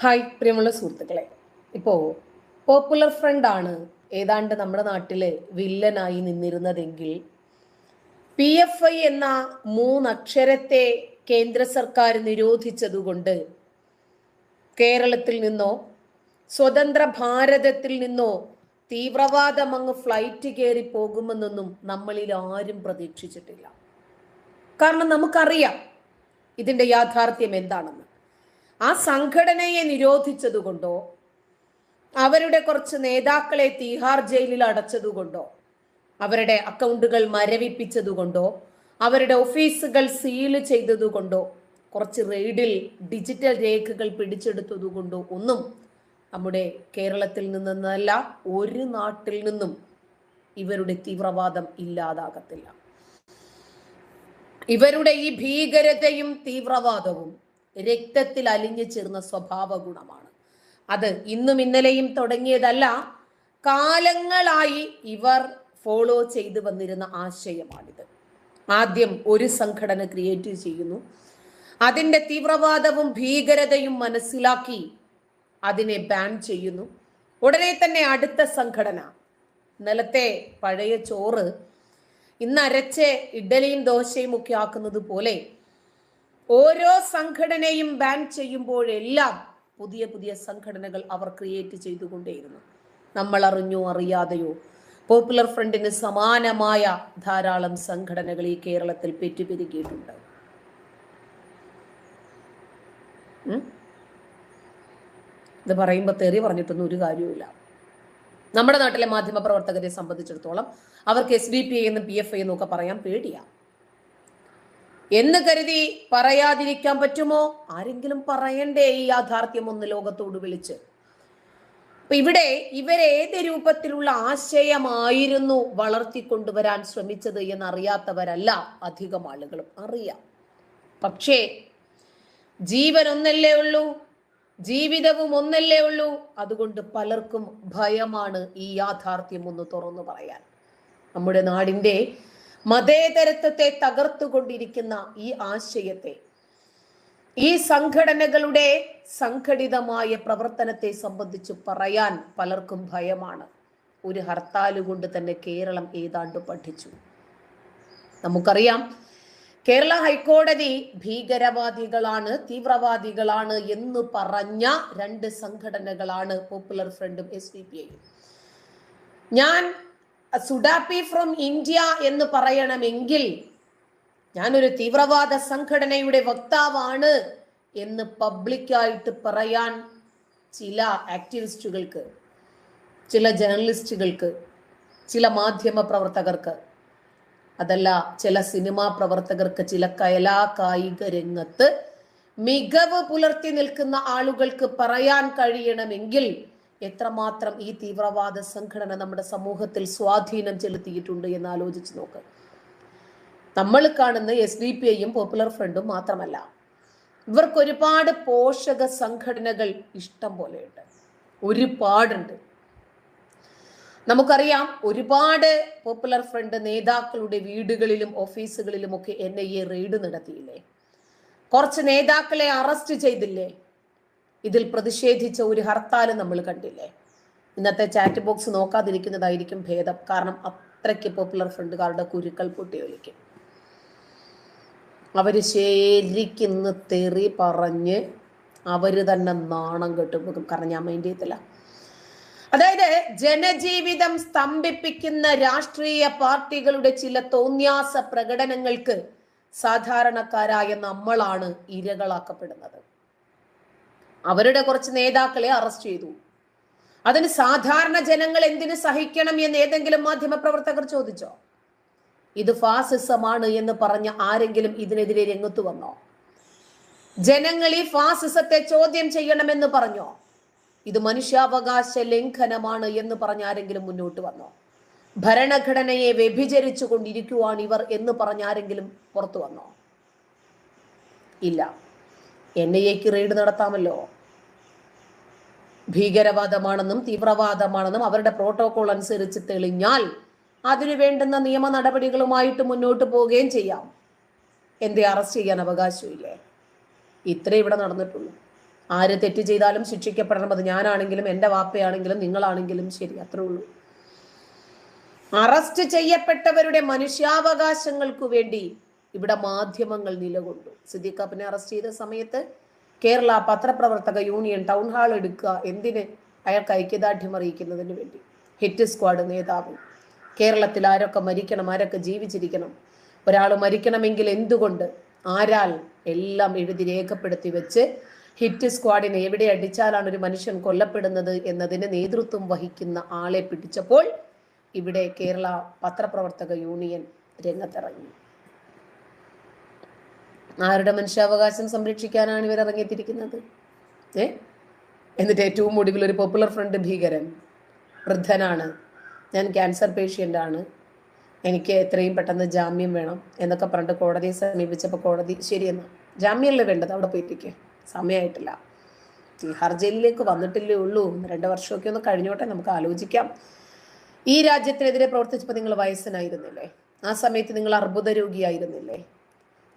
Hi പ്രിയമുള്ള സുഹൃത്തുക്കളെ, ഇപ്പോൾ പോപ്പുലർ ഫ്രണ്ട് ആണ് ഏതാണ്ട് നമ്മുടെ നാട്ടിലെ വില്ലനായി നിന്നിരുന്നതെങ്കിൽ PFI എന്ന മൂന്നക്ഷരത്തെ കേന്ദ്ര സർക്കാർ നിരോധിച്ചതുകൊണ്ട് കേരളത്തിൽ നിന്നോ സ്വതന്ത്ര ഭാരതത്തിൽ നിന്നോ തീവ്രവാദം അങ്ങ് ഫ്ലൈറ്റ് കയറി പോകുമെന്നൊന്നും നമ്മളിൽ ആരും പ്രതീക്ഷിച്ചിട്ടില്ല. കാരണം നമുക്കറിയാം ഇതിന്റെ യാഥാർത്ഥ്യം എന്താണെന്ന്. ആ സംഘടനയെ നിരോധിച്ചതുകൊണ്ടോ അവരുടെ കുറച്ച് നേതാക്കളെ തീഹാർ ജയിലിൽ അടച്ചതുകൊണ്ടോ അവരുടെ അക്കൗണ്ടുകൾ മരവിപ്പിച്ചതുകൊണ്ടോ അവരുടെ ഓഫീസുകൾ സീല് ചെയ്തതുകൊണ്ടോ കുറച്ച് റെയ്ഡിൽ ഡിജിറ്റൽ രേഖകൾ പിടിച്ചെടുത്തതുകൊണ്ടോ ഒന്നും നമ്മുടെ കേരളത്തിൽ നിന്നല്ല, ഒരു നാട്ടിൽ നിന്നും ഇവരുടെ തീവ്രവാദം ഇല്ലാതാകത്തില്ല. ഇവരുടെ ഈ ഭീകരതയും തീവ്രവാദവും രക്തത്തിൽ അലിഞ്ഞു ചേർന്ന സ്വഭാവ ഗുണമാണ്. അത് ഇന്നും ഇന്നലെയും തുടങ്ങിയതല്ല, കാലങ്ങളായി ഇവർ ഫോളോ ചെയ്തു വന്നിരുന്ന ആശയമാണിത്. ആദ്യം ഒരു സംഘടന ക്രിയേറ്റ് ചെയ്യുന്നു, അതിൻ്റെ തീവ്രവാദവും ഭീകരതയും മനസ്സിലാക്കി അതിനെ ബാൻ ചെയ്യുന്നു. ഉടനെ തന്നെ അടുത്ത സംഘടന, ഇന്നലത്തെ പഴയ ചോറ് ഇന്ന് അരച്ച് ഇഡ്ഡലിയും ദോശയും ഒക്കെ ആക്കുന്നത് പോലെ ഓരോ സംഘടനയും ബാൻ ചെയ്യുമ്പോഴെല്ലാം പുതിയ പുതിയ സംഘടനകൾ അവർ ക്രിയേറ്റ് ചെയ്തുകൊണ്ടേയിരുന്നു. നമ്മൾ അറിഞ്ഞോ അറിയാതെയോ പോപ്പുലർ ഫ്രണ്ടിന് സമാനമായ ധാരാളം സംഘടനകൾ ഈ കേരളത്തിൽ പെറ്റുപെരുകിയിട്ടുണ്ട്. ഇത് പറയുമ്പോൾ തെറി പറഞ്ഞിട്ടൊന്നും ഒരു കാര്യവുമില്ല. നമ്മുടെ നാട്ടിലെ മാധ്യമ പ്രവർത്തകരെ സംബന്ധിച്ചിടത്തോളം അവർക്ക് SDPI എന്നും PFI എന്നും ഒക്കെ പറയാൻ പേടിയാ എന്ന് കരുതി പറയാതിരിക്കാൻ പറ്റുമോ? ആരെങ്കിലും പറയണ്ടേ ഈ യാഥാർത്ഥ്യം ഒന്ന് ലോകത്തോട് വിളിച്ച്. ഇവിടെ ഇവരേത് രൂപത്തിലുള്ള ആശയമായിരുന്നു വളർത്തിക്കൊണ്ടുവരാൻ ശ്രമിച്ചത് എന്നറിയാത്തവരല്ല അധികം ആളുകളും. അറിയാം, പക്ഷേ ജീവൻ ഒന്നല്ലേ ഉള്ളൂ, ജീവിതവും ഒന്നല്ലേ ഉള്ളൂ. അതുകൊണ്ട് പലർക്കും ഭയമാണ് ഈ യാഥാർത്ഥ്യം ഒന്ന് തുറന്നു പറയാൻ. നമ്മുടെ നാടിൻ്റെ മതേതരത്വത്തെ തകർത്തുകൊണ്ടിരിക്കുന്ന ഈ ആശയത്തെ, ഈ സംഘടനകളുടെ സംഘടിതമായ പ്രവർത്തനത്തെ സംബന്ധിച്ച് പറയാൻ പലർക്കും ഭയമാണ്. ഒരു ഹർത്താല് കൊണ്ട് തന്നെ കേരളം ഏതാണ്ട് പഠിച്ചു. നമുക്കറിയാം, കേരള ഹൈക്കോടതി ഭീകരവാദികളാണ്, തീവ്രവാദികളാണ് എന്ന് പറഞ്ഞ രണ്ട് സംഘടനകളാണ് പോപ്പുലർ ഫ്രണ്ടും SDPI. ഞാൻ സുഡാപ്പി ഫ്രം ഇന്ത്യ എന്ന് പറയണമെങ്കിൽ ഞാനൊരു തീവ്രവാദ സംഘടനയുടെ വക്താവാണ് എന്ന് പബ്ലിക്കായിട്ട് പറയാൻ ചില ആക്ടിവിസ്റ്റുകൾക്ക്, ചില ജേർണലിസ്റ്റുകൾക്ക്, ചില മാധ്യമ പ്രവർത്തകർക്ക്, അതല്ല ചില സിനിമാ പ്രവർത്തകർക്ക്, ചില കലാകായിക രംഗത്ത് മികവ് പുലർത്തി നിൽക്കുന്ന ആളുകൾക്ക് പറയാൻ കഴിയണമെങ്കിൽ എത്രമാത്രം ഈ തീവ്രവാദ സംഘടന നമ്മുടെ സമൂഹത്തിൽ സ്വാധീനം ചെലുത്തിയിട്ടുണ്ട് എന്ന് ആലോചിച്ച് നോക്ക്. നമ്മൾ കാണുന്ന SDPIയും പോപ്പുലർ ഫ്രണ്ടും മാത്രമല്ല, ഇവർക്ക് ഒരുപാട് പോഷക സംഘടനകൾ ഇഷ്ടം പോലെയുണ്ട്, ഒരുപാടുണ്ട്. നമുക്കറിയാം, ഒരുപാട് പോപ്പുലർ ഫ്രണ്ട് നേതാക്കളുടെ വീടുകളിലും ഓഫീസുകളിലും ഒക്കെ NIA റെയ്ഡ് നടത്തിയില്ലേ? കുറച്ച് നേതാക്കളെ അറസ്റ്റ് ചെയ്തില്ലേ? ഇതിൽ പ്രതിഷേധിച്ച ഒരു ഹർത്താൽ നമ്മൾ കണ്ടില്ലേ? ഇന്നത്തെ ചാറ്റ് ബോക്സ് നോക്കാതിരിക്കുന്നതായിരിക്കും ഭേദം. കാരണം അത്രയ്ക്ക് പോപ്പുലർ ഫ്രണ്ടുകാരുടെ കുരുക്കൾ പൊട്ടിയൊലിക്കും. അവര് ശരിക്കും തെറി പറഞ്ഞ് അവര് തന്നെ നാണം കെട്ടുപോകും. കാരണം ഞാൻ മൈൻഡ് ചെയ്തില്ല. അതായത് ജനജീവിതം സ്തംഭിപ്പിക്കുന്ന രാഷ്ട്രീയ പാർട്ടികളുടെ ചില തോന്യാസ പ്രകടനങ്ങൾക്ക് സാധാരണക്കാരായ നമ്മളാണ് ഇരകളാക്കപ്പെടുന്നത്. അവരുടെ കുറച്ച് നേതാക്കളെ അറസ്റ്റ് ചെയ്തു. അതിന് സാധാരണ ജനങ്ങൾ എന്തിനു സഹിക്കണം എന്ന് ഏതെങ്കിലും മാധ്യമ പ്രവർത്തകർ ചോദിച്ചോ? ഇത് ഫാസിസമാണ് എന്ന് പറഞ്ഞ ആരെങ്കിലും ഇതിനെതിരെ രംഗത്ത് വന്നോ? ജനങ്ങൾ ഈ ഫാസിസത്തെ ചോദ്യം ചെയ്യണമെന്ന് പറഞ്ഞോ? ഇത് മനുഷ്യാവകാശ ലംഘനമാണ് എന്ന് പറഞ്ഞ ആരെങ്കിലും മുന്നോട്ട് വന്നോ? ഭരണഘടനയെ വ്യഭിചരിച്ചു കൊണ്ടിരിക്കുവാണ് ഇവർ എന്ന് പറഞ്ഞ ആരെങ്കിലും പുറത്തു വന്നോ? ഇല്ല. NIAക്ക് റെയ്ഡ് നടത്താമല്ലോ. ഭീകരവാദമാണെന്നും തീവ്രവാദമാണെന്നും അവരുടെ പ്രോട്ടോകോൾ അനുസരിച്ച് തെളിഞ്ഞാൽ അതിനു വേണ്ടുന്ന നിയമ നടപടികളുമായിട്ട് മുന്നോട്ട് പോവുകയും ചെയ്യാം. എന്തേ അറസ്റ്റ് ചെയ്യാൻ അവകാശമില്ലേ? ഇത്രേ ഇവിടെ നടന്നിട്ടുള്ളൂ. ആര് തെറ്റ് ചെയ്താലും ശിക്ഷിക്കപ്പെടണം. അത് ഞാനാണെങ്കിലും എൻ്റെ വാപ്പയാണെങ്കിലും നിങ്ങളാണെങ്കിലും ശരി, അത്രേ ഉള്ളൂ. അറസ്റ്റ് ചെയ്യപ്പെട്ടവരുടെ മനുഷ്യാവകാശങ്ങൾക്ക് വേണ്ടി ഇവിടെ മാധ്യമങ്ങൾ നിലകൊണ്ടു. സിദ്ദീഖിനെ അറസ്റ്റ് ചെയ്ത സമയത്ത് കേരള പത്രപ്രവർത്തക യൂണിയൻ ടൗൺ ഹാൾ എടുക്കുക. എന്തിന്? അയാൾക്ക് ഐക്യദാർഢ്യം അറിയിക്കുന്നതിന് വേണ്ടി. ഹിറ്റ് സ്ക്വാഡ് നേതാവ് കേരളത്തിൽ ആരൊക്കെ മരിക്കണം, ആരൊക്കെ ജീവിച്ചിരിക്കണം, ഒരാൾ മരിക്കണമെങ്കിൽ എന്തുകൊണ്ട്, ആരാൽ, എല്ലാം എഴുതി രേഖപ്പെടുത്തി വെച്ച് ഹിറ്റ് സ്ക്വാഡിനെ എവിടെ അടിച്ചാലാണ് ഒരു മനുഷ്യൻ കൊല്ലപ്പെടുന്നത് എന്നതിന് നേതൃത്വം വഹിക്കുന്ന ആളെ പിടിച്ചപ്പോൾ ഇവിടെ കേരള പത്രപ്രവർത്തക യൂണിയൻ രംഗത്തിറങ്ങി. ആരുടെ മനുഷ്യാവകാശം സംരക്ഷിക്കാനാണ് ഇവർ ഇറങ്ങിത്തിരിക്കുന്നത്? എന്നിട്ട് ഏറ്റവും ഒടുവിൽ ഒരു പോപ്പുലർ ഫ്രണ്ട് ഭീകരൻ, വൃദ്ധനാണ്, ഞാൻ ക്യാൻസർ പേഷ്യൻ്റ് ആണ്, എനിക്ക് എത്രയും പെട്ടെന്ന് ജാമ്യം വേണം എന്നൊക്കെ പറഞ്ഞിട്ട് കോടതിയെ സമീപിച്ചപ്പോൾ കോടതി ശരിയെന്ന്, ജാമ്യമല്ലേ വേണ്ടത്, അവിടെ പോയിട്ടിരിക്കെ, സമയമായിട്ടില്ല, തിഹാർ ജയിലിലേക്ക് വന്നിട്ടില്ലേ ഉള്ളൂ, 2 വർഷമൊക്കെ ഒന്ന് കഴിഞ്ഞോട്ടെ, നമുക്ക് ആലോചിക്കാം. ഈ രാജ്യത്തിനെതിരെ പ്രവർത്തിച്ചപ്പോൾ നിങ്ങൾ വയസ്സനായിരുന്നില്ലേ? ആ സമയത്ത് നിങ്ങൾ അർബുദ രോഗിയായിരുന്നില്ലേ?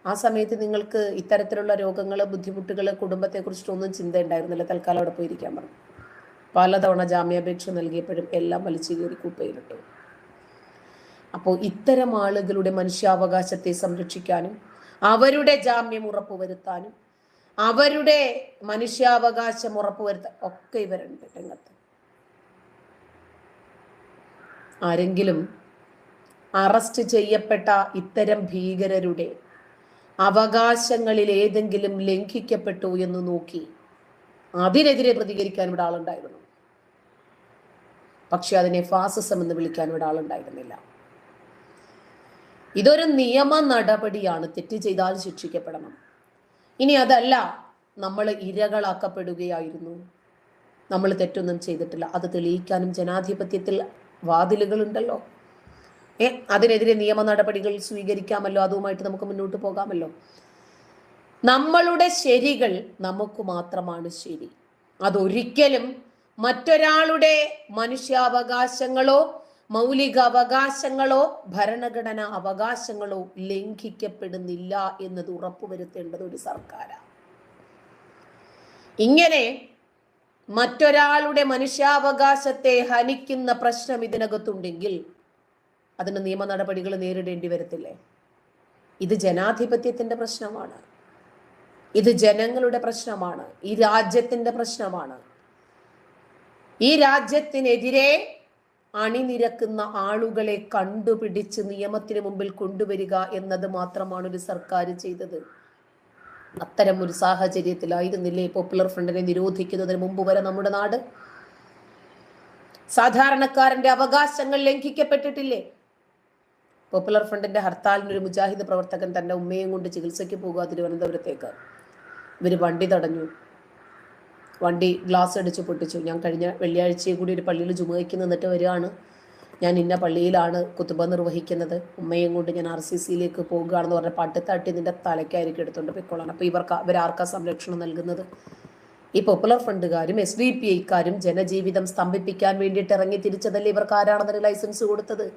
ആ സമയത്ത് നിങ്ങൾക്ക് ഇത്തരത്തിലുള്ള രോഗങ്ങൾ, ബുദ്ധിമുട്ടുകൾ, കുടുംബത്തെക്കുറിച്ചിട്ടൊന്നും ചിന്ത ഉണ്ടായിരുന്നില്ല. തൽക്കാലം അവിടെ പോയിരിക്കാൻ പറഞ്ഞു. പലതവണ ജാമ്യാപേക്ഷ നൽകിയപ്പോഴും എല്ലാം വലിച്ചു കയറി കൂപ്പയിലിട്ടു. അപ്പോൾ ഇത്തരം ആളുകളുടെ മനുഷ്യാവകാശത്തെ സംരക്ഷിക്കാനും അവരുടെ ജാമ്യം ഉറപ്പുവരുത്താനും അവരുടെ മനുഷ്യാവകാശം ഉറപ്പുവരുത്താൻ ഒക്കെ ഇവരുണ്ട് രംഗത്ത്. ആരെങ്കിലും അറസ്റ്റ് ചെയ്യപ്പെട്ട ഇത്തരം ഭീകരരുടെ അവകാശങ്ങളിൽ ഏതെങ്കിലും ലംഘിക്കപ്പെട്ടു എന്ന് നോക്കി അതിനെതിരെ പ്രതികരിക്കാൻ ഇവിടെ ആളുണ്ടായിരുന്നു. പക്ഷെ അതിനെ ഫാസിസം എന്ന് വിളിക്കാൻ ഇവിടെ ആളുണ്ടായിരുന്നില്ല. ഇതൊരു നിയമ നടപടിയാണ്. തെറ്റ് ചെയ്താൽ ശിക്ഷിക്കപ്പെടണം. ഇനി അതല്ല, നമ്മൾ ഇരകളാക്കപ്പെടുകയായിരുന്നു, നമ്മൾ തെറ്റൊന്നും ചെയ്തിട്ടില്ല, അത് തെളിയിക്കാനും ജനാധിപത്യത്തിൽ വാതിലുകളുണ്ടല്ലോ. അതിനെതിരെ നിയമ നടപടികൾ സ്വീകരിക്കാമല്ലോ, അതുമായിട്ട് നമുക്ക് മുന്നോട്ട് പോകാമല്ലോ. നമ്മളുടെ ശരികൾ നമുക്ക് മാത്രമാണ് ശരി. അതൊരിക്കലും മറ്റൊരാളുടെ മനുഷ്യാവകാശങ്ങളോ മൗലിക അവകാശങ്ങളോ ഭരണഘടനാ അവകാശങ്ങളോ ലംഘിക്കപ്പെടുന്നില്ല എന്നത് ഉറപ്പുവരുത്തേണ്ടത് ഒരു സർക്കാരാണ്. ഇങ്ങനെ മറ്റൊരാളുടെ മനുഷ്യാവകാശത്തെ ഹനിക്കുന്ന പ്രശ്നം ഇതിനകത്തുണ്ടെങ്കിൽ അതിന് നിയമ നടപടികൾ നേരിടേണ്ടി വരത്തില്ലേ? ഇത് ജനാധിപത്യത്തിന്റെ പ്രശ്നമാണ്, ഇത് ജനങ്ങളുടെ പ്രശ്നമാണ്, ഈ രാജ്യത്തിന്റെ പ്രശ്നമാണ്. ഈ രാജ്യത്തിനെതിരെ അണിനിരക്കുന്ന ആളുകളെ കണ്ടുപിടിച്ച് നിയമത്തിന് മുമ്പിൽ കൊണ്ടുവരിക എന്നത് മാത്രമാണ് ഒരു സർക്കാർ ചെയ്തത്. അത്തരം ഒരു സാഹചര്യത്തിലായിരുന്നില്ലേ പോപ്പുലർ ഫ്രണ്ടിനെ നിരോധിക്കുന്നതിന് മുമ്പ് വരെ നമ്മുടെ നാട്? സാധാരണക്കാരന്റെ അവകാശങ്ങൾ ലംഘിക്കപ്പെട്ടിട്ടില്ലേ? പോപ്പുലർ ഫ്രണ്ടിന്റെ ഹർത്താലിന് ഒരു മുജാഹിദ് പ്രവർത്തകൻ തന്റെ ഉമ്മയും കൊണ്ട് ചികിത്സയ്ക്ക് പോകുക തിരുവനന്തപുരത്തേക്ക്. ഇവര് വണ്ടി തടഞ്ഞു, വണ്ടി ഗ്ലാസ് അടിച്ച് പൊട്ടിച്ചു. ഞാൻ കഴിഞ്ഞ വെള്ളിയാഴ്ചയും കൂടി ഒരു പള്ളിയിൽ ജുമുഅയ്ക്ക് നിന്നിട്ട് വരികയാണ്, ഞാൻ ഇന്ന പള്ളിയിലാണ് കുത്തുബ നിർവഹിക്കുന്നത്, ഉമ്മയും കൊണ്ട് ഞാൻ RCCയിലേക്ക് പോകുകയാണെന്ന് പറഞ്ഞ പട്ടിത്തട്ടി നിന്റെ തലയ്ക്കായിരിക്കും എടുത്തുകൊണ്ട് പൊയ്ക്കൊള്ളാണ്. അപ്പോൾ ഇവരാർക്കാ സംരക്ഷണം നൽകുന്നത്? ഈ പോപ്പുലർ ഫ്രണ്ടുകാരും SDPIക്കാരും ജനജീവിതം സ്തംഭിപ്പിക്കാൻ വേണ്ടിയിട്ട് ഇറങ്ങി തിരിച്ചതല്ലേ ഇവർക്ക് ആരാണെന്നൊരു ലൈസൻസ് കൊടുത്തത്?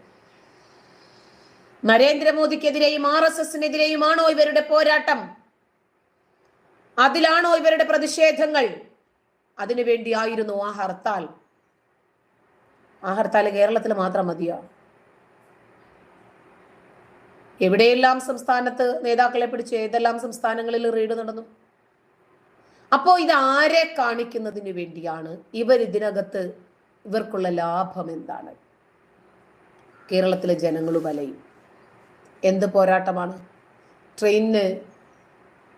നരേന്ദ്രമോദിക്കെതിരെയും RSSനെതിരെയുമാണോ ഇവരുടെ പോരാട്ടം? അതിലാണോ ഇവരുടെ പ്രതിഷേധങ്ങൾ? അതിനുവേണ്ടിയായിരുന്നു ആ ഹർത്താൽ. ആ ഹർത്താൽ കേരളത്തിൽ മാത്രം മതിയോ? എവിടെയെല്ലാം സംസ്ഥാനത്ത് നേതാക്കളെ പിടിച്ചു, ഏതെല്ലാം സംസ്ഥാനങ്ങളിൽ റെയ്ഡ് നടന്നു? അപ്പോ ഇത് ആരെ കാണിക്കുന്നതിന് വേണ്ടിയാണ്? ഇതിനകത്ത് ഇവർക്കുള്ള ലാഭം എന്താണ്? കേരളത്തിലെ ജനങ്ങൾ വലയും. എന്ത് പോരാട്ടമാണ്? ട്രെയിനിന്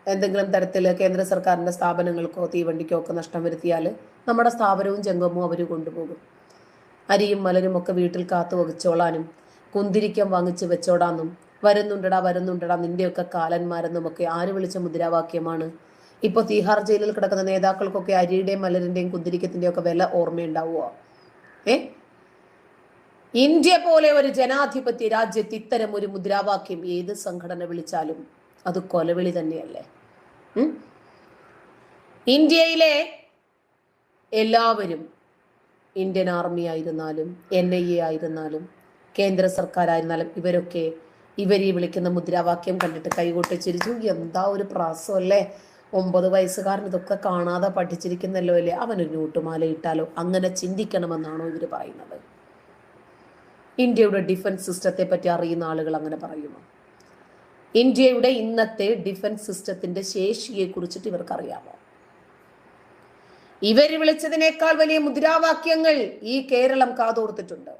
എന്തെങ്കിലും തരത്തിൽ കേന്ദ്ര സർക്കാരിൻ്റെ സ്ഥാപനങ്ങൾക്കോ തീവണ്ടിക്കോ ഒക്കെ നഷ്ടം വരുത്തിയാൽ നമ്മുടെ സ്ഥാപനവും ജംഗമവും അവർ കൊണ്ടുപോകും. അരിയും മലരും ഒക്കെ വീട്ടിൽ കാത്തു വഹിച്ചോളാനും കുന്തിരിക്കം വാങ്ങിച്ച് വെച്ചോടാന്നും വരുന്നുണ്ടടാ നിന്റെയൊക്കെ കാലന്മാരെന്നും ഒക്കെ ആര് വിളിച്ച മുദ്രാവാക്യമാണ്? ഇപ്പോൾ തീഹാർ ജയിലിൽ കിടക്കുന്ന നേതാക്കൾക്കൊക്കെ അരിയുടെയും മലരിൻ്റെയും കുന്തിരിക്കത്തിൻ്റെയും ഒക്കെ വില ഓർമ്മയുണ്ടാവുക? ഇന്ത്യ പോലെ ഒരു ജനാധിപത്യ രാജ്യത്ത് ഇത്തരം ഒരു മുദ്രാവാക്യം ഏത് സംഘടന വിളിച്ചാലും അത് കൊലവിളി തന്നെയല്ലേ? ഇന്ത്യയിലെ എല്ലാവരും, ഇന്ത്യൻ ആർമി ആയിരുന്നാലും NIA ആയിരുന്നാലും കേന്ദ്ര സർക്കാരായിരുന്നാലും ഇവരൊക്കെ ഇവരീ വിളിക്കുന്ന മുദ്രാവാക്യം കണ്ടിട്ട് കൈകൊട്ടി ചിരിച്ചു. എന്താ ഒരു പ്രാസമല്ലേ, 9 വയസ്സുകാരൻ ഇതൊക്കെ കാണാതെ പഠിച്ചിരിക്കുന്നല്ലോ അല്ലേ, അവനൊരു നോട്ടുമാല ഇട്ടാലോ? അങ്ങനെ ചിന്തിക്കണമെന്നാണോ ഇവർ പറയുന്നത്? ഇന്ത്യയുടെ ഡിഫൻസ് സിസ്റ്റത്തെ പറ്റി അറിയുന്ന ആളുകൾ അങ്ങനെ പറയുമോ? ഇന്ത്യയുടെ ഇന്നത്തെ ഡിഫൻസ് സിസ്റ്റത്തിന്റെ ശേഷിയെ കുറിച്ചിട്ട് ഇവർക്കറിയാമോ? ഇവർ വിളിച്ചതിനേക്കാൾ വലിയ മുദ്രാവാക്യങ്ങൾ ഈ കേരളം കാതോർത്തിട്ടുണ്ട്.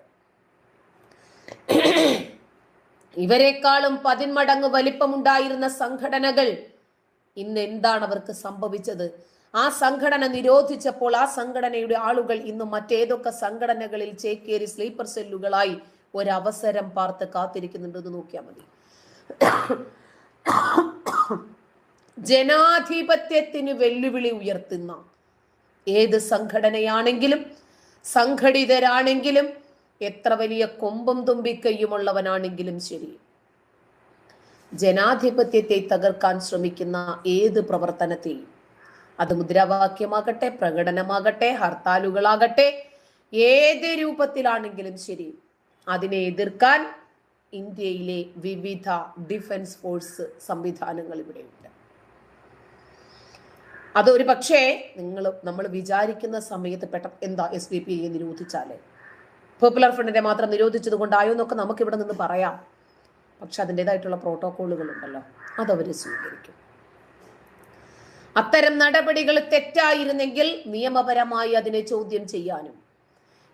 ഇവരെക്കാളും 10 മടങ്ങ് വലിപ്പമുണ്ടായിരുന്ന സംഘടനകൾ ഇന്ന് എന്താണ് അവർക്ക് സംഭവിച്ചത്? ആ സംഘടന നിരോധിച്ചപ്പോൾ ആ സംഘടനയുടെ ആളുകൾ ഇന്ന് മറ്റേതൊക്കെ സംഘടനകളിൽ ചേക്കേറി സ്ലീപ്പർ സെല്ലുകളായി ഒരവസരം പാർത്ത് കാത്തിരിക്കുന്നുണ്ടെന്ന് നോക്കിയാൽ മതി. ജനാധിപത്യത്തിന് വെല്ലുവിളി ഉയർത്തുന്ന ഏത് സംഘടനയാണെങ്കിലും സംഘടിതരാണെങ്കിലും എത്ര വലിയ കൊമ്പും തുമ്പിക്കൈയുമുള്ളവനാണെങ്കിലും ശരി, ജനാധിപത്യത്തെ തകർക്കാൻ ശ്രമിക്കുന്ന ഏത് പ്രവർത്തനത്തെയും, അത് മുദ്രാവാക്യമാകട്ടെ, പ്രകടനമാകട്ടെ, ഹർത്താലുകളാകട്ടെ, ഏത് രൂപത്തിലാണെങ്കിലും ശരി, അതിനെ എതിർക്കാൻ ഇന്ത്യയിലെ വിവിധ ഡിഫൻസ് ഫോഴ്സ് സംവിധാനങ്ങൾ ഇവിടെയുണ്ട്. അതൊരു പക്ഷേ നമ്മൾ വിചാരിക്കുന്ന സമയത്ത് എന്താ SDPI നിരോധിച്ചാല്, പോപ്പുലർ ഫ്രണ്ടിനെ മാത്രം നിരോധിച്ചത് കൊണ്ടായോ എന്നൊക്കെ നമുക്ക് ഇവിടെ നിന്ന് പറയാം. പക്ഷെ അതിൻ്റെതായിട്ടുള്ള പ്രോട്ടോക്കോളുകൾ ഉണ്ടല്ലോ, അതവർ സ്വീകരിക്കും. അത്തരം നടപടികൾ തെറ്റായിരുന്നെങ്കിൽ നിയമപരമായി അതിനെ ചോദ്യം ചെയ്യാനും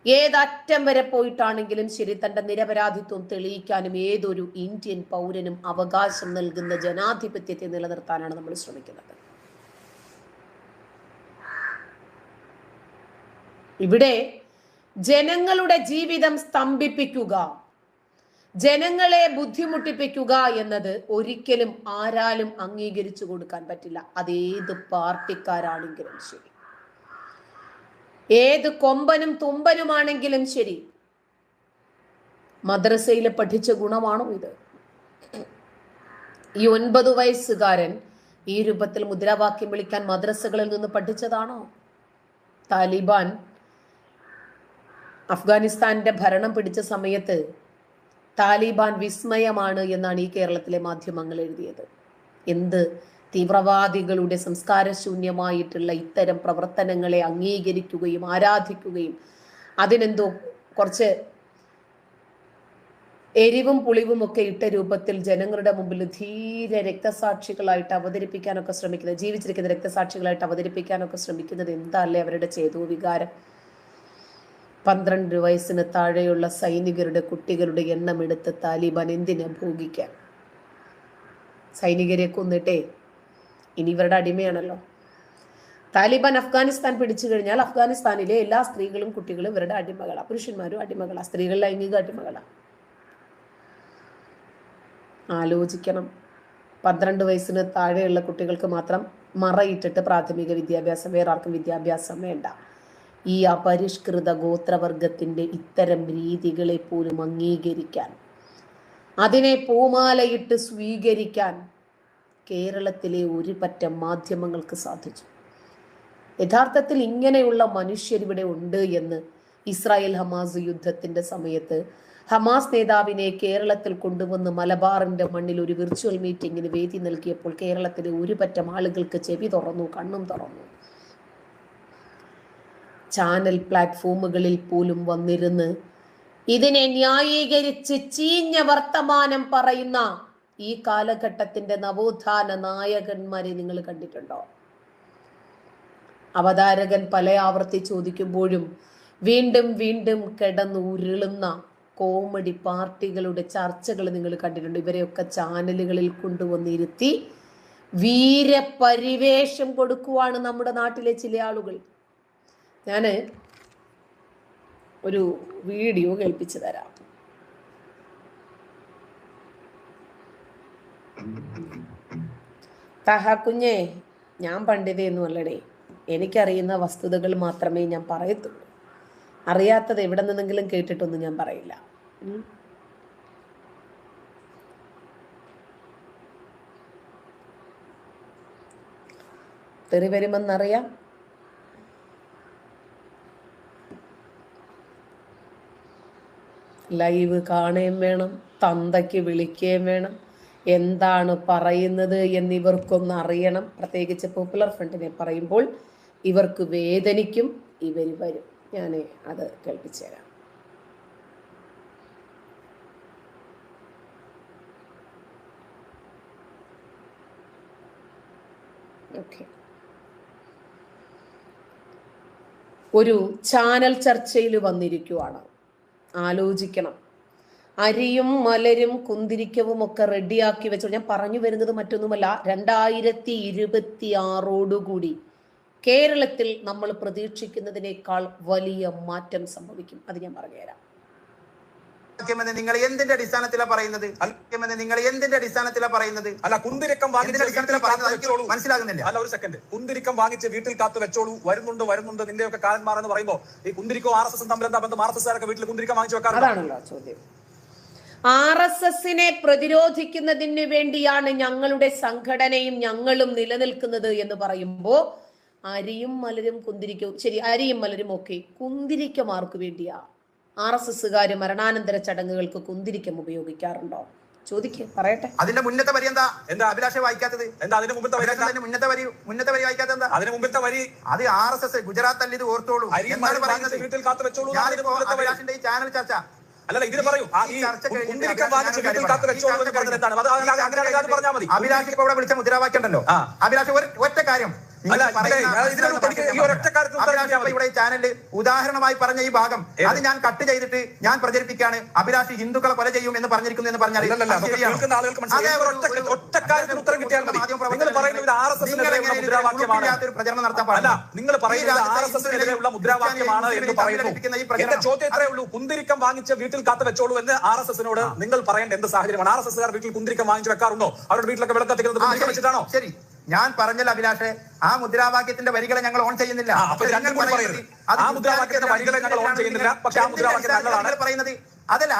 ഏതറ്റം വരെ പോയിട്ടാണെങ്കിലും ശരി തന്റെ നിരപരാധിത്വം തെളിയിക്കാനും ഏതൊരു ഇന്ത്യൻ പൗരനും അവകാശം നൽകുന്ന ജനാധിപത്യത്തെ നിലനിർത്താനാണ് നമ്മൾ ശ്രമിക്കുന്നത്. ഇവിടെ ജനങ്ങളുടെ ജീവിതം സ്തംഭിപ്പിക്കുക, ജനങ്ങളെ ബുദ്ധിമുട്ടിപ്പിക്കുക എന്നത് ഒരിക്കലും ആരാലും അംഗീകരിച്ചു കൊടുക്കാൻ പറ്റില്ല. അതേത് പാർട്ടിക്കാരാണെങ്കിലും ശരി, ഏത് കൊമ്പനും തുമ്പനുമാണെങ്കിലും ശരി. മദ്രസയിൽ പഠിച്ച ഗുണമാണോ ഇത്? ഈ 9 വയസ്സുകാരൻ ഈ രൂപത്തിൽ മുദ്രാവാക്യം വിളിക്കാൻ മദ്രസകളിൽ നിന്ന് പഠിച്ചതാണോ? താലിബാൻ അഫ്ഗാനിസ്ഥാന്റെ ഭരണം പിടിച്ച സമയത്ത് താലിബാൻ വിസ്മയമാണ് എന്നാണ് ഈ കേരളത്തിലെ മാധ്യമങ്ങൾ എഴുതിയത്. എന്ത് തീവ്രവാദികളുടെ സംസ്കാരശൂന്യമായിട്ടുള്ള ഇത്തരം പ്രവർത്തനങ്ങളെ അംഗീകരിക്കുകയും ആരാധിക്കുകയും അതിനെന്തോ കുറച്ച് എരിവും പുളിവും ഒക്കെ ഇട്ട രൂപത്തിൽ ജനങ്ങളുടെ മുമ്പിൽ ധീര രക്തസാക്ഷികളായിട്ട് അവതരിപ്പിക്കാനൊക്കെ ശ്രമിക്കുന്നത്, ജീവിച്ചിരിക്കുന്ന രക്തസാക്ഷികളായിട്ട് അവതരിപ്പിക്കാനൊക്കെ ശ്രമിക്കുന്നത് എന്താ അല്ലേ അവരുടെ ചേതോ വികാരം? 12 വയസ്സിന് താഴെയുള്ള സൈനികരുടെ കുട്ടികളുടെ എണ്ണം എടുത്ത് താലിബാൻ എന്തിനാ ഭോഗിക്കാൻ? സൈനികരെ കൊന്നിട്ടേ ഇനി ഇവരുടെ അടിമയാണല്ലോ. താലിബാൻ അഫ്ഗാനിസ്ഥാൻ പിടിച്ചു കഴിഞ്ഞാൽ അഫ്ഗാനിസ്ഥാനിലെ എല്ലാ സ്ത്രീകളും കുട്ടികളും ഇവരുടെ അടിമകളാണ്, പുരുഷന്മാരും അടിമകളാണ്, സ്ത്രീകൾ ലൈംഗിക അടിമകളാണ്. ആലോചിക്കണം. 12 വയസ്സിന് താഴെയുള്ള കുട്ടികൾക്ക് മാത്രം മറയിട്ടിട്ട് പ്രാഥമിക വിദ്യാഭ്യാസം, വേറെ ആർക്കും വിദ്യാഭ്യാസം വേണ്ട. ഈ അപരിഷ്കൃത ഗോത്രവർഗത്തിന്റെ ഇത്തരം രീതികളെ പോലും അംഗീകരിക്കാൻ, അതിനെ പൂമാലയിട്ട് സ്വീകരിക്കാൻ കേരളത്തിലെ ഒരു പറ്റം മാധ്യമങ്ങൾക്ക് സാധിച്ചു. യഥാർത്ഥത്തിൽ ഇങ്ങനെയുള്ള മനുഷ്യരിവിടെ ഉണ്ട് എന്ന് ഇസ്രായേൽ ഹമാസ് യുദ്ധത്തിന്റെ സമയത്ത് ഹമാസ് നേതാവിനെ കേരളത്തിൽ കൊണ്ടുവന്ന് മലബാറിന്റെ മണ്ണിൽ ഒരു വിർച്വൽ മീറ്റിംഗിന് വേദി നൽകിയപ്പോൾ കേരളത്തിലെ ഒരു പറ്റം ആളുകൾക്ക് ചെവി തുറന്നു, കണ്ണും തുറന്നു. ചാനൽ പ്ലാറ്റ്ഫോമുകളിൽ പോലും വന്നിരുന്ന് ഇതിനെ ന്യായീകരിച്ച് ചീഞ്ഞ വർത്തമാനം പറയുന്ന ഈ കാലഘട്ടത്തിന്റെ നവോത്ഥാന നായകന്മാരെ നിങ്ങൾ കണ്ടിട്ടുണ്ടോ? അവതാരകൻ പല ആവർത്തി ചോദിക്കുമ്പോഴും വീണ്ടും വീണ്ടും കിടന്നുരുളുന്ന കോമഡി പാർട്ടികളുടെ ചർച്ചകൾ നിങ്ങൾ കണ്ടിട്ടുണ്ട്. ഇവരെയൊക്കെ ചാനലുകളിൽ കൊണ്ടുവന്നിരുത്തി വീരപരിവേഷം കൊടുക്കുവാണ് നമ്മുടെ നാട്ടിലെ ചില ആളുകൾ. ഞാൻ ഒരു വീഡിയോ കേൾപ്പിച്ചു തരാം. തഹ കുഞ്ഞേ, ഞാൻ പണ്ഡിതയൊന്നും അല്ലടേ, എനിക്കറിയുന്ന വസ്തുതകൾ മാത്രമേ ഞാൻ പറയത്തുള്ളൂ. അറിയാത്തത് എവിടെ നിന്നെങ്കിലും കേട്ടിട്ടൊന്നും ഞാൻ പറയില്ല. തെറി വരുമെന്നറിയാം. ലൈവ് കാണുകയും വേണം, തന്തയ്ക്ക് വിളിക്കുകയും വേണം. എന്താണ് പറയുന്നത് എന്നിവർക്കൊന്ന് അറിയണം. പ്രത്യേകിച്ച് പോപ്പുലർ ഫ്രണ്ടിനെ പറയുമ്പോൾ ഇവർക്ക് വേദനിക്കും, ഇവർ വരും. ഞാൻ അത് കേൾപ്പിച്ചു തരാം. ഓക്കെ, ഒരു ചാനൽ ചർച്ചയിൽ വന്നിരിക്കുവാണ്. ആലോചിക്കണം. അരിയും മലരും കുന്തിരിക്കവും ഒക്കെ റെഡിയാക്കി വെച്ചു. ഞാൻ പറഞ്ഞു വരുന്നത് മറ്റൊന്നുമല്ല, 2026 കേരളത്തിൽ നമ്മൾ പ്രതീക്ഷിക്കുന്നതിനേക്കാൾ വലിയ മാറ്റം സംഭവിക്കും. അത് ഞാൻ പറഞ്ഞുതരാം. നിങ്ങൾ എന്തിന്റെ അടിസ്ഥാനത്തിലാണ് പറയുന്നത്? നിങ്ങൾ എന്തിന്റെ അടിസ്ഥാനത്തിലാണ് പറയുന്നത്? അല്ല, കുന്തിരിക്കം മനസ്സിലാകുന്നില്ല. അല്ല, ഒരു സെക്കൻഡ്. കുന്തിരിക്കം വാങ്ങിച്ച് വീട്ടിൽ കാത്തു വെച്ചോളൂ, വരുന്നുണ്ട് നിന്റെയൊക്കെ കാലന്മാരെന്ന് പറയുമ്പോ ഈ കുന്തിരിക്കോ RSS തമ്മിൽ എന്താ ബന്ധം? RSS വീട്ടിൽ കുന്തിരിക്കം വാങ്ങിച്ചു വെക്കാറുണ്ട്. അതാണല്ലോ ചോദ്യം. RSSനെ പ്രതിരോധിക്കുന്നതിന് വേണ്ടിയാണ് ഞങ്ങളുടെ സംഘടനയും ഞങ്ങളും നിലനിൽക്കുന്നത് എന്ന് പറയുമ്പോ അരിയും മലരും കുന്തിരിക്കവും, ശരി, അരിയും മലരും ഒക്കെ കുന്തിരിക്കമാർക്ക് വേണ്ടിയാ? RSSകാര് മരണാനന്തര ചടങ്ങുകൾക്ക് കുന്തിരിക്കം ഉപയോഗിക്കാറുണ്ടോ? ചോദിക്കേ, പറയട്ടെ. അതിന്റെ മുന്നത്തെ വരി എന്താ അഭിലാഷ വായിക്കാത്തത്? എന്താ അതിന്റെ മുമ്പത്തെ വരി വായിക്കാത്തത് എന്താ? അതിന് മുമ്പത്തെ വരി അത് RSS ഗുജറാത്ത് അല്ല, ഇത് ഓർത്തോളൂ. വീട്ടിൽ കാത്തു വെച്ചോളൂ. അഭിലാഷിന്റെ ഈ ചാനൽ ചർച്ച അല്ല, ഇതിന് പറയൂ. കുന്തിരിക്കം വാങ്ങിച്ച് വീട്ടിൽ കാത്തു വെച്ചോളൂ എന്ന് പറഞ്ഞത് എന്താണ്? അത് പറഞ്ഞാൽ മതി. അഭിലാഷ് ഇപ്പൊ ഇവിടെ വിളിച്ച മുദ്രാവാക്യം ഉണ്ടല്ലോ. അഭിലാഷ് ഒറ്റ കാര്യം ഇവിടെ ചാനലിൽ ഉദാഹരണമായി പറഞ്ഞ ഈ ഭാഗം അത് ഞാൻ കട്ട് ചെയ്തിട്ട് ഞാൻ പ്രചരിപ്പിക്കുകയാണ്. അഭിലാഷ് ഹിന്ദുക്കളെ കൊല ചെയ്യും എന്ന് പറഞ്ഞിരിക്കുന്നു എന്ന് പറഞ്ഞാൽ പ്രചരണം നടത്താൻ പാടില്ല. നിങ്ങൾ പറയുന്നത് മുദ്രാവാക്യമാണ് എന്ന് പറയുന്നു. എന്റെ ചോദ്യം ഇത്രയേ ഉള്ളൂ. കുന്തിരിക്കം വാങ്ങിച്ച് വീട്ടിൽ കാത്തു വെച്ചോളൂ എന്ന് RSSനോട് നിങ്ങൾ പറയേണ്ട എന്ത് സാഹചര്യമാണ്? RSSകാർ വീട്ടിൽ കുന്തിരിക്കം വാങ്ങിച്ച് വെക്കാറുണ്ടോ? അവരുടെ വീട്ടിലൊക്കെ വിളക്കത്തിക്കുന്നത് കുന്തിരിക്കം വെച്ചിട്ടാണോ? ശരി, ഞാൻ പറഞ്ഞല്ലോ അഭിലാഷേ, ആ മുദ്രാവാക്യത്തിന്റെ വരികളെ ഞങ്ങൾ ഓൺ ചെയ്യുന്നില്ല. ആ മുദ്രാവാക്യത്തിന്റെ വരികളെ ഞങ്ങൾ ഓൺ ചെയ്യുന്നില്ല. പക്ഷെ ആ മുദ്രാവാക്യം നല്ലതാണ് പറയുന്നത്. അതല്ല,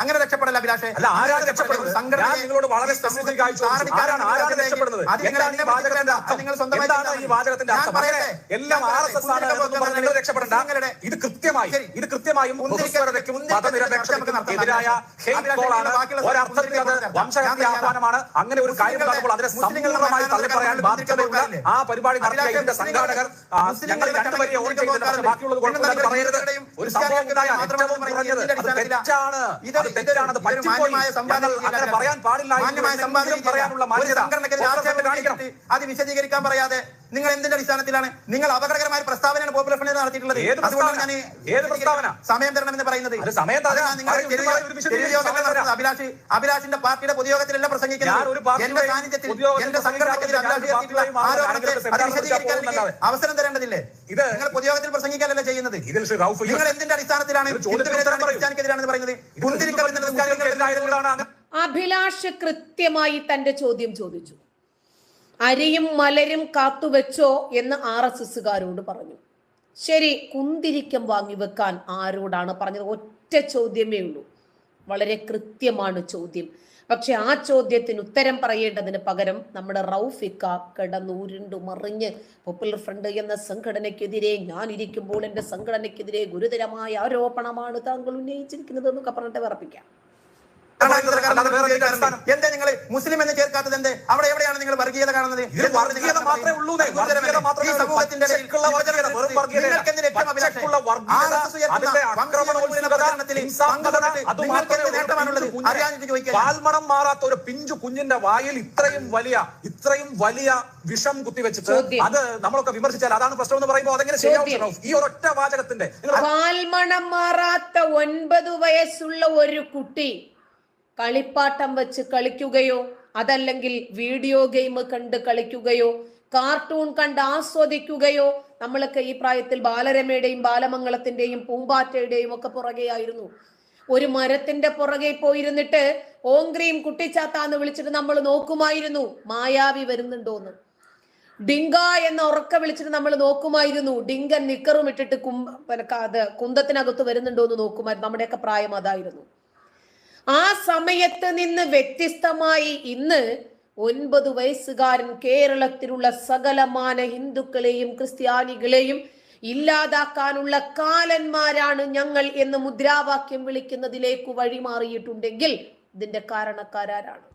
അങ്ങനെ രക്ഷപ്പെടല്ല അഭിലാഷേ. അല്ല, ആരാണ് രക്ഷപ്പെടുന്നത്? ഞാൻ നിങ്ങളോട് വളരെ സ്പെസിഫിക് ആയി ചോദിച്ചു. ആരാണ് രക്ഷപ്പെടുന്നത്? എന്താണ് ഈ വാചകത്തിന്റെ അർത്ഥം? എന്താണ് ഈ വാചകത്തിന്റെ അർത്ഥം? എല്ലാം RSS ആണ് എന്ന് പറഞ്ഞ് നിങ്ങൾ രക്ഷപ്പെടേണ്ട. ഇത് കൃത്യമായും ബഹുസ്വരതയ്ക്കും മതനിരപേക്ഷതയ്ക്കും എതിരായ ഹെയ്റ്റ് കോളാണ്. ഒരർത്ഥത്തിൽ അത് വംശഹത്യ ആഹ്വാനമാണ്. അങ്ങനെ ഒരു കാര്യം നടക്കുമ്പോൾ അതിനെ സമ്പൂർണ്ണമായി തള്ളിപ്പറയാൻ ബാധ്യതയുള്ള ആ പരിപാടി നടത്തിയ ഇതിന്റെ സംഘാടകർ ഞങ്ങൾ രണ്ടുപേരെ ഓൺ ചെയ്തില്ല, പക്ഷെ ബാക്കിയുള്ളത് കുഴപ്പമില്ല പറയരുത്. ഒരു സംഭവം ഉണ്ടായാൽ ഏറ്റവും കുറഞ്ഞത് തെറ്റാണ്, അത് പറ്റിപ്പോയി, അങ്ങനെ പറയാൻ പാടില്ല. പറയാനുള്ള അത് വിശദീകരിക്കാൻ പറയാതെ നിങ്ങൾ എന്തിന്റെ അടിസ്ഥാനത്തിലാണ്? നിങ്ങൾ അപകടകരമായ പ്രസ്താവനയാണ് പോപ്പുലർ ഫ്രണ്ട് നടത്തിയിട്ടുള്ളത്. ഏത് പ്രസ്താവന? സമയം തരണമെന്ന് പറയുന്നത്. അഭിലാഷിന്റെ പാർട്ടിയുടെ പൊതുയോഗത്തിലല്ല പ്രസംഗിക്കുന്നത്. എന്റെ സാന്നിധ്യത്തിൽ എന്റെ സംഘടനക്കെതിരെ അവസരം തരേണ്ടതില്ലേ? ഇത് നിങ്ങൾ പൊതുയോഗത്തിൽ പ്രസംഗിക്കാനല്ല ചെയ്യുന്നത്. നിങ്ങൾ എന്തിന്റെ അടിസ്ഥാനത്തിലാണ് ക്രിസ്ത്യാനിക്കെതിരാണെന്ന് പറയുന്നത്? അഭിലാഷ് കൃത്യമായി തന്റെ ചോദ്യം ചോദിച്ചു. അരിയും മലരും കാത്തുവെച്ചോ എന്ന് RSSകാരോട് പറഞ്ഞു. ശരി, കുന്തിരിക്കം വാങ്ങി വെക്കാൻ ആരോടാണ് പറഞ്ഞത്? ഒറ്റ ചോദ്യമേ ഉള്ളൂ. വളരെ കൃത്യമാണ് ചോദ്യം. പക്ഷെ ആ ചോദ്യത്തിന് ഉത്തരം പറയേണ്ടതിന് പകരം നമ്മുടെ റൌഫിക്ക കിടന്നുരുണ്ടു മറിഞ്ഞ് പോപ്പുലർ ഫ്രണ്ട് എന്ന സംഘടനയ്ക്കെതിരെ ഞാൻ ഇരിക്കുമ്പോൾ എന്റെ സംഘടനയ്ക്കെതിരെ ഗുരുതരമായ ആരോപണമാണ് താങ്കൾ ഉന്നയിച്ചിരിക്കുന്നത് എന്നൊക്കെ പറഞ്ഞിട്ട് വിറപ്പിക്കാം. എന്താ നിങ്ങൾ മുസ്ലിം എന്ന് ചേർക്കാത്തത്? എന്ത്? അവിടെ എവിടെയാണ് നിങ്ങൾ വർഗീയത കാണുന്നത്? പാൽമണം മാറാത്ത ഒരു പിഞ്ചു കുഞ്ഞിന്റെ വായിൽ ഇത്രയും വലിയ വിഷം കുത്തിവെച്ചിട്ട് അത് നമ്മളൊക്കെ വിമർശിച്ചാൽ അതാണ് പ്രശ്നം എന്ന് പറയുമ്പോൾ അതെങ്ങനെ ശരിയാവും? ഈ ഒരൊറ്റ വാചകത്തിന്റെ പാൽമണം മാറാത്ത 9 വയസ്സുള്ള ഒരു കുട്ടി കളിപ്പാട്ടം വെച്ച് കളിക്കുകയോ അതല്ലെങ്കിൽ വീഡിയോ ഗെയിം കണ്ട് കളിക്കുകയോ കാർട്ടൂൺ കണ്ട് ആസ്വദിക്കുകയോ, നമ്മളൊക്കെ ഈ പ്രായത്തിൽ ബാലരമയുടെയും ബാലമംഗളത്തിന്റെയും പൂമ്പാറ്റയുടെയും ഒക്കെ പുറകെയായിരുന്നു. ഒരു മരത്തിന്റെ പുറകെ പോയിരുന്നിട്ട് ഓങ്ക്രീം കുട്ടിച്ചാത്താന്ന് വിളിച്ചിട്ട് നമ്മൾ നോക്കുമായിരുന്നു മായാവി വരുന്നുണ്ടോന്ന്. ഡിങ്ക എന്ന് ഉറക്ക വിളിച്ചിട്ട് നമ്മൾ നോക്കുമായിരുന്നു ഡിങ്കൻ നിക്കറും ഇട്ടിട്ട് കുന്തത്തിനകത്ത് വരുന്നുണ്ടോ എന്ന് നോക്കുമായിരുന്നു. നമ്മുടെയൊക്കെ പ്രായം അതായിരുന്നു. ആ സമയത്ത് നിന്ന് വ്യത്യസ്തമായി ഇന്ന് 9 വയസ്സുകാരൻ കേരളത്തിലുള്ള സകലമാന ഹിന്ദുക്കളെയും ക്രിസ്ത്യാനികളെയും ഇല്ലാതാക്കാനുള്ള കാലന്മാരാണ് ഞങ്ങൾ എന്ന് മുദ്രാവാക്യം വിളിക്കുന്നതിലേക്ക് വഴിമാറിയിട്ടുണ്ടെങ്കിൽ ഇതിന്റെ കാരണക്കാരാണ്?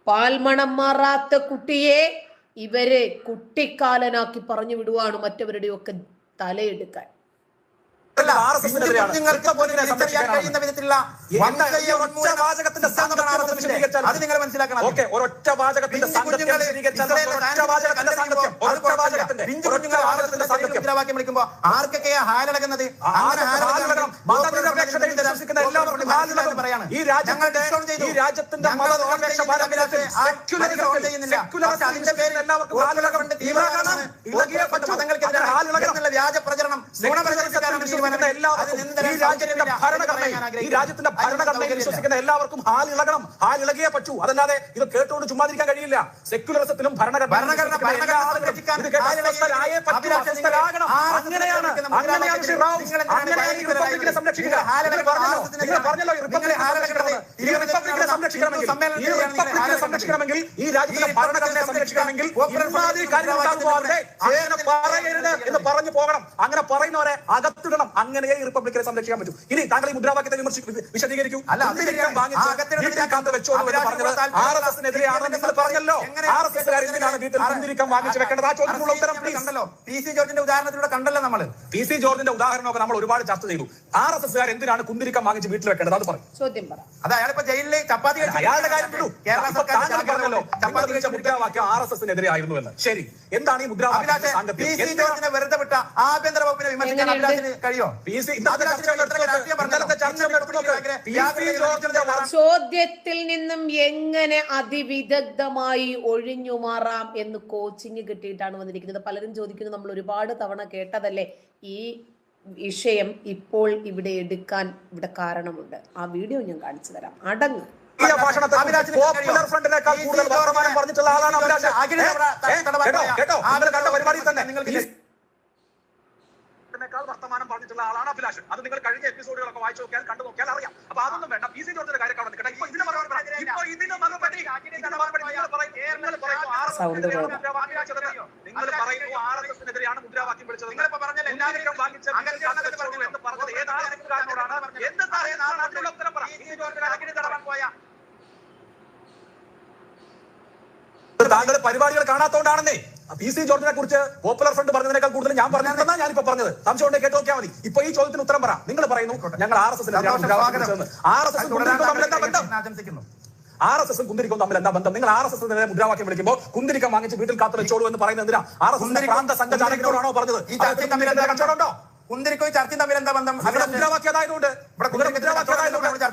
പാൽമണം മാറാത്ത കുട്ടിയെ ഇവരെ കുട്ടിക്കാലനാക്കി പറഞ്ഞു വിടുവാണ് മറ്റവരുടെയൊക്കെ തലയെടുക്കാൻ. അത് നിങ്ങൾ മനസ്സിലാക്കണം. മുദ്രാവാക്യം വിളിക്കുമ്പോ ആർക്കൊക്കെയാ ഹാലടങ്ങുന്നത്? വ്യാജ പ്രചരണം ഈ രാജ്യത്തിന്റെ ഭരണഘടനയിൽ വിശ്വസിക്കുന്ന എല്ലാവർക്കും ഹാലിളകണം, ഹാലിളകിയേ പറ്റൂ. അതല്ലാതെ ഇത് കേട്ടുകൊണ്ട് ചുമ്മാതിരിക്കാൻ കഴിയില്ല. സെക്യുലറിസത്തിലും ഭരണഘടനയാണ്. സംരക്ഷിക്കുക. സംരക്ഷിക്കണമെങ്കിൽ ഈ രാജ്യത്തിന്റെ ഭരണഘടനയെ സംരക്ഷിക്കണമെങ്കിൽ പറയരുത് എന്ന് പറഞ്ഞു പോകണം. അങ്ങനെ പറയുന്നവരെ അകത്തിടണം. അങ്ങനെയേ ഈ റിപ്പബ്ലിക്കിനെ സംരക്ഷിക്കാൻ പറ്റൂ. ഇനി താങ്കൾ ഈ മുദ്രാവാക്യത്തെ വിശദീകരിക്കൂ. പറഞ്ഞല്ലോ വീട്ടിൽ കുന്തിരിക്കം വാങ്ങിച്ചു വെക്കേണ്ടത്. ആ ചോദ്യത്തിനുള്ള ഉത്തരം കണ്ടല്ലോ. പി സി ജോർജിന്റെ ഉദാഹരണത്തിലൂടെ കണ്ടല്ലോ നമ്മൾ. പി സി ജോർജിന്റെ ഉദാഹരണമൊക്കെ നമ്മൾ ഒരുപാട് ചർച്ച ചെയ്തു. RSSകാർ എന്തിനാണ് കുന്തിരിക്കം വാങ്ങിച്ച് വീട്ടിൽ വെക്കേണ്ടത്? അത് പറയും. ചോദ്യം പറ. അത് അയാളിപ്പോ ജയിലിൽ ചപ്പാത്തി അയാളുടെ കാര്യം വിട്ടു. പറഞ്ഞല്ലോ ചപ്പാത്തി കഴിച്ച മുദ്രാവാക്യം RSSനെതിരെ ആയിരുന്നു എന്ന്. ശരി, എന്താണ് ഈ മുദ്രാവാക്യം? വെറുതെ വിട്ട ആഭ്യന്തര വകുപ്പിനെ വിമർശിക്കാൻ അഭിലാഷിന് കഴിയോ? ചോദ്യത്തിൽ നിന്നും എങ്ങനെ അതിവിദഗ്ധമായി ഒഴിഞ്ഞു മാറാം എന്ന് കോച്ചിങ് കിട്ടിയിട്ടാണ് വന്നിരിക്കുന്നത്. പലരും ചോദിക്കുന്നത്, നമ്മൾ ഒരുപാട് തവണ കേട്ടതല്ലേ ഈ വിഷയം ഇപ്പോൾ ഇവിടെ എടുക്കാൻ ഇവിടെ കാരണമുണ്ട്. ആ വീഡിയോ ഞാൻ കാണിച്ചു തരാം. അടങ്ങ്. പോപ്പുലർ ഫ്രണ്ടിനേക്കാൾ കൂടുതൽ വർത്തമാനം പറഞ്ഞിട്ടുള്ള ആളാണ് അഭിലാഷ്. കേട്ടോ, കണ്ട പരിപാടിയിൽ തന്നെ വർത്തമാനം പറഞ്ഞിട്ടുള്ള ആളാണ് അഭിലാഷ്. അത് നിങ്ങൾ കഴിഞ്ഞ എപ്പിസോഡുകളൊക്കെ വായിച്ചു നോക്കിയാൽ കണ്ടു നോക്കിയാൽ അറിയാം. അപ്പൊ അതൊന്നും വേണ്ട. പി സി ജോർജിന്റെ കാര്യം കാണാൻ നിൽക്കട്ടെ. ഇപ്പൊ ഇതിന് മറുപടി നിങ്ങൾ പറയുന്നു RSSനെതിരെയാണ് മുദ്രാവാക്യം വിളിച്ചത്. എന്ന് പറഞ്ഞത് ഏതാണ്? ഉത്തരം പറ. താങ്കൾ പരിപാടികൾ കാണാത്തോണ്ടാണെന്നേ. പി സി ജോർജിനെ കുറിച്ച് പോപ്പുലർ ഫ്രണ്ട് പറഞ്ഞതിനേക്കാൾ കൂടുതൽ ഞാൻ പറഞ്ഞിട്ടുണ്ടെന്നാ ഞാനിപ്പോ പറഞ്ഞത്. സംശയം ഉണ്ടെങ്കിൽ കേട്ട് നോക്കിയാൽ മതി. ഇപ്പൊ ഈ ചോദ്യത്തിന് ഉത്തരം പറ. നിങ്ങൾ പറയുന്നു ഞങ്ങൾ RSSനെതിരെയാണ് മുദ്രാവാക്യം വിളിച്ചതെന്ന്. RSSും കുന്തിരിക്കവും തമ്മിൽ എന്താ ബന്ധം? RSSും കുന്തിരിക്കവും തമ്മിൽ എന്താ ബന്ധം? നിങ്ങൾ RSSനെതിരെ മുദ്രാവാക്യം വിളിക്കുമ്പോൾ കുന്തിരിക്കം വാങ്ങിച്ച് വീട്ടിൽ കാത്തു വെച്ചോളൂ എന്ന് പറയുന്നത് എന്തിനാ? RSS പ്രാന്ത സംഘചാലകരോടാണോ പറഞ്ഞത്? ഈ ചർച്ചയിൽ തമ്മിൽ എന്താ കച്ചവടമുണ്ടോ? കുന്തിരിക്കോ ചർച്ചയും തമ്മിൽ എന്താ ബന്ധം? മുദ്രാവാക്യമായതുകൊണ്ട്.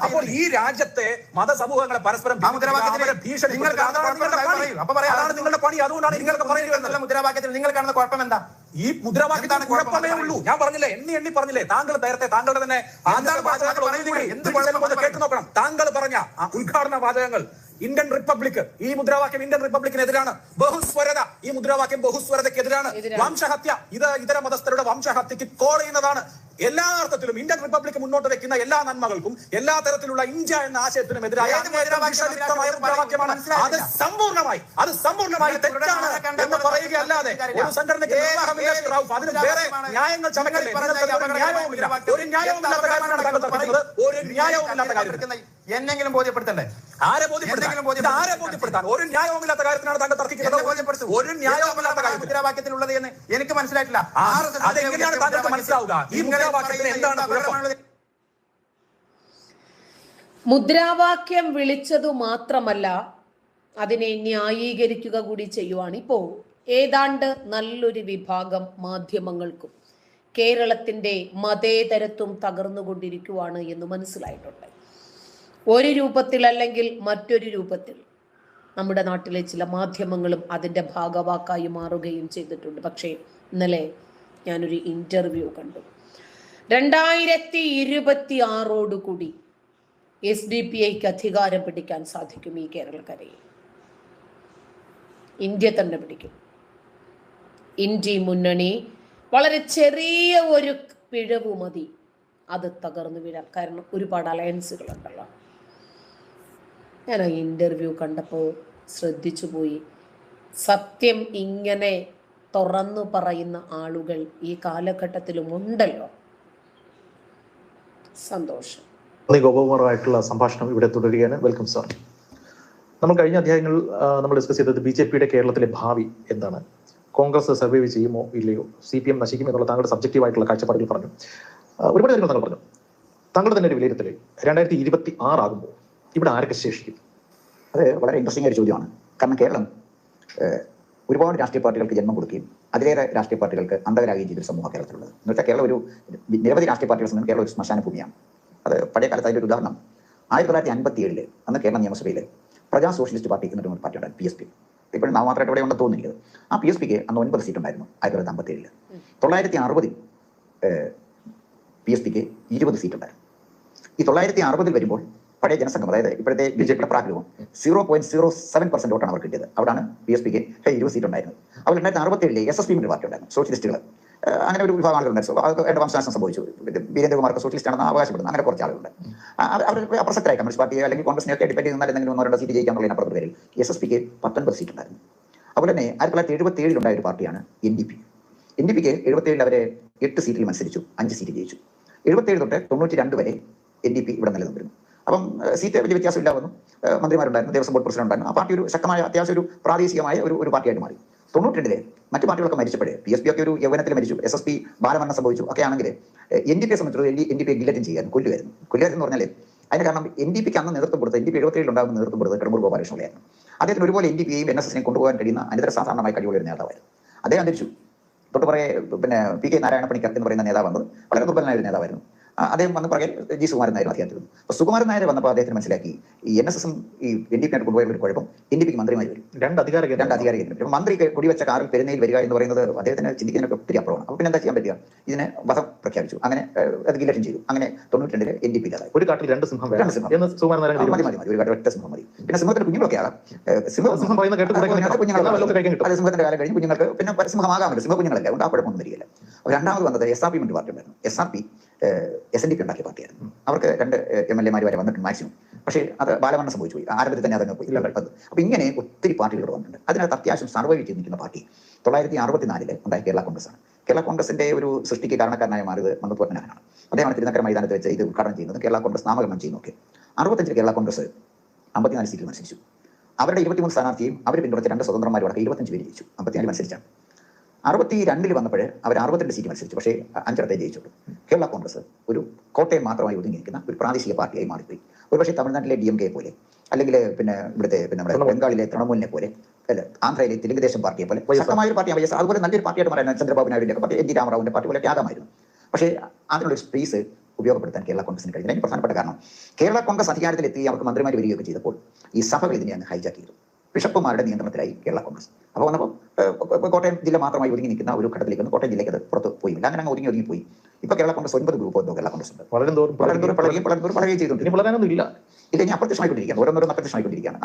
അപ്പോൾ ഈ രാജ്യത്തെ മതസമൂഹങ്ങളെ പരസ്പരം ഭീഷണി അതാണ് നിങ്ങളുടെ പണി. അതുകൊണ്ടാണ് നിങ്ങൾക്ക് പറയുന്നത് മുദ്രാവാക്യത്തിൽ നിങ്ങൾ കാണുന്ന കുഴപ്പം എന്താ? ഈ മുദ്രാവാക്യത്തിന് കുഴപ്പമേ ഉള്ളൂ. ഞാൻ പറഞ്ഞില്ലേ, എണ്ണി പറഞ്ഞില്ലേ. താങ്കൾ നേരത്തെ താങ്കളുടെ തന്നെ കേട്ടു നോക്കണം. താങ്കൾ പറഞ്ഞ ഉദ്ഘാടന വാചകങ്ങൾ ഇന്ത്യൻ റിപ്പബ്ലിക്, ഈ മുദ്രാവാക്യം ഇന്ത്യൻ റിപ്പബ്ലിക്കിനെതിരാണ്. ബഹുസ്വരത, ഈ മുദ്രാവാക്യം ബഹുസ്വരതയ്ക്കെതിരാണ്. വംശഹത്യ, ഇത് ഇതര മതസ്ഥരുടെ വംശഹത്യക്ക് കോൾ ചെയ്യുന്നതാണ്. എല്ലാ അർത്ഥത്തിലും ഇന്ത്യൻ റിപ്പബ്ലിക് മുന്നോട്ട് വെക്കുന്ന എല്ലാ നന്മകൾക്കും എല്ലാ തരത്തിലുള്ള ഇന്ത്യ എന്ന ആശയത്തിനും എതിരായ മുദ്രാവാക്യമാണ്. അത് സമ്പൂർണ്ണമായി തെറ്റാണ് എന്ന് പറയുകയല്ലാതെ ഒരു സംഘടനയ്ക്ക് അതിന് വേറെ ന്യായങ്ങൾ ചമക്കല്ലേ. ന്യായവുമില്ല. ഒരു ന്യായവുമില്ലാത്ത കാര്യമാണ് താങ്കൾ പറയുന്നത്. ഒരു ന്യായവുമില്ലാത്ത കാര്യം എന്നെങ്കിലും ബോധ്യപ്പെടുത്തണ്ടേ? ആരെ ബോധ്യപ്പെടുത്താൻ? ഒരു ന്യായവുമില്ലാത്ത കാര്യത്തിനാണ് താങ്കൾ തർക്കിക്കുന്നത്. ഒരു ന്യായവുമില്ലാത്ത കാര്യം മുദ്രാവാക്യത്തിലുള്ളത് എന്ന് എനിക്ക് മനസ്സിലായിട്ടില്ല. അതെങ്ങനെയാണ് താങ്കൾക്ക് മനസ്സിലാവുക? ഈ മുദ്രാവാക്യത്തിന് എന്താണ് കുഴപ്പം? മുദ്രാവാക്യം വിളിച്ചതു മാത്രമല്ല, അതിനെ ന്യായീകരിക്കുക കൂടി ചെയ്യുവാണ് ഇപ്പോൾ ഏതാണ്ട് നല്ലൊരു വിഭാഗം മാധ്യമങ്ങൾക്കും. കേരളത്തിന്റെ മതേതരത്വം തകർന്നുകൊണ്ടിരിക്കുവാണ് എന്ന് മനസ്സിലായിട്ടുണ്ട്. ഒരു രൂപത്തിൽ അല്ലെങ്കിൽ മറ്റൊരു രൂപത്തിൽ നമ്മുടെ നാട്ടിലെ ചില മാധ്യമങ്ങളും അതിൻ്റെ ഭാഗവാക്കായി മാറുകയും ചെയ്തിട്ടുണ്ട്. പക്ഷേ ഇന്നലെ ഞാനൊരു ഇൻ്റർവ്യൂ കണ്ടു. 2026 SDPIക്ക് അധികാരം പിടിക്കാൻ സാധിക്കും ഈ കേരളക്കരയിൽ. ഇന്ത്യ തന്നെ പിടിക്കും. ഇന്ത്യ മുന്നണി വളരെ ചെറിയ ഒരു പിഴവ് മതി അത് തകർന്നു വീഴാൻ. കാരണം ഒരുപാട് അലയൻസുകളുണ്ടല്ലോ. ഞാൻ ആ ഇൻ്റർവ്യൂ കണ്ടപ്പോൾ ശ്രദ്ധിച്ചു പോയി. സത്യം ഇങ്ങനെ തുറന്നു പറയുന്ന ആളുകൾ ഈ കാലഘട്ടത്തിലും ഉണ്ടല്ലോ. സന്തോഷം. ഗോപകുമാറുമായിട്ടുള്ള സംഭാഷണം ഇവിടെ തുടരുകയാണ്. Welcome sir. നമ്മൾ കഴിഞ്ഞ അധ്യായങ്ങൾ നമ്മൾ ഡിസ്കസ് ചെയ്തത് BJP കേരളത്തിലെ ഭാവി എന്താണ്, കോൺഗ്രസ് സർവൈവ് ചെയ്യുമോ ഇല്ലയോ, CPM നശിക്കും എന്നുള്ള താങ്കളുടെ സബ്ജക്റ്റീവായിട്ടുള്ള കാഴ്ചപ്പാടുകൾ പറഞ്ഞു. ഒരുപാട് കാര്യങ്ങൾ താങ്കൾ പറഞ്ഞു. താങ്കളുടെ തന്നെ ഒരു വിലയിരുത്തൽ 2026 ആകുമ്പോൾ ഇവിടെ ആരൊക്കെ ശേഷിക്കും? അത് വളരെ ഇൻട്രസ്റ്റിംഗ് ഒരു ചോദ്യമാണ്. കാരണം കേരളം ഒരുപാട് രാഷ്ട്രീയ പാർട്ടികൾക്ക് ജന്മം കൊടുക്കുകയും അതിലേറെ രാഷ്ട്രീയ പാർട്ടികൾക്ക് അന്തകരാകുകയും ചെയ്തൊരു സമൂഹം കേരളത്തിലുള്ളത്. എന്ന് വെച്ചാൽ കേരളം ഒരു നിരവധി രാഷ്ട്രീയ പാർട്ടികൾ സമയം കേരളം ഒരു ശ്മശാന ഭൂമിയാണ്. അത് പഴയ കാലത്ത് അതിൻ്റെ ഒരു ഉദാഹരണം 1957 അന്ന് കേരള നിയമസഭയിൽ പ്രജാ സോഷ്യലിസ്റ്റ് പാർട്ടി എന്നൊരു പാർട്ടി ഉണ്ടായിരുന്നു, PSP. ഇപ്പോഴും നാമമാത്രമായിട്ട് ഇവിടെ ഉണ്ടെന്ന് തോന്നുന്നത്. ആ PSPക്ക് അന്ന് 9 സീറ്റ് ഉണ്ടായിരുന്നു 1957. 960 PSPക്ക് 20 സീറ്റ് ഉണ്ടായിരുന്നു. ഈ 960 വരുമ്പോൾ പഴയ ജനസംഘം, അതായത് ഇപ്പോഴത്തെ BJP പ്രാഗ്രഹം 0.07% വോട്ടാണ് അവർ കിട്ടിയത്. അവിടാണ് PSPക്ക് 20 സീറ്റ് ഉണ്ടായിരുന്നത്. അപ്പോൾ 1967 SSP എന്നൊരു പാർട്ടി ഉണ്ടായിരുന്നു, സോഷ്യലിസ്റ്റുകൾ. അങ്ങനെ ഒരു വിഭാഗം ആളുകളുണ്ടായിരുന്നു. അവരുടെ വംശനാശം സംഭവിച്ചു. വീരേന്ദ്രകുമാർക്ക് സോഷ്യലിസ്റ്റ് ആണെന്ന് അവകാശപ്പെടുന്നു. അങ്ങനെ കുറച്ച് ആളുകളുണ്ട്. അവർ അപ്രസക്തരായി കമ്മ്യൂണിസ്റ്റ് പാർട്ടിയെ അല്ലെങ്കിൽ കോൺഗ്രസിനെയൊക്കെ ഡിപ്പെൻഡ് ചെയ്യുന്ന എന്തെങ്കിലും 1-2 സീറ്റ് ജയിക്കാന്നുള്ളതിന് അപ്പുറത്ത് പേരിൽ SSPക്ക് 19 സീറ്റ് ഉണ്ടായിരുന്നു. അതുപോലെ തന്നെ 1977 ഉണ്ടായ ഒരു പാർട്ടിയാണ് NDP. NDPക്ക് 77 അവരെ 8 സീറ്റിൽ മത്സരിച്ചു, 5 സീറ്റ് ജയിച്ചു. 77 തൊട്ട് 92 വരെ NDP ഇവിടെ നിലനിന്നിരുന്നു. അപ്പം സീറ്റ് വലിയ വ്യത്യാസമില്ല വന്നു. മന്ത്രിമാരുണ്ടായിരുന്നു, ദേവസ്വം ബോർഡ് പ്രസിഡന്റ് ഉണ്ടായിരുന്നു. ആ പാർട്ടി ഒരു ശക്തമായ അത്യാവശ്യം ഒരു പ്രാദേശികമായ ഒരു പാർട്ടിയായിട്ട് മാറി. 92 മറ്റു പാർട്ടികളൊക്കെ മരിച്ചപ്പോഴേ PSP ഒക്കെ ഒരു യൗവനത്തിൽ മരിച്ചു, SSP ബാലമരണം സംഭവിച്ചു ഒക്കെ ആണെങ്കിൽ NDPയെ സംബന്ധിച്ചിടത്തോളം NDPയെ ഗില്ലറ്റിൻ ചെയ്യാൻ കൊല്ലുമായിരുന്നു എന്ന് പറഞ്ഞാൽ അതിന് കാരണം NDPക്ക് അന്ന് നേതൃത്വം കൊടുത്തത് NDP 77 ഉണ്ടാകുന്ന നേതൃത്വം കൊടുത്തത് കടമ്പൂർ ഗോപാലകൃഷ്ണനെയായിരുന്നു. അദ്ദേഹത്തിന് ഒരുപോലെ NDPയെയും NSSനെയും കൊണ്ടുപോകാൻ കഴിയുന്ന അനിതര സാധാരണമായ കഴിവുള്ള ഒരു നേതാവായിരുന്നു. അദ്ദേഹം അന്തരിച്ചു. തൊട്ട് പുറകെ PK നാരായണപ്പണിക്കർ എന്ന് പറയുന്ന നേതാവ് വന്നത് വളരെ ദുർബലനായ ഒരു നേതാവായിരുന്നു. അദ്ദേഹം വന്ന് പുറകെ G. സുകുമാരൻ നായർ അധികാരത്തിരുന്നു. അപ്പോൾ സുകുമാരൻ നായർ വന്നപ്പോൾ അദ്ദേഹത്തിന് മനസ്സിലാക്കി ഈ NSSും ഈ NDPയായിട്ട് കൊണ്ടുപോയ ഒരു കുഴപ്പം NDPക്ക് മന്ത്രിമാർ വരും, രണ്ട് അധികാര കേന്ദ്രം. മന്ത്രി കുടിവെച്ച കാറിൽ പെരുന്നയിൽ വരിക എന്ന് പറയുന്നത് അദ്ദേഹത്തിന് ചിന്തിക്കാനൊക്കെ ഒത്തിരി അപ്പുറമാണ്. അപ്പോൾ പിന്നെ എന്താ ചെയ്യാൻ പറ്റുക? ഇതിനെ വധം പ്രഖ്യാപിച്ചു. അങ്ങനെ അത് ഗില്ലറ്റിൻ ചെയ്തു. അങ്ങനെ 92 NDP ഇല്ലാതായി. ഒരു കാട്ടിൽ രണ്ട് സിംഹം മതി, ഒരു കാട്ടിൽ ഒറ്റ സിംഹം മതി. പിന്നെ സിംഹത്തിന്റെ കുഞ്ഞുങ്ങളൊക്കെ ആകാം. സിംഹത്തിന്റെ കാലം കഴിഞ്ഞ് കുഞ്ഞുങ്ങൾക്ക് പിന്നെ സിംഹമാകാമല്ലോ, സിംഹ കുഞ്ഞുങ്ങളല്ല, അതുകൊണ്ട് ആ കുഴപ്പമൊന്നും വരികയില്ല. അപ്പോൾ രണ്ടാമത് വന്നത് SRP എന്നൊരു പാർട്ടി ഉണ്ടായിരുന്നു. SRP SNDP ഉണ്ടാക്കിയ പാർട്ടിയായിരുന്നു. അവർക്ക് 2 MLA വരെ വന്നിട്ടുണ്ട് മാക്സിമം. പക്ഷേ അത് ബാലമരണം സംഭവിച്ചു പോയി. ആരംഭത്തിൽ തന്നെ അതങ്ങ് പോയി. അപ്പോൾ ഇങ്ങനെ ഒത്തിരി പാർട്ടികൾ വന്നിട്ടുണ്ട്. അതിനകത്ത് അത്യാവശ്യം സർവൈവ് ചെയ്ത് നിൽക്കുന്ന പാർട്ടി 1964 ഉണ്ടായ കേരള കോൺഗ്രസ് ആണ്. കേരള കോൺഗ്രസിന്റെ ഒരു സൃഷ്ടിക്ക് കാരണക്കാരനായ മാറിയത് മന്നത്ത് പത്മനാഭനാണ്. അദ്ദേഹമാണ് തിരുനക്കര മൈതാനത്ത് വെച്ച് ഇത് ഉദ്ഘാടനം ചെയ്യുന്നത്, കേരള കോൺഗ്രസ് നാമകരണം ചെയ്യുന്നതൊക്കെ. 65 കേരള കോൺഗ്രസ് 54 സീറ്റിൽ മത്സരിച്ചു. അവരുടെ 23 സ്ഥാനാർത്ഥിയും അവർ പിന്തുണച്ച 2 സ്വതന്ത്രന്മാരും അടക്കം 25 പേര് ജയിച്ചു. 54 മത്സരിച്ചാണ്. 62 വന്നപ്പോൾ അവർ 62 സീറ്റ് മത്സരിച്ചു. പക്ഷേ 5 ജയിച്ചുള്ളൂ. കേരള കോൺഗ്രസ് ഒരു കോട്ടയം മാത്രമായി ഒതുങ്ങിയിരിക്കുന്ന ഒരു പ്രാദേശിക പാർട്ടിയായി മാറിപ്പോയി. ഒരുപക്ഷെ തമിഴ്നാട്ടിലെ DMK പോലെ, അല്ലെങ്കിൽ പിന്നെ ഇവിടുത്തെ നമ്മുടെ ബംഗാളിലെ തൃണമൂലിനെ പോലെ, അല്ല ആന്ധ്രയിലെ തെലുങ്ക് ദേശം പാർട്ടിയെ പോലെ ശക്തമായ ഒരു പാർട്ടിയാണ്. അതുപോലെ നല്ലൊരു പാർട്ടിയായിട്ട് പറയാൻ ചന്ദ്രബാബു നായിഡുവിന്റെ പാർട്ടി, NT രാമറാവുവിന്റെ പാർട്ടി പോലെ ത്യാഗമായിരുന്നു. പക്ഷേ അതിനുള്ളൊരു സ്പേസ് ഉപയോഗപ്പെടുത്താൻ കേരള കോൺഗ്രസിന് കഴിഞ്ഞില്ല. അതിന് പ്രധാനപ്പെട്ട കാരണം കേരള കോൺഗ്രസ് അധികാരത്തിലെത്തി അവർക്ക് മന്ത്രിമാർ വരികയൊക്കെ ചെയ്തപ്പോൾ ഈ സഭകൾ ഇതിനെ അങ്ങ് ഹൈജാക്ക് ചെയ്തു. ബിഷപ്പുമാരുടെ നിയന്ത്രണത്തിലായി കേരള കോൺഗ്രസ്. അപ്പോൾ വന്നപ്പോൾ കോട്ടയം ജില്ല മാത്രമായി ഒതുങ്ങി നിൽക്കുന്ന ഒരു ഘട്ടത്തിലേക്ക് വന്നു. കോട്ടയം ജില്ലയ്ക്ക് അത് പുറത്ത് പോയില്ല. അങ്ങനെ അങ്ങ് ഒതുങ്ങി പോയി. ഇപ്പോൾ കേരള കോൺഗ്രസ് 9 ഗ്രൂപ്പ് എന്തോ കേരള കോൺഗ്രസ് ഉണ്ട്. വളരെ പഴകുകയും ചെയ്തിട്ടുണ്ട്. ഇല്ല, ഇനി അപ്രത്യക്ഷമായിക്കൊണ്ടിരിക്കുകയാണ്. ഓരോന്നോരോന്ന് അപ്രത്യക്ഷമായിക്കൊണ്ടിരിക്കുകയാണ്.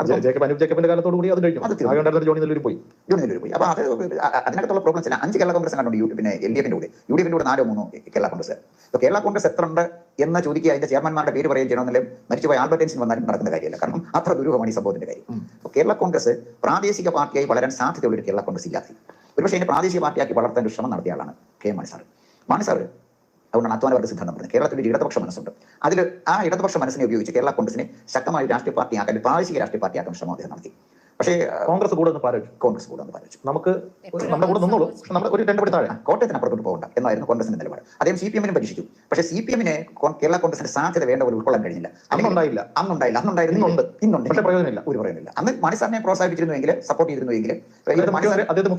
ജേക്കബിന്റെ കാലത്തോട് കൂടി അത് കഴിഞ്ഞു. പോയി. അപ്പോൾ അത് അതിനകത്തുള്ള പ്രോബ്ലംസ് ഇല്ല. 5 കേരള കോൺഗ്രസ് കണ്ടുണ്ട്. പിന്നെ LDFിന്റെ കൂടെ UDFിന്റെ കൂടെ 4-3 കേരള കോൺഗ്രസ്. അപ്പോൾ കേരള കോൺഗ്രസ് എത്ര ഉണ്ട് എന്ന് ചോദിക്കുക, അതിന്റെ ചെയർമാൻമാരുടെ പേര് പറയുകയും ചെയ്യണമെന്നില്ല. മരിച്ചുപോയ ആൽബർട്ട് ഐൻസ്റ്റീൻ വന്നാലും നടക്കുന്ന കാര്യമല്ല. കാരണം അത്ര ദുരൂഹമാണ് ഈ സംഭവത്തിന്റെ കാര്യം. അപ്പോൾ കേരള കോൺഗ്രസ് പ്രാദേശിക പാർട്ടിയായി വളരാൻ സാധ്യതയുള്ള ഒരു കേരള കോൺഗ്രസ് ഇല്ലാതെ ഒരുപക്ഷെ അതിനെ പ്രാദേശിക പാർട്ടിയാക്കി വളർത്താൻ ഒരു ശ്രമം നടത്തിയ ആളാണ് K. മാണി സാർ. അതുകൊണ്ടാണ് അധ്വാനവർഗ സിദ്ധാന്തം പറഞ്ഞത്. കേരളത്തിൽ ഒരു ഇടതുപക്ഷ മനസ്സുണ്ട്. അതിൽ ആ ഇടതുപക്ഷ മനസ്സിനെ ഉപയോഗിച്ച് കേരള കോൺഗ്രസിനെ ശക്തമായ രാഷ്ട്രീയ പാർട്ടിയാക്കാൻ, പ്രാദേശിക രാഷ്ട്രീയ പാർട്ടിയാക്കാൻ ശ്രമം അദ്ദേഹം നടത്തി. പക്ഷേ കോൺഗ്രസ് കൂടെ ഒന്ന് പാലിച്ചു. നമുക്ക് നമ്മുടെ കൂടെ നിന്നോളൂ, നമ്മൾ ഒരു 2 പടി താഴെ കോട്ടയത്തിന് അപ്പുറത്തോട്ട് പോകണ്ട എന്നായിരുന്നു കോൺഗ്രസിന്റെ നിലപാട്. അദ്ദേഹം CPM പരീക്ഷിച്ചു. പക്ഷേ CPM-നെ കേരള കോൺഗ്രസിന്റെ സാധ്യത വേണ്ട പോലെ ഉൾക്കൊള്ളാൻ കഴിഞ്ഞില്ല. അന്നുണ്ടായിരുന്നു. ഇന്നുണ്ട്. പക്ഷേ പ്രയോജനമില്ല. ഒരു പ്രയോജനമില്ല. അന്ന് മാണി സാറിനെ പ്രോത്സാഹിപ്പിച്ചിരുന്നുവെങ്കിൽ, സപ്പോർട്ട് ചെയ്തിരുന്നുവെങ്കിൽ അദ്ദേഹത്തെ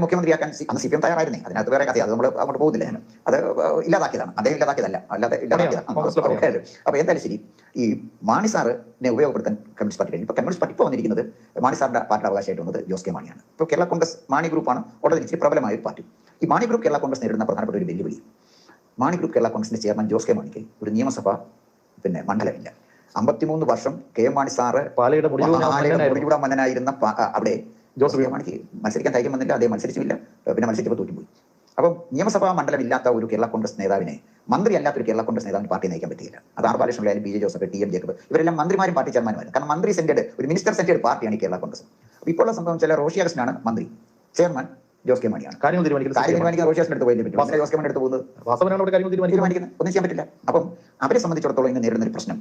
മുഖ്യമന്ത്രിയാക്കാൻ അന്ന് CPM തയ്യാറായിരുന്നേ. അതിനകത്ത് വേറെ കഥ, അത് നമ്മൾ അങ്ങോട്ട് പോകുന്നില്ല. അത് ഇല്ലാതാക്കിയതാണ്. അദ്ദേഹം ഇല്ലാതാക്കിയതല്ല, അല്ലാതെ ഇല്ലാതാക്കിയതാണ്. അപ്പോൾ എന്തായാലും ശരി, ഈ മാണി സാറിനെ ഉപയോഗപ്പെടുത്താൻ കമ്മ്യൂണിസ്റ്റ് പാർട്ടി കഴിഞ്ഞു. ഇപ്പോൾ കമ്മ്യൂണിസ്റ്റ് പാർട്ടി ഇപ്പോൾ വന്നിരിക്കുന്നത് മാണി സാറിന്റെ പാർട്ടി അവകാശമായിട്ട് വന്നത് ജോസ് കെ മാണിയാണ്. ഇപ്പോൾ കേരള കോൺഗ്രസ് മാണി ഗ്രൂപ്പാണ് വളരെ ഇച്ചിരി പ്രബലമായ ഒരു പാർട്ടി. ഈ മാണി ഗ്രൂപ്പ് കേരള കോൺഗ്രസ് നേരിടുന്ന പ്രധാനപ്പെട്ട ഒരു വെല്ലുവിളി, മാണി ഗ്രൂപ്പ് കേരള കോൺഗ്രസിന്റെ ചെയർമാൻ ജോസ് കെ മാണിക്ക് ഒരു നിയമസഭ മണ്ഡലമില്ല. 53 വർഷം K. മാണി സാറ് പാലയുടെ മുടിയൂടെ മന്നനായിരുന്ന അവിടെ ജോസ് കെ മാണിക്ക് മത്സരിക്കാൻ ധൈര്യം വന്നില്ല. അദ്ദേഹം മത്സരിച്ചില്ല. പിന്നെ മത്സരിച്ചപ്പോൾ തോറ്റുപോയി. അപ്പം നിയമസഭാ മണ്ഡലം ഇല്ലാത്ത ഒരു കേരള കോൺഗ്രസ് നേതാവിനെ, മന്ത്രി അല്ലാത്തൊരു കേരള കോൺഗ്രസ് നേതാവിന് പാർട്ടി നയിക്കാൻ പറ്റില്ല. അത് R. Balakrishnan, PJ Joseph, TM Jacob, ഇവരെല്ലാം മന്ത്രിമാരും പാർട്ടി ചെയർമാന്മാരും. കാരണം മന്ത്രി സെന്റഡ്, ഒരു മിനിസ്റ്റർ സെന്റഡ് പാർട്ടിയാണ് ഈ കേരള കോൺഗ്രസ്. അപ്പോൾ ഇപ്പോൾ ഉള്ള സംഭവം ചില റോഷി അഗസ്റ്റിനാണ് മന്ത്രി, ചെയർമാൻ ജോസ് കെ മാണിയാണ്. കാര്യം തീരുമാനിക്കാൻ റോഷി അഗസ്റ്റിന് എടുത്ത് പോയതിനെ പറ്റും. ജോസ് കെ മാണി എടുത്ത് പോകുന്നത് തീരുമാനിക്കുന്നത് ഒന്നും ചെയ്യാൻ പറ്റില്ല. അപ്പം അവരെ സംബന്ധിച്ചിടത്തോളം ഇന്ന് നേരിടുന്ന ഒരു പ്രശ്നം,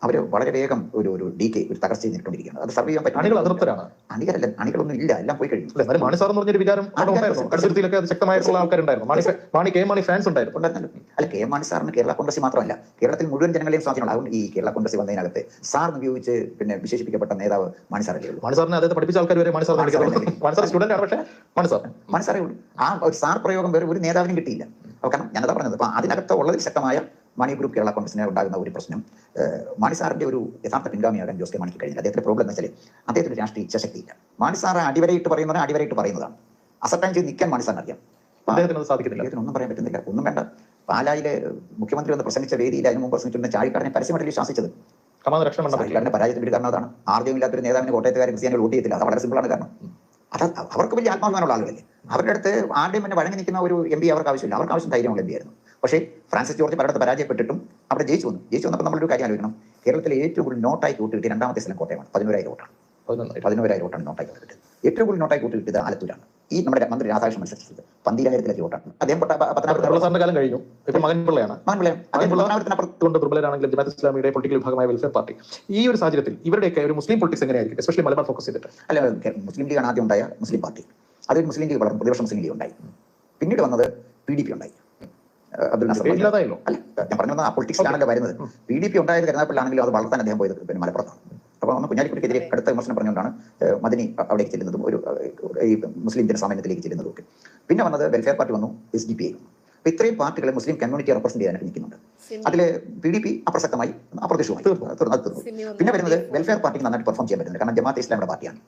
അവർ വളരെ വേഗം ഒരു ഡീകെ ഒരു തകർച്ച നേരിട്ടുകൊണ്ടിരിക്കുകയാണ്. അത് സർവേ ചെയ്യാൻ അണികൾ അതൃപ്തരാണ്. അണികളല്ല, അണികളൊന്നും ഇല്ല, എല്ലാം പോയി കഴിഞ്ഞു. മാണി സാർ എന്ന് പറഞ്ഞൊരു വികാരം കടുത്തുരുത്തിയിലൊക്കെ ശക്തമായിട്ടുള്ള ആൾക്കാരുണ്ടായിരുന്നു. മാണി ഫാൻസ് ഉണ്ടായിരുന്നു. അല്ല, കെ എം മാണി സാറിന് കേരള കോൺഗ്രസ് മാത്രമല്ല, കേരളത്തിൽ മുഴുവൻ ജനങ്ങളെയും സ്വാധീനമുണ്ട്. അതുകൊണ്ട് ഈ കേരള കോൺഗ്രസ് വന്നതിനകത്ത് സാറിന് ഉപയോഗിച്ച് പിന്നെ വിശേഷിപ്പിക്കപ്പെട്ട നേതാവ് മാണി സാറല്ലേ ഉള്ളൂ. മാണി സാറിനെ അദ്ദേഹത്തെ പഠിപ്പിച്ച ആൾക്കാർ വരെ മാണി സാർ സ്റ്റുഡന്റ് ആണ്. പക്ഷേ മാണി സാറേ ഉള്ളൂ. ആ ഒരു സാർ പ്രയോഗം വേറെ ഒരു നേതാവിനും കിട്ടിയില്ല. കാരണം ഞാനതാ പറഞ്ഞത്, അപ്പൊ അതിനകത്ത് ഉള്ളതിൽ ശക്തമായ മാണി ഗ്രൂപ്പ് കേരള കോൺഗ്രസിന് ഉണ്ടാകുന്ന ഒരു പ്രശ്നം, മാണി സാറിന്റെ ഒരു യഥാർത്ഥ പിൻഗാമിയാകാൻ ജോസ് കെ മാണിക്ക് കഴിഞ്ഞില്ല. അദ്ദേഹത്തിന്റെ പ്രോബ്ലം എന്ന് വെച്ചാൽ അദ്ദേഹത്തിന് രാഷ്ട്രീയ ഇച്ഛാശക്തിയില്ല. മാണി സാർ അടിവരയിട്ട് പറയുന്നതാണ്. അസർട്ടൈൻ ചെയ്ത് നിൽക്കാൻ മാണി സാറിന് അറിയാം. അദ്ദേഹത്തിന് സാധിക്കുന്നില്ല. അദ്ദേഹത്തിന് ഒന്നും പറയാൻ പറ്റുന്നില്ല. ഒന്നും വേണ്ട. പാലായിലെ മുഖ്യമന്ത്രി ഒന്ന് പ്രസംഗിച്ച വേദിയിൽ അതിന് മുമ്പ് പ്രസംഗിച്ചിരുന്ന ചാഴിക്കാരനെ പരസ്യമായിട്ട് ശാസിച്ചത് ചാഴിക്കാരന്റെ പരാജയത്തിന്റെ കാരണം അതാണ്. ആർജവമില്ലാത്തൊരു നേതാവിന് കോട്ടയത്തുകാർ ക്രിസ്ത്യാനികൾ വോട്ട് ചെയ്യത്തില്ല. അത് വളരെ സിമ്പിളാണ്. കാരണം അത് അവർക്ക് വലിയ ആത്മാഭിമാനമുള്ള ആളുകളല്ലേ. അവരുടെ അടുത്ത് ആരുടെയും തന്നെ വഴങ്ങി നിൽക്കുന്ന ഒരു എം പി അവർക്ക് ആവശ്യമില്ല. അവർക്ക് ആവശ്യം ധൈര്യമുള്ള എം പി ആയിരുന്നു. പക്ഷേ ഫ്രാൻസിസ് ജോർജ് പലയിടത്ത് പരാജയപ്പെട്ടിട്ടും അവിടെ ജയിച്ചു വന്നപ്പോൾ നമ്മളൊരു കാര്യം ആലോചിക്കണം. കേരളത്തിലെ ഏറ്റവും കൂടുതൽ നോട്ടായി വോട്ട് കിട്ടിയ രണ്ടാമത്തെ സ്ഥലം കോട്ടയമാണ്. 11,000 വോട്ടാണ്. 11,000 വോട്ടാണ് നോട്ടായി വോട്ട് കിട്ടിയത്. ഏറ്റവും കൂടുതൽ നോട്ടായി വോട്ട് കിട്ടിയത് ആലത്തൂരാണ്. ഈ നമ്മുടെ മന്ത്രി രാധാകൃഷ്ണൻ മത്സരിച്ചത് 12,000 വോട്ടാണ്. അദ്ദേഹം കാലം കഴിഞ്ഞു. ഇപ്പോൾ മകൻപിള്ളയാണ്. ദുർബലരാണെങ്കിലും ജമാഅത്ത് ഇസ്ലാമിയുടെ പൊളിറ്റിക്കൽ വിഭാഗമായ വെൽഫെയർ പാർട്ടി ഈ ഒരു സാഹചര്യത്തിൽ ഇവരുടെയൊക്കെ ഒരു മുസ്ലിം പൊളിറ്റിക്സ് എങ്ങനെയായിരിക്കും, എസ്പെഷ്യലി മലബാർ ഫോക്കസ് ചെയ്തിട്ട്? അല്ല, മുസ്ലിം ലീഗാണ് ആദ്യം ഉണ്ടായ മുസ്ലിം പാർട്ടി. അതിൽ മുസ്ലിം ലീഗ് വളർന്നു, പ്രതിപക്ഷ മുസ്ലിം ലീഗ് ഉണ്ടായി. പിന്നീട് വന്നത് PDP ഉണ്ടായി. അബ്ദുൽ നാസർ അല്ല, ഞാൻ പറഞ്ഞു വന്ന ആ പൊളിറ്റിക്സിലാണല്ലോ വരുന്നത്. PDP ഉണ്ടായത് കരുനാഗപ്പള്ളിയാണെങ്കിലും അത് വളർത്താൻ അദ്ദേഹം പോയത് പിന്നെ മലപ്പുറത്താണ്. അപ്പോൾ അന്ന് കുഞ്ഞാലിക്കുട്ടിക്കെതിരെ കടുത്ത വിമർശനം പറഞ്ഞുകൊണ്ടാണ് മദനി അവിടേക്ക് ചെല്ലുന്നതും ഒരു ഈ മുസ്ലിം ജനസാമാന്യത്തിലേക്ക് ചെല്ലുന്നതും ഒക്കെ. പിന്നെ വന്നത് വെൽഫെയർ പാർട്ടി വന്നു, SDPI വന്നു. അപ്പൊ ഇത്രയും പാർട്ടികളെ മുസ്ലിം കമ്മ്യൂണിറ്റി റെപ്രസെന്റ് ചെയ്യാനായിട്ട് നിൽക്കുന്നുണ്ട്. അതില് PDP അപ്രസക്തമായി അപ്രത്യക്ഷമായി തീർന്നു. പിന്നെ വരുന്നത് വെൽഫെയർ പാർട്ടിക്ക് നന്നായിട്ട് പെർഫോം ചെയ്യാൻ പറ്റുന്നത് കാരണം ജമാഅത്തെ ഇസ്ലാമിയുടെ പാർട്ടിയാണ്.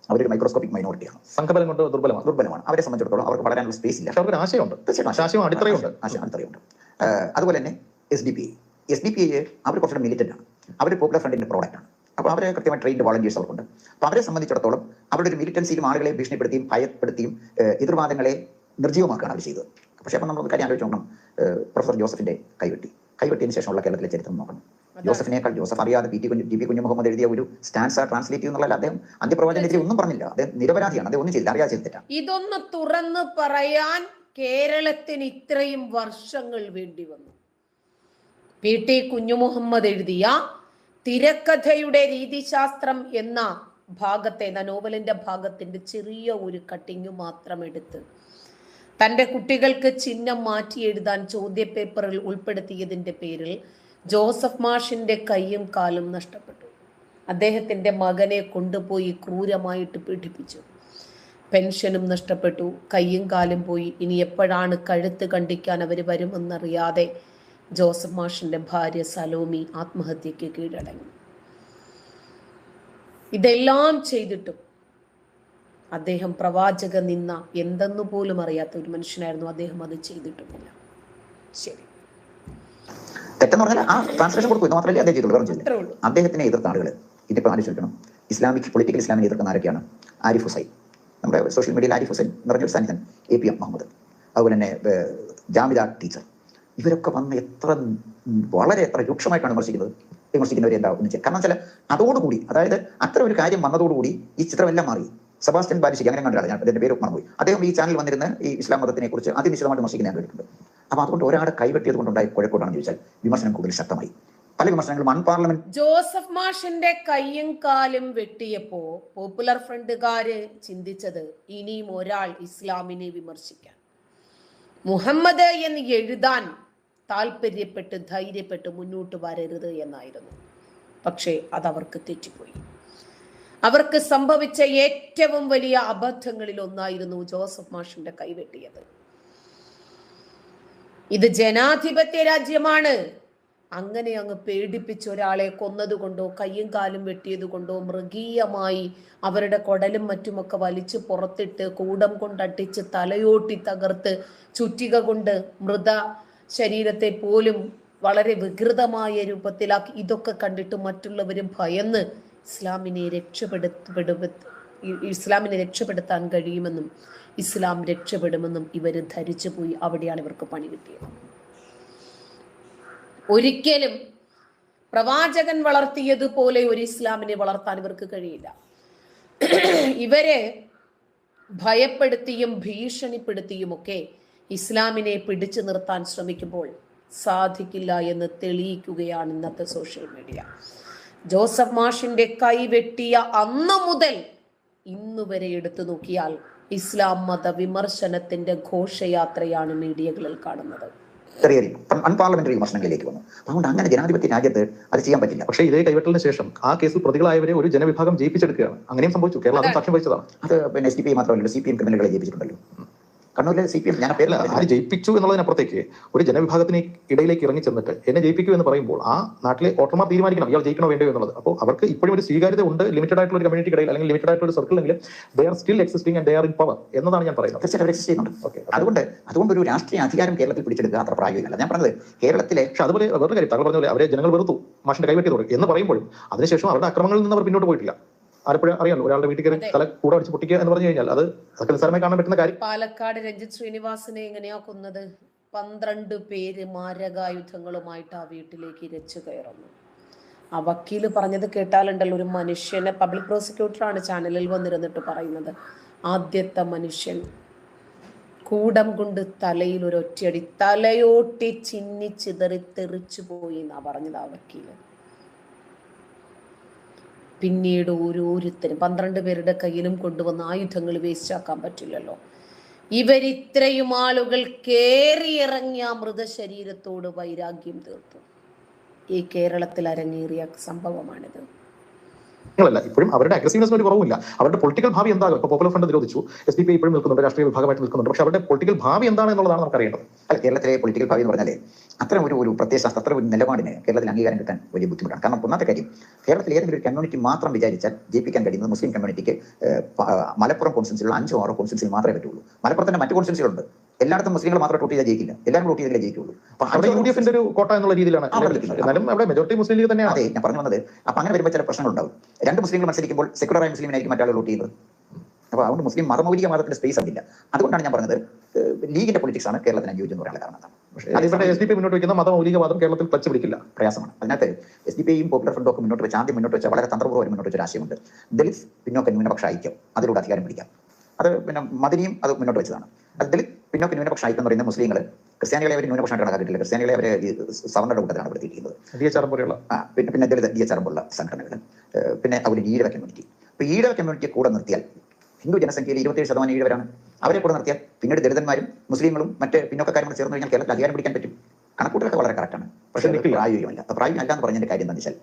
അവരൊരു മൈക്രോസ്കോപ്പിക് മൈനോറിറ്റിയാണ്. സംഘബലം കൊണ്ട് ദുർബലമാണ്. അവരെ സംബന്ധിച്ചിടത്തോളം അവർക്ക് വളരാനുള്ള സ്പേസ് ഇല്ല. അവർക്ക് ആശയമുണ്ട്, അടിത്തറയുണ്ട്. അതുപോലെ തന്നെ SDPI അവർ കുറച്ചുകൂടെ മിലിറ്റന്റ് ആണ്. അവർ പോപ്പുലർ ഫ്രണ്ടിന്റെ പ്രോഡക്റ്റ് ആണ്. അപ്പോൾ അവരെ കൃത്യമായി ട്രെയിൻഡ് വോളണ്ടിയേഴ്സ് അവർക്കുണ്ട്. അപ്പോൾ അവരെ സംബന്ധിച്ചിടത്തോളം അവരുടെ ഒരു മിലിറ്റൻസിയിലും ആളുകളെ ഭീഷണിപ്പെടുത്തിയും ഭയപ്പെടുത്തിയും എതിർവാദങ്ങളെ നിർജ്ജീവമാക്കുകയാണ് അവർ ചെയ്തത്. പക്ഷേ അപ്പം നമ്മൾ കാര്യം ആലോചിച്ച് നോക്കണം. പ്രൊഫസർ ജോസഫിന്റെ കൈവെട്ടിയതിനു ശേഷമുള്ള കേരളത്തിലെ ചരിത്രം നോക്കണം. ജോസഫ് അറിയാതെ ടി പി കുഞ്ഞുമുഹമ്മദ് എഴുതിയ ഒരു സ്റ്റാൻസ് ട്രാൻസ്ലേറ്റ് ചെയ്യുന്നുള്ള അദ്ദേഹം അന്ത്യപ്രവാചകനെതിരെ ഒന്നും പറഞ്ഞില്ല. അദ്ദേഹം നിരപരാധിയാണ്. അദ്ദേഹം ഒന്നും ചെയ്തില്ല, അറിയാതെ ചെയ്തിട്ടാണ്. ഇതൊന്ന് തുറന്ന് പറയാൻ കേരളത്തിന് ഇത്രയും വർഷങ്ങൾ വേണ്ടി വന്നു. PT കുഞ്ഞുമുഹമ്മദ് എഴുതിയ തിരക്കഥയുടെ രീതിശാസ്ത്രം എന്ന ഭാഗത്തെ നോവലിന്റെ ഭാഗത്തിന്റെ ചെറിയ ഒരു കട്ടിങ് മാത്രം എടുത്ത് തൻ്റെ കുട്ടികൾക്ക് ചിഹ്നം മാറ്റി എഴുതാൻ ചോദ്യപേപ്പറിൽ ഉൾപ്പെടുത്തിയതിൻ്റെ പേരിൽ ജോസഫ് മാഷിന്റെ കൈയും കാലും നഷ്ടപ്പെട്ടു. അദ്ദേഹത്തിൻ്റെ മകനെ കൊണ്ടുപോയി ക്രൂരമായിട്ട് പീഡിപ്പിച്ചു. പെൻഷനും നഷ്ടപ്പെട്ടു, കൈയും കാലും പോയി. ഇനി എപ്പോഴാണ് കഴുത്ത് കണ്ടിക്കാൻ അവർ വരുമെന്നറിയാതെ ജോസഫ് മാഷിന്റെ ഭാര്യ സലോമി ആത്മഹത്യക്ക് കീഴടങ്ങി. ഇതെല്ലാം ചെയ്തിട്ടും അദ്ദേഹം പ്രവാചക നിന്ന എന്തെന്നു പോലും അറിയാത്ത ഒരു മനുഷ്യനായിരുന്നു. അദ്ദേഹം അത് ചെയ്തിട്ടുമില്ല. ശരി, തെറ്റെന്ന് പറഞ്ഞാൽ ആ ട്രാൻസ്ലേഷൻ കൊടുത്തു എന്ന് മാത്രമല്ലേ അദ്ദേഹം ചെയ്തുള്ളൂ. അദ്ദേഹത്തിനെ എതിർത്ത ആളുകൾ ഇതിപ്പോൾ ആലോചിക്കണം. പൊളിറ്റിക്കൽ ഇസ്ലാമിനെ എതിർക്കുന്ന ആരൊക്കെയാണ്? ആരിഫ് ഹുസൈൻ, നമ്മുടെ സോഷ്യൽ മീഡിയയിൽ ആരിഫ് ഹുസൈൻ എന്ന് പറഞ്ഞൊരു സാന്നിധ്യം, APM മുഹമ്മദ്, അതുപോലെ തന്നെ ജാമിദ ടീച്ചർ, ഇവരൊക്കെ വന്ന് വളരെ എത്ര രൂക്ഷമായിട്ടാണ് വിമർശിക്കുന്നവർ എന്താണെന്ന് വെച്ചാൽ. കാരണം വെച്ചാൽ അതോടുകൂടി, അതായത് അത്തരം ഒരു കാര്യം വന്നതോടുകൂടി ഈ ചിത്രമെല്ലാം മാറി. സെബാസ്റ്റ്യൻ ബാലിശ്ശേരി, അങ്ങനെ കണ്ടാണ്, ഞാൻ അതിന്റെ പേര് മറന്നുപോയി, അദ്ദേഹം ഈ ചാനൽ വന്നിരുന്ന ഈ ഇസ്ലാം മതത്തിനെ കുറിച്ച് അതിനിശ്ചിതമായിട്ട് വിമർശിക്കുന്ന ഞാൻ കേട്ടിട്ടുണ്ട്. അപ്പൊ അതുകൊണ്ട് ഒരാളെ കൈവെട്ടിയത് കൊണ്ടുണ്ടായ കുഴപ്പമാണെന്ന് ചോദിച്ചാൽ വിമർശനം കൂടുതൽ ശക്തമായി. പല വിമർശനങ്ങളും അൺപാർലമെന്റ്. ജോസഫ് മാഷിന്റെ കൈയും കാലും വെട്ടിയപ്പോ പോപ്പുലർ ഫ്രണ്ടുകാര് ചിന്തിച്ചത് ഇനിയും ഒരാൾ ഇസ്ലാമിനെ വിമർശിക്കാൻ, മുഹമ്മദ് എന്ന് എഴുതാൻ താല്പര്യപ്പെട്ട് ധൈര്യപ്പെട്ട് മുന്നോട്ട് വരരുത് എന്നായിരുന്നു. പക്ഷേ അതവർക്ക് തെറ്റിപ്പോയി. അവർക്ക് സംഭവിച്ച ഏറ്റവും വലിയ അബദ്ധങ്ങളിൽ ഒന്നായിരുന്നു ജോസഫ് മാഷിന്റെ കൈവെട്ടിയത്. ഇത് ജനാധിപത്യ രാജ്യമാണ്. അങ്ങനെ അങ്ങ് പേടിപ്പിച്ച ഒരാളെ കൊന്നതുകൊണ്ടോ കയ്യും കാലും വെട്ടിയത് കൊണ്ടോ മൃഗീയമായി അവരുടെ കുടലും മറ്റുമൊക്കെ വലിച്ചു പുറത്തിട്ട് കൂടം കൊണ്ടട്ടിച്ച് തലയോട്ടി തകർത്ത് ചുറ്റിക കൊണ്ട് മൃത ശരീരത്തെ പോലും വളരെ വികൃതമായ രൂപത്തിലാക്കി, ഇതൊക്കെ കണ്ടിട്ട് മറ്റുള്ളവരും ഭയന്ന് ഇസ്ലാമിനെ രക്ഷപ്പെടുത്താൻ കഴിയുമെന്നും ഇസ്ലാം രക്ഷപ്പെടുമെന്നും ഇവർ ധരിച്ചു പോയി. അവിടെയാണ് ഇവർക്ക് പണി കിട്ടിയത്. ഒരിക്കലും പ്രവാചകൻ വളർത്തിയതുപോലെ ഒരു ഇസ്ലാമിനെ വളർത്താൻ ഇവർക്ക് കഴിയില്ല. ഇവരെ ഭയപ്പെടുത്തിയും ഭീഷണിപ്പെടുത്തിയുമൊക്കെ ഇസ്ലാമിനെ പിടിച്ചു നിർത്താൻ ശ്രമിക്കുമ്പോൾ സാധിക്കില്ല എന്ന് തെളിയിക്കുകയാണ് ഇന്നത്തെ സോഷ്യൽ മീഡിയ. ജോസഫ് മാഷിന്റെ കൈ വെട്ടിയ അന്ന് മുതൽ ഇന്നു വരെ എടുത്തു നോക്കിയാൽ ഇസ്ലാം മത വിമർശനത്തിന്റെ ഘോഷയാത്രയാണ് മീഡിയകളിൽ കാണുന്നത്. ചെറിയ അൺപാർലമെന്ററി വിമർശനങ്ങളിലേക്ക് വന്നു. അതുകൊണ്ട് അങ്ങനെ ജനാധിപത്യ രാജ്യത്ത് അത് ചെയ്യാൻ പറ്റില്ല. പക്ഷേ ഇതേ കൈവെട്ടലിന് ശേഷം ആ കേസിൽ പ്രതികളായവരെ ഒരു ജനവിഭാഗം ജയിപ്പിച്ചെടുക്കുകയാണ്. അങ്ങനെയും സംഭവിച്ചു. കേരളം അതും സാക്ഷ്യം വഹിച്ചതാണ്. അത് പിന്നെ SDPI മാത്രമല്ല, CPM ക്രിമിനലുകളെ ജയിപ്പിച്ചിട്ടുണ്ടല്ലോ. കണ്ണൂരിലെ CPM ഞാൻ പേരില്ല, ആര് ജയിപ്പിച്ചു എന്നുള്ളതിനപ്പുറത്തേക്ക് ഒരു ജനവിഭാഗത്തിന് ഇടയിലേക്ക് ഇറങ്ങി ചെന്നിട്ട് എന്നെ ജയിപ്പിക്കൂ എന്ന് പറയുമ്പോൾ ആ നാട്ടിലെ വോട്ടർമാർ തീരുമാനിക്കണം ഇയാൾ ജയിക്കണോ വേണ്ടോ എന്നുള്ളത്. അപ്പോൾ അവർക്ക് ഇപ്പോഴും ഒരു സ്വീകാര്യത ഉണ്ട്. ലിമിറ്റഡ് ആയിട്ടുള്ള ഒരു കമ്മ്യൂണിറ്റി ഇടയിൽ അല്ലെങ്കിൽ ലിമിറ്റഡ് ആയിട്ടുള്ള ഒരു സർക്കിളെങ്കിലും they are still existing and they are in power എന്നതാണ് ഞാൻ പറയുന്നത്. തീർച്ചയായിട്ടും എക്സിസ്റ്റ് ചെയ്യുന്നുണ്ട്. അതുകൊണ്ട് ഒരു രാഷ്ട്രീയ അധികാരം കേരളത്തിൽ പിടിച്ചെടുക്കുക അത്ര പ്രായോഗികമല്ല. ഞാൻ പറഞ്ഞത് കേരളത്തിലെ, പക്ഷെ അതുപോലെ വേറൊരു കാര്യം താങ്കൾ പറഞ്ഞ പോലെ അവരെ ജനങ്ങൾ വെറുത്തു, മാഷിന്റെ കൈവെട്ടിയതോടെ എന്ന് പറയുമ്പോഴും അതിനുശേഷം അവരുടെ അക്രമങ്ങളിൽ നിന്ന് അവർ പിന്നോട്ട് പോയിട്ടില്ല. ആലപ്പുഴ അറിയാലോ, ഒരാളുടെ വീട്ടിൽ കയറി തല കൂടെ അടിച്ച് പൊട്ടിക്കുക എന്ന് പറഞ്ഞു കഴിഞ്ഞാൽ അത് നിസ്സാരമായി കാണാൻ പറ്റുന്ന കാര്യം. പാലക്കാട് രഞ്ജിത്ത് ശ്രീനിവാസനെ എങ്ങനെയാ കൊന്നത്? 12 പേര് മാരകായുധങ്ങളുമായിട്ട് ആ വീട്ടിലേക്ക് ഇരച്ചു കയറുന്നു. ആ വക്കീല് പറഞ്ഞത് കേട്ടാലുണ്ടല്ലോ, ഒരു മനുഷ്യനെ, പബ്ലിക് പ്രോസിക്യൂട്ടറാണ് ചാനലിൽ വന്നിരുന്നിട്ട് പറയുന്നത്, ആദ്യത്തെ മനുഷ്യൻ കൂടം കൊണ്ട് തലയിൽ ഒരു ഒറ്റയടി, തലയോട്ടി ചിന്നി ചിതറി തെറിച്ചു പോയി എന്നാ പറഞ്ഞത് ആ വക്കീല്. പിന്നീട് ഓരോരുത്തരും 12 പേരുടെ കയ്യിലും കൊണ്ടുവന്ന ആയുധങ്ങൾ വേസ്റ്റാക്കാൻ പറ്റില്ലല്ലോ. ഇവരിത്രയും ആളുകൾ കേറിയിറങ്ങിയ മൃതശരീരത്തോട് വൈരാഗ്യം തീർത്തു. ഈ കേരളത്തിൽ അരങ്ങേറിയ സംഭവമാണിത്. ല്ല ഇപ്പോഴും അവരുടെ അഗ്രസീവ്നെസ്സിന് ഒരു കുറവില്ല. അവരുടെ പൊളിറ്റിക്കൽ ഭാവി എന്താകും? ഇപ്പോൾ പോപ്പുലർ ഫ്രണ്ട് നിരോധിച്ചു, SDPI ഇപ്പോഴും നിൽക്കുന്നുണ്ട്, രാഷ്ട്രീയ വിഭാഗമായിട്ട് നിൽക്കുന്നുണ്ട്. പക്ഷെ അവരുടെ പൊളിറ്റിക്കൽ ഭാവി എന്താണ് എന്നുള്ളതാണ് നമുക്ക് അറിയേണ്ടത്. അല്ല, കേരളത്തിലെ പൊളിറ്റിക്കൽ ഭാവി എന്ന് പറഞ്ഞാൽ അത്തരം ഒരു പ്രത്യയശാസ്ത്ര, അത്തരം ഒരു നിലപാടിന് കേരളത്തിൽ അംഗീകാരം കിട്ടാൻ വലിയ ബുദ്ധിമുട്ടാണ്. കാരണം ഒന്നാമത്തെ കാര്യം, കേരളത്തിൽ ഏതെങ്കിലും ഒരു കമ്മ്യൂണിറ്റി മാത്രം വിചാരിച്ചാൽ ജയിപ്പിക്കാൻ കഴിയുന്നത് മുസ്ലിം കമ്മ്യൂണിറ്റിക്ക് മലപ്പുറം കോൺസ്റ്റൻസിലുള്ള 5 or 6 കോൺസ്റ്റൻസിൽ മാത്രമേ പറ്റുള്ളൂ. മലപ്പുറത്തിന്റെ മറ്റു കോൺസ്റ്റൻസികളുണ്ട്, എല്ലായിടത്തും മുസ്ലിങ്ങൾ മാത്രം വോട്ട് ചെയ്താൽ ജയിക്കില്ല, എല്ലാവരും വോട്ട് ചെയ്താലേ ജയിക്കുള്ളൂ. അവിടെ UDFന്റെ ഒരു കോട്ട എന്നുള്ള രീതിയിലാണ്. എന്നാലും അവിടെ മെജോറിറ്റി മുസ്ലിം ലീഗ് തന്നെയാണ്. അതെ, ഞാൻ പറഞ്ഞു വന്നത്. അപ്പൊ അങ്ങനെ വരുമ്പോൾ ചില പ്രശ്നങ്ങളുണ്ടാവും. 2 മുസ്ലിങ്ങൾ മത്സരിക്കുമ്പോൾ സെക്കുലറായ മുസ്ലിമിനായിരിക്കും മറ്റാളുകൾ വോട്ട് ചെയ്യുന്നത്. അപ്പോൾ അതുകൊണ്ട് മുസ്ലിം മതമൗലിക വാദത്തിന്റെ സ്പേസ് അതില്ല. അതുകൊണ്ടാണ് ഞാൻ പറഞ്ഞത് ലീഗിന്റെ പൊളിറ്റിക്സ് ആണ് കേരളത്തിന് അനുയോജ്യം എന്ന് പറയാനുള്ള കാരണം. പക്ഷേ SDPI മുന്നോട്ട് വയ്ക്കുന്ന മതമൗലികവാദം കേരളത്തിൽ ക്ലച്ച് പിടിക്കില്ല, പ്രയാസമാണ്. അതിനകത്ത് SDPIയും പോപ്പുലർ ഫ്രണ്ടും ഒക്കെ ആദ്യം മുന്നോട്ട് വെച്ച വളരെ തന്ത്രപൂർവ്വം മുന്നോട്ട് വെച്ച ആശയമുണ്ട്. ദളിത് പിന്നോക്ക ന്യൂനപക്ഷ ഐക്യം, അതിലൂടെ അധികാരം പിടിക്കാം. അത് പിന്നെ മദനിയും അത് മുന്നോട്ട് വെച്ചതാണ്. അത് ദളിത് പിന്നോക്ക ന്യൂനപക്ഷ ഐക്യം എന്ന് പറയുന്ന മുസ്ലിങ്ങൾ ക്രിസ്ത്യാനികളെ അവർ ന്യൂനപക്ഷമായിട്ട് കണക്കാക്കിയിട്ടില്ല. ക്രിസ്ത്യാനികളെ അവരെ സവർണയുടെ കൂട്ടത്തിലാണ് പെടുത്തിയിരിക്കുന്നത്. പിന്നെ ദളിത് DHR പോലുള്ള സംഘടനകൾ, പിന്നെ അവർ ഈഴവ കമ്മ്യൂണിറ്റി. അപ്പോൾ ഈഴവ കമ്മ്യൂണിറ്റിയെ കൂടെ നിർത്തിയാൽ, ഹിന്ദു ജനസംഖ്യയിൽ 27% ഈഴവരാണ്, അവരെ കൂടെ നിർത്തിയാൽ പിന്നീട് ദളിതന്മാരും മുസ്ലിങ്ങളും മറ്റ് പിന്നോക്കക്കാരും കൂടെ ചേർന്ന് കഴിഞ്ഞാൽ കേരളത്തിൽ അധികാരം പിടിക്കാൻ പറ്റും. കണക്കൂട്ടലൊക്കെ വളരെ കറക്റ്റാണ്. പക്ഷേ പ്രായോഗികമല്ല. അപ്പോൾ പ്രായോഗികമല്ല എന്ന് പറഞ്ഞതിന്റെ കാര്യം എന്താണെന്ന് വെച്ചാൽ,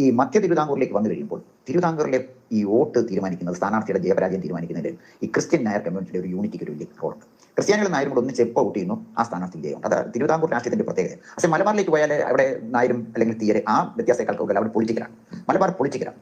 ഈ മധ്യ തിരുവിതാംകൂറിലേക്ക് വന്നു കഴിയുമ്പോൾ തിരുവിതാംകൂറിലെ ഈ വോട്ട് തീരുമാനിക്കുന്നത്, സ്ഥാനാർത്ഥിയുടെ ജയപരാജയം തീരുമാനിക്കുന്നതിൽ ഈ ക്രിസ്ത്യൻ നായർ കമ്മ്യൂണിറ്റിയുടെ ഒരു യൂണിറ്റിക്ക് ഒരു വലിയ റോളുണ്ട്. ക്രിസ്ത്യാനികളും നായരും കൂടെ ഒന്നിച്ച് എപ്പോൾ വോട്ട് ചെയ്യുന്നു ആ സ്ഥാനാർത്ഥി ജയമുണ്ട്. അത് തിരുവിതാംകൂർ രാഷ്ട്രീയത്തിന്റെ പ്രത്യേകത. പക്ഷേ മലബാറിലേക്ക് പോയാൽ അവിടെ നായരും അല്ലെങ്കിൽ തീയരെ ആ വ്യത്യാസത്തേക്കാൾ കൂടുതൽ അവിടെ പൊളിറ്റിക്കലാണ്. മലബാർ പൊളിറ്റിക്കലാണ്.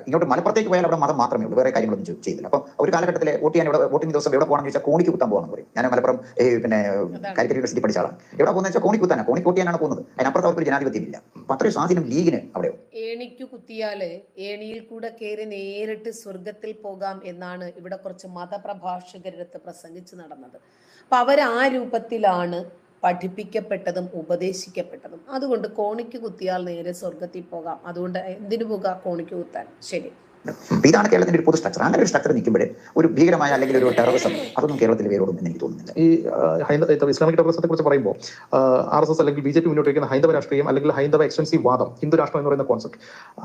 ഇങ്ങോട്ട് മലപ്പുറത്തേക്ക് പോയാൽ അവിടെ മതം മാത്രമേ ഉള്ളൂ, വേറെ കാര്യങ്ങളൊന്നും ചെയ്തില്ല. അപ്പോൾ ഒരു കാലഘട്ടത്തിൽ വോട്ട് ചെയ്യാൻ വോട്ടിംഗ് ദിവസം എവിടെ പോകണമെന്ന് ചോദിച്ചാൽ കോണിക്ക് കുത്താൻ പോകണമെന്ന് പറയും. ഞാൻ മലപ്പുറം പിന്നെ കാലിക്കറ്റ് യൂണിവേഴ്സിറ്റി പഠിച്ച ആളാണ്. എവിടെ പോകുന്നത് വെച്ചാൽ കോണിക്ക് കുത്താനാണ്, കോണിക്ക് വോട്ട് ചെയ്യാനാണ് പോകുന്നത്. അതിനപ്പുറത്ത് അവർക്ക് ഒരു ജനാധിപത്യമില്ല. അപ്പൊ അത്രയും സ്വാധീനം ലീഗിന് അവിടെ. ഏണിക്ക് കുത്തിയാല് ഏണിയിൽ കൂടെ കയറി നേരിട്ട് സ്വർഗത്തിൽ പോകാം എന്നാണ് ഇവിടെ കുറച്ച് മതപ്രഭാഷകരടുത്ത് പ്രസംഗിച്ച് നടന്നത്. അപ്പൊ അവർ ആ രൂപത്തിലാണ് പഠിപ്പിക്കപ്പെട്ടതും ഉപദേശിക്കപ്പെട്ടതും. അതുകൊണ്ട് കോണിക്ക് കുത്തിയാൽ നേരെ സ്വർഗത്തിൽ പോകാം, അതുകൊണ്ട് എന്തിനു പോകാം കോണിക്ക് കുത്താൻ. ശരി, ഇതാണ് കേരളത്തിന്റെ ഒരു പൊതു സ്ട്രക്ചർ. അങ്ങനെ ഒരു സ്ട്രക്ചർ നിൽക്കുമ്പോഴേ ഒരു ഭീകരമായ അല്ലെങ്കിൽ ഒരു ടെററിസം അതൊന്നും കേരളത്തിൽ വേരോടും എന്ന് എനിക്ക് തോന്നുന്നില്ല. ഈ ഇസ്ലാമിക് ടെററിസത്തെ കുറിച്ച് പറയുമ്പോൾ RSS അല്ലെങ്കിൽ BJP മുന്നോട്ട് വയ്ക്കുന്ന ഹൈന്ദവ രാഷ്ട്രീയം അല്ലെങ്കിൽ ഹൈന്ദവ എക്സ്റ്റൻസീവ് വാദം, ഹിന്ദു രാഷ്ട്രം എന്ന് പറയുന്ന കോൺസെപ്റ്റ്,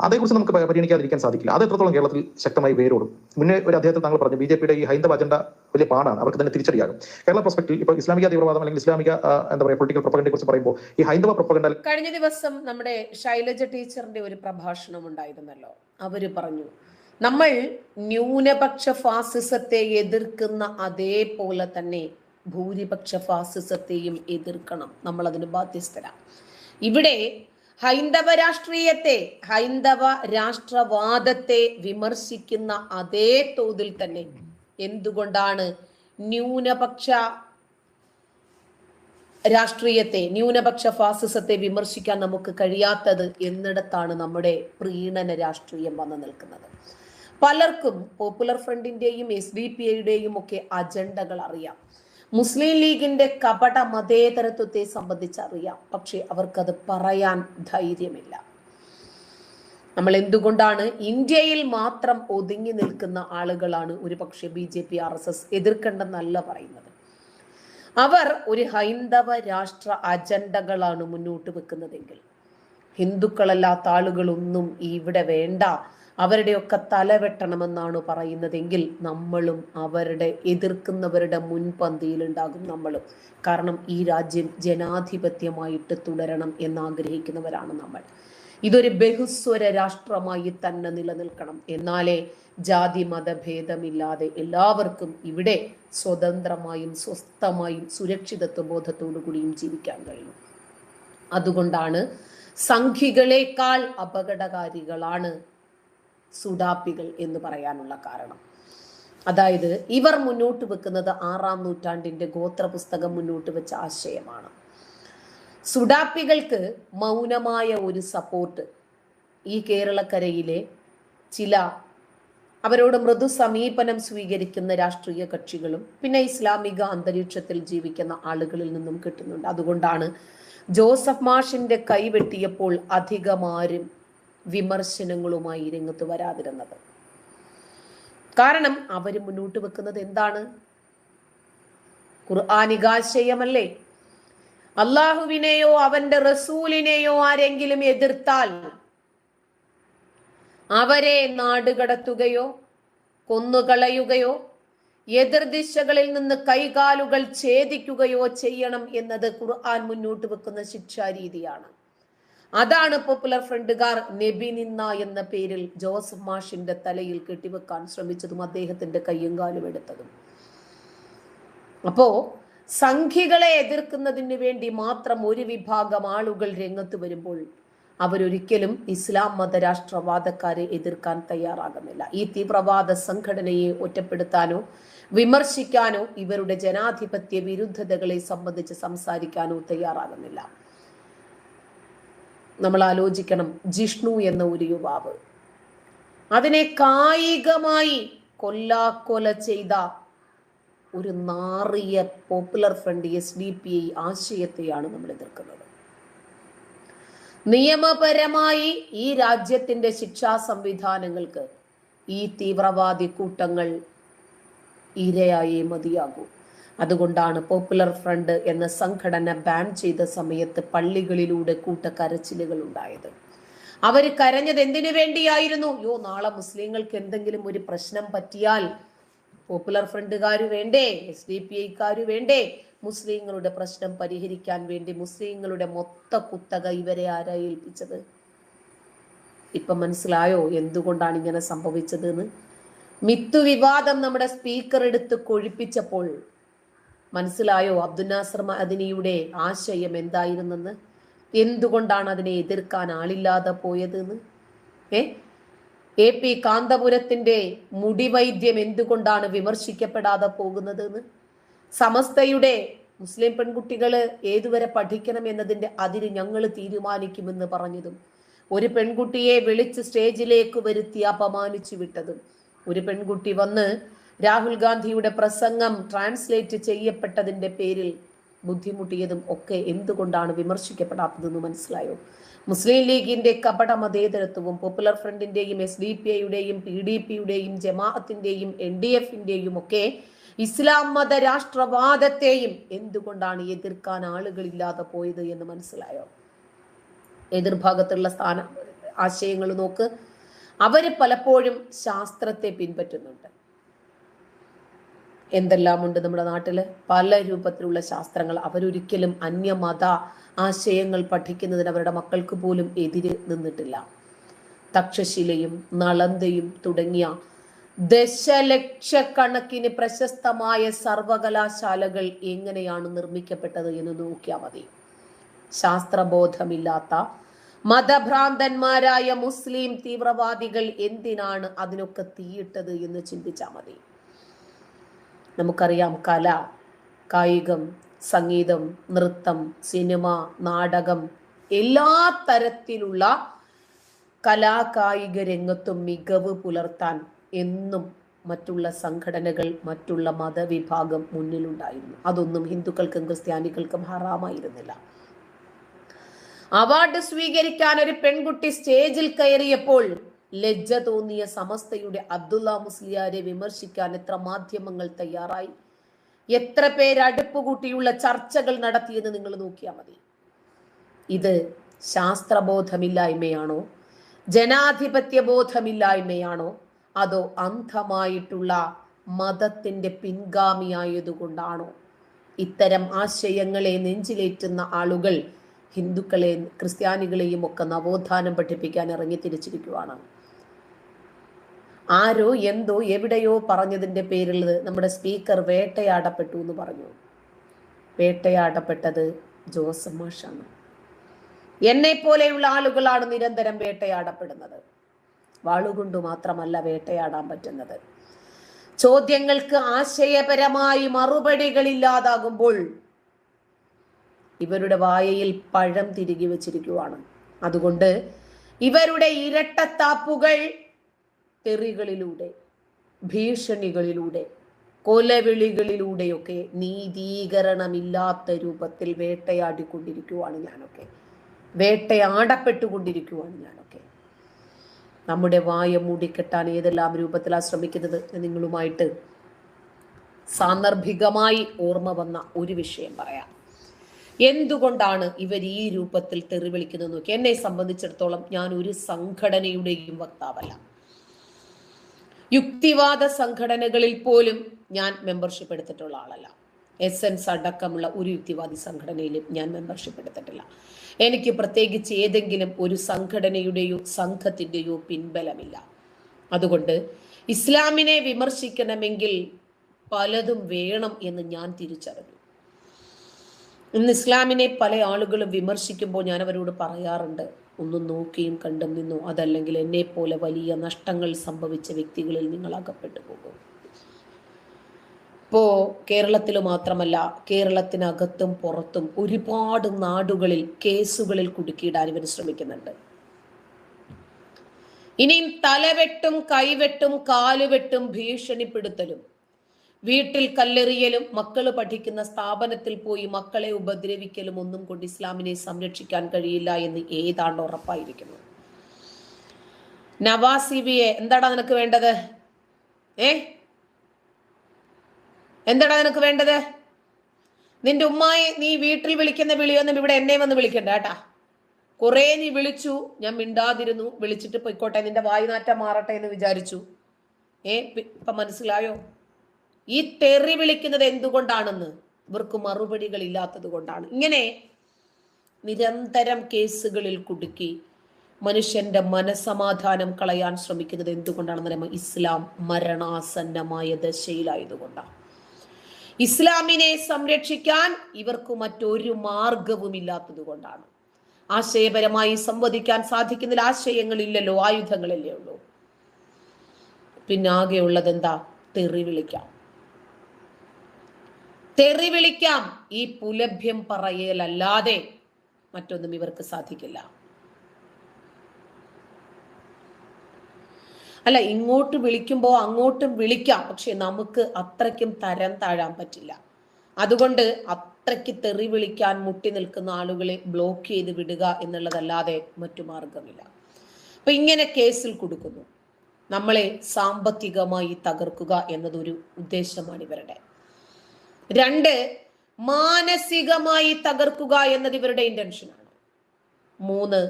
അതേക്കുറിച്ച് നമുക്ക് പരിഗണിക്കാതിരിക്കാൻ സാധിക്കില്ല. അത് എത്രത്തോളം കേരളത്തിൽ ശക്തമായി വേരോടും. മുന്നേ ഒരു അദ്ദേഹത്തിൽ താങ്കൾ പറഞ്ഞു BJPയുടെ ഈ ഹൈന്ദവ അജണ്ട വലിയ പാടാണ്, അവർക്ക് തന്നെ തിരിച്ചടിയാകും. കേരള പെർസ്പെക്ടീവ് ഇപ്പോൾ ഇസ്ലാമിക തീവ്രവാദം അല്ലെങ്കിൽ ഇസ്ലാമിക എന്താ പറയുക പൊളിറ്റിക്കൽ പ്രൊപ്പഗണ്ടയെ കുറിച്ച് പറയുമ്പോൾ ഈ ഹൈന്ദവ പ്രൊപ്പഗണ്ട. കഴിഞ്ഞ ദിവസം നമ്മുടെ ശൈലജ ടീച്ചറിന്റെ ഒരു പ്രഭാഷണം ഉണ്ടായിരുന്നല്ലോ. അവര് പറഞ്ഞു, നമ്മൾ ന്യൂനപക്ഷ ഫാസിസത്തെ എതിർക്കുന്ന അതേപോലെ തന്നെ ഭൂരിപക്ഷ ഫാസിസത്തെയും എതിർക്കണം, നമ്മൾ അതിന് ബാധ്യസ്ഥരാണ്. ഇവിടെ ഹൈന്ദവ രാഷ്ട്രീയത്തെ, ഹൈന്ദവ രാഷ്ട്രവാദത്തെ വിമർശിക്കുന്ന അതേ തോതിൽ തന്നെ എന്തുകൊണ്ടാണ് ന്യൂനപക്ഷ രാഷ്ട്രീയത്തെ, ന്യൂനപക്ഷ ഫാസിസത്തെ വിമർശിക്കാൻ നമുക്ക് കഴിയാത്തത് എന്നിടത്താണ് നമ്മുടെ പ്രീണന രാഷ്ട്രീയം വന്നു നിൽക്കുന്നത്. പലർക്കും പോപ്പുലർ ഫ്രണ്ടിന്റെയും SDPIയുടെയും ഒക്കെ അജണ്ടകൾ അറിയാം, മുസ്ലിം ലീഗിന്റെ കപട മതേതരത്വത്തെ സംബന്ധിച്ച് അറിയാം. പക്ഷെ അവർക്കത് പറയാൻ ധൈര്യമില്ല. നമ്മൾ എന്തുകൊണ്ടാണ് ഇന്ത്യയിൽ മാത്രം ഒതുങ്ങി നിൽക്കുന്ന ആളുകളാണ് ഒരുപക്ഷെ BJP RSS എതിർക്കേണ്ടെന്നല്ല പറയുന്നത്. അവർ ഒരു ഹൈന്ദവ രാഷ്ട്ര അജണ്ടകളാണ് മുന്നോട്ട് വെക്കുന്നതെങ്കിൽ ഹിന്ദുക്കളല്ലാത്ത ആളുകളൊന്നും ഇവിടെ വേണ്ട, അവരുടെയൊക്കെ തല വെട്ടണമെന്നാണ് പറയുന്നതെങ്കിൽ നമ്മളും അവരുടെ എതിർക്കുന്നവരുടെ മുൻപന്തിയിൽ ഉണ്ടാകും നമ്മളും. കാരണം ഈ രാജ്യം ജനാധിപത്യമായിട്ട് തുടരണം എന്നാഗ്രഹിക്കുന്നവരാണ് നമ്മൾ. ഇതൊരു ബഹുസ്വര രാഷ്ട്രമായി തന്നെ നിലനിൽക്കണം. എന്നാലേ ജാതി മതഭേദമില്ലാതെ എല്ലാവർക്കും ഇവിടെ സ്വതന്ത്രമായും സ്വസ്ഥമായും സുരക്ഷിതത്വ ബോധത്തോടു കൂടിയും ജീവിക്കാൻ കഴിയും. അതുകൊണ്ടാണ് സംഘികളെക്കാൾ അപകടകാരികളാണ് സുഡാപ്പികൾ എന്ന് പറയാനുള്ള കാരണം. അതായത് ഇവർ മുന്നോട്ട് വെക്കുന്നത് 6-ാം നൂറ്റാണ്ടിന്റെ ഗോത്ര പുസ്തകം മുന്നോട്ട് വെച്ച ആശയമാണ്. സുഡാപ്പികൾക്ക് മൗനമായ ഒരു സപ്പോർട്ട് ഈ കേരളക്കരയിലെ ചില അവരോട് മൃദു സമീപനം സ്വീകരിക്കുന്ന രാഷ്ട്രീയ കക്ഷികളും പിന്നെ ഇസ്ലാമിക അന്തരീക്ഷത്തിൽ ജീവിക്കുന്ന ആളുകളിൽ നിന്നും കിട്ടുന്നുണ്ട്. അതുകൊണ്ടാണ് ജോസഫ് മാഷിന്റെ കൈവെട്ടിയപ്പോൾ അധികമാരും വിമർശനങ്ങളുമായി രംഗത്ത് വരാതിരുന്നത്. കാരണം അവർ മുന്നോട്ട് വെക്കുന്നത് എന്താണ്? ഖുർആനികാശയമല്ലേ. അള്ളാഹുവിനെയോ അവന്റെ റസൂലിനെയോ ആരെങ്കിലും എതിർത്താൽ അവരെ നാടുകടത്തുകയോ കൊന്നുകളയുകയോ എതിർദിശകളിൽ നിന്ന് കൈകാലുകൾ ഛേദിക്കുകയോ ചെയ്യണം എന്നത് ഖുർആൻ മുന്നോട്ട് വെക്കുന്ന ശിക്ഷാരീതിയാണ്. അതാണ് പോപ്പുലർ ഫ്രണ്ടുകാർ നബി നിന്ന എന്ന പേരിൽ ജോസഫ് മാഷിന്റെ തലയിൽ കെട്ടിവെക്കാൻ ശ്രമിച്ചതും അദ്ദേഹത്തിന്റെ കയ്യും കാലും എടുത്തതും. അപ്പോ സംഘികളെ എതിർക്കുന്നതിന് വേണ്ടി മാത്രം ഒരു വിഭാഗം ആളുകൾ രംഗത്ത് വരുമ്പോൾ അവരൊരിക്കലും ഇസ്ലാം മതരാഷ്ട്രവാദക്കാരെ എതിർക്കാൻ തയ്യാറാകുന്നില്ല. ഈ തീവ്രവാദ സംഘടനയെ ഒറ്റപ്പെടുത്താനോ വിമർശിക്കാനോ ഇവരുടെ ജനാധിപത്യ വിരുദ്ധതകളെ സംബന്ധിച്ച് സംസാരിക്കാനോ തയ്യാറാകുന്നില്ല. നമ്മൾ ആലോചിക്കണം, ജിഷ്ണു എന്ന ഒരു യുവാവ് അതിനെ കായികമായി കൊല്ലാക്കൊല ചെയ്ത ഒരു നാറിയ പോപ്പുലർ ഫ്രണ്ട് SDPI ആശയത്തെയാണ് നമ്മൾ എതിർക്കുന്നത്. നിയമപരമായി ഈ രാജ്യത്തിന്റെ ശിക്ഷാ സംവിധാനങ്ങൾക്ക് ഈ തീവ്രവാദി കൂട്ടങ്ങൾ ഇരയായേ മതിയാകൂ. അതുകൊണ്ടാണ് പോപ്പുലർ ഫ്രണ്ട് എന്ന സംഘടന ബാൻ ചെയ്ത സമയത്ത് പള്ളികളിലൂടെ കൂട്ടക്കരച്ചിലുകൾ ഉണ്ടായത്. അവർ കരഞ്ഞത് എന്തിനു വേണ്ടിയായിരുന്നു? നാളെ മുസ്ലിങ്ങൾക്ക് എന്തെങ്കിലും ഒരു പ്രശ്നം പറ്റിയാൽ പോപ്പുലർ ഫ്രണ്ടുകാർ വേണ്ടേ, SDPIക്കാർ വേണ്ടേ, മുസ്ലിങ്ങളുടെ പ്രശ്നം പരിഹരിക്കാൻ വേണ്ടി മുസ്ലിങ്ങളുടെ മൊത്ത കുത്തക ഇവരെ ആരാ ഏൽപ്പിച്ചത്? ഇപ്പൊ മനസ്സിലായോ എന്തുകൊണ്ടാണ് ഇങ്ങനെ സംഭവിച്ചത് എന്ന്? മിത്തു വിവാദം നമ്മുടെ സ്പീക്കർ എടുത്ത് കൊഴിപ്പിച്ചപ്പോൾ മനസ്സിലായോ അബ്ദുൽ നാസർ മഅദനിയുടെ ആശയം എന്തായിരുന്നെന്ന്? എന്തുകൊണ്ടാണ് അതിനെ എതിർക്കാൻ ആളില്ലാതെ പോയതെന്ന്? AP കാന്തപുരത്തിന്റെ മുടിവൈദ്യം എന്തുകൊണ്ടാണ് വിമർശിക്കപ്പെടാതെ പോകുന്നതെന്ന്? സമസ്തയുടെ മുസ്ലിം പെൺകുട്ടികള് ഏതുവരെ പഠിക്കണം എന്നതിന്റെ അതിര് ഞങ്ങൾ തീരുമാനിക്കുമെന്ന് പറഞ്ഞതും, ഒരു പെൺകുട്ടിയെ വിളിച്ച് സ്റ്റേജിലേക്ക് വരുത്തി അപമാനിച്ചു വിട്ടതും, ഒരു പെൺകുട്ടി വന്ന് രാഹുൽ ഗാന്ധിയുടെ പ്രസംഗം ട്രാൻസ്ലേറ്റ് ചെയ്യപ്പെട്ടതിന്റെ പേരിൽ ബുദ്ധിമുട്ടിയതും ഒക്കെ എന്തുകൊണ്ടാണ് വിമർശിക്കപ്പെടാത്തതെന്ന് മനസ്സിലായോ? മുസ്ലിം ലീഗിന്റെ കപട മതേതരത്വവും പോപ്പുലർ ഫ്രണ്ടിന്റെയും SDPIയുടെയും PDPയുടെയും ജമാഅത്തിന്റെയും NDFന്റെയും ഒക്കെ ഇസ്ലാം മത രാഷ്ട്രവാദത്തെയും എന്തുകൊണ്ടാണ് എതിർക്കാൻ ആളുകളില്ലാതെ പോയത് എന്ന് മനസ്സിലായോ? എതിർഭാഗത്തുള്ള ആശയങ്ങൾ നോക്ക്. അവര് പലപ്പോഴും ശാസ്ത്രത്തെ പിൻപറ്റുന്നുണ്ട്. എന്തെല്ലാമുണ്ട് നമ്മുടെ നാട്ടില്, പല രൂപത്തിലുള്ള ശാസ്ത്രങ്ങൾ. അവരൊരിക്കലും അന്യമത ആശയങ്ങൾ പഠിക്കുന്നതിന് അവരുടെ മക്കൾക്ക് പോലും എതിര് നിന്നിട്ടില്ല. തക്ഷശിലയും നളന്തയും തുടങ്ങിയ ദശലക്ഷക്കണക്കിന് പ്രശസ്തമായ സർവകലാശാലകൾ എങ്ങനെയാണ് നിർമ്മിക്കപ്പെട്ടത് എന്ന് നോക്കിയാൽ മതി. ശാസ്ത്രബോധമില്ലാത്ത മതഭ്രാന്തന്മാരായ മുസ്ലിം തീവ്രവാദികൾ എന്തിനാണ് അതിനൊക്കെ തീയിട്ടത് എന്ന് ചിന്തിച്ചാൽ മതി. നമുക്കറിയാം, കല, കായികം, സംഗീതം, നൃത്തം, സിനിമ, നാടകം, എല്ലാ തരത്തിലുള്ള കലാകായിക രംഗത്തും മികവ് പുലർത്താൻ എന്നും മറ്റുള്ള സംഘടനകൾ, മറ്റുള്ള മതവിഭാഗം മുന്നിലുണ്ടായിരുന്നു. അതൊന്നും ഹിന്ദുക്കൾക്കും ക്രിസ്ത്യാനികൾക്കും ഹറാമായിരുന്നില്ല. അവാർഡ് സ്വീകരിക്കാൻ ഒരു പെൺകുട്ടി സ്റ്റേജിൽ കയറിയപ്പോൾ ലജ്ജ തോന്നിയ സമസ്തയുടെ അബ്ദുള്ള മുസ്ലിയാരെ വിമർശിക്കാൻ എത്ര മാധ്യമങ്ങൾ തയ്യാറായി, എത്ര പേര് അടുപ്പ് കൂട്ടിയുള്ള ചർച്ചകൾ നടത്തിയെന്ന് നിങ്ങൾ നോക്കിയാൽ മതി. ഇത് ശാസ്ത്രബോധമില്ലായ്മയാണോ, ജനാധിപത്യ ബോധമില്ലായ്മയാണോ, അതോ അന്ധമായിട്ടുള്ള മതത്തിന്റെ പിൻഗാമിയായതുകൊണ്ടാണോ ഇത്തരം ആശയങ്ങളെ നെഞ്ചിലേറ്റുന്ന ആളുകൾ ഹിന്ദുക്കളെ ക്രിസ്ത്യാനികളെയും ഒക്കെ നവോത്ഥാനം പഠിപ്പിക്കാൻ ഇറങ്ങി തിരിച്ചിരിക്കുവാണ്? ആരോ എന്തോ എവിടെയോ പറഞ്ഞതിന്റെ പേരിൽ നമ്മുടെ സ്പീക്കർ വേട്ടയാടപ്പെട്ടു എന്ന് പറഞ്ഞു. വേട്ടയാടപ്പെട്ടത് ജോസഫ് മാഷാണ്. എന്നെ പോലെയുള്ള ആളുകളാണ് നിരന്തരം വേട്ടയാടപ്പെടുന്നത്. വാളുകൊണ്ട് മാത്രമല്ല വേട്ടയാടാൻ പറ്റുന്നത്. ചോദ്യങ്ങൾക്ക് ആശയപരമായി മറുപടികളില്ലാതാകുമ്പോൾ ഇവരുടെ വായയിൽ പഴം തിരികെ വെച്ചിരിക്കുവാണ്. അതുകൊണ്ട് ഇവരുടെ ഇരട്ടത്താപ്പുകൾ തെറികളിലൂടെ, ഭീഷണികളിലൂടെ, കൊലവിളികളിലൂടെയൊക്കെ നീതീകരണമില്ലാത്ത രൂപത്തിൽ വേട്ടയാടിക്കൊണ്ടിരിക്കുവാണ് ഞാനൊക്കെ, വേട്ടയാടപ്പെട്ടുകൊണ്ടിരിക്കുവാണ് ഞാനൊക്കെ. നമ്മുടെ വായ മൂടിക്കെട്ടാൻ ഏതെല്ലാം രൂപത്തിലാണ് ശ്രമിക്കുന്നത് നിങ്ങളുമായിട്ട് സാന്ദർഭികമായി ഓർമ്മ വന്ന ഒരു വിഷയം പറയാം. എന്തുകൊണ്ടാണ് ഇവർ ഈ രൂപത്തിൽ തെറി വിളിക്കുന്നത് നോക്കി. എന്നെ സംബന്ധിച്ചിടത്തോളം ഞാൻ ഒരു സംഘടനയുടെയും വക്താവല്ല. യുക്തിവാദ സംഘടനകളിൽ പോലും ഞാൻ മെമ്പർഷിപ്പ് എടുത്തിട്ടുള്ള ആളല്ല. എസൻസ് അടക്കമുള്ള ഒരു യുക്തിവാദി സംഘടനയിലും ഞാൻ മെമ്പർഷിപ്പ് എടുത്തിട്ടില്ല. എനിക്ക് പ്രത്യേകിച്ച് ഏതെങ്കിലും ഒരു സംഘടനയുടെയോ സംഘത്തിൻ്റെയോ പിൻബലമില്ല. അതുകൊണ്ട് ഇസ്ലാമിനെ വിമർശിക്കണമെങ്കിൽ പലതും വേണം എന്ന് ഞാൻ തിരിച്ചറിഞ്ഞു. ഇന്ന് ഇസ്ലാമിനെ പല ആളുകളും വിമർശിക്കുമ്പോൾ ഞാൻ അവരോട് പറയാറുണ്ട്, ഒന്ന് നോക്കിയും കണ്ടും നിന്നു, അതല്ലെങ്കിൽ എന്നെ പോലെ വലിയ നഷ്ടങ്ങൾ സംഭവിച്ച വ്യക്തികളിൽ നിങ്ങൾ അകപ്പെട്ടു പോകും. ഇപ്പോ കേരളത്തിൽ മാത്രമല്ല, കേരളത്തിനകത്തും പുറത്തും ഒരുപാട് നാടുകളിൽ കേസുകളിൽ കുടുക്കിയിടാൻ ഇവർ ശ്രമിക്കുന്നുണ്ട്. ഇനിയും തലവെട്ടും, കൈവെട്ടും, കാലുവെട്ടും, ഭീഷണിപ്പെടുത്തലും, വീട്ടിൽ കല്ലെറിയലും, മക്കള് പഠിക്കുന്ന സ്ഥാപനത്തിൽ പോയി മക്കളെ ഉപദ്രവിക്കലും ഒന്നും കൊണ്ട് ഇസ്ലാമിനെ സംരക്ഷിക്കാൻ കഴിയില്ല എന്ന് ഏതാണ്ട് ഉറപ്പായിരിക്കുന്നു. നവാസിബിയെ എന്താടാ നിനക്ക് വേണ്ടത്? എന്താടാ നിനക്ക് വേണ്ടത്? നിന്റെ ഉമ്മായി നീ വീട്ടിൽ വിളിക്കുന്ന വിളിയൊന്നും ഇവിടെ എന്നെ വന്ന് വിളിക്കണ്ട കേട്ടാ. കുറെ നീ വിളിച്ചു, ഞാൻ മിണ്ടാതിരുന്നു. വിളിച്ചിട്ട് പൊയ്ക്കോട്ടെ, നിന്റെ വായുനാറ്റം മാറട്ടെ എന്ന് വിചാരിച്ചു. ഇപ്പൊ മനസ്സിലായോ? ഈ തെറി വിളിക്കുന്നത് എന്തുകൊണ്ടാണെന്ന് ഇവർക്ക് മറുപടികൾ ഇല്ലാത്തത് കൊണ്ടാണ്. ഇങ്ങനെ നിരന്തരം കേസുകളിൽ കുടുക്കി മനുഷ്യന്റെ മനസമാധാനം കളയാൻ ശ്രമിക്കുന്നത് എന്തുകൊണ്ടാണെന്ന് പറയുമ്പോൾ ഇസ്ലാം മരണാസന്നമായ ദശയിലായതുകൊണ്ടാണ്. ഇസ്ലാമിനെ സംരക്ഷിക്കാൻ ഇവർക്ക് മറ്റൊരു മാർഗവും ഇല്ലാത്തത് കൊണ്ടാണ്. ആശയപരമായി സംവദിക്കാൻ സാധിക്കുന്നില്ല. ആശയങ്ങളില്ലല്ലോ, ആയുധങ്ങളല്ലേ ഉള്ളൂ. പിന്നാകെയുള്ളത് എന്താ? തെറി വിളിക്കാം, തെറി വിളിക്കാം. ഈ പുലഭ്യം പറയലല്ലാതെ മറ്റൊന്നും ഇവർക്ക് സാധിക്കില്ല. അല്ല, ഇങ്ങോട്ട് വിളിക്കുമ്പോൾ അങ്ങോട്ടും വിളിക്കാം, പക്ഷെ നമുക്ക് അത്രയ്ക്കും തരം താഴാൻ പറ്റില്ല. അതുകൊണ്ട് അത്രയ്ക്ക് തെറി വിളിക്കാൻ മുട്ടി നിൽക്കുന്ന ആളുകളെ ബ്ലോക്ക് ചെയ്ത് വിടുക എന്നുള്ളതല്ലാതെ മറ്റു മാർഗമില്ല. അപ്പൊ ഇങ്ങനെ കേസിൽ കൊടുക്കുന്നു. നമ്മളെ സാമ്പത്തികമായി തകർക്കുക എന്നതൊരു ഉദ്ദേശമാണ് ഇവരുടെ. 2, മാനസികമായി തകർക്കുക എന്നത് ഇവരുടെ ഇന്റൻഷനാണ്. 3,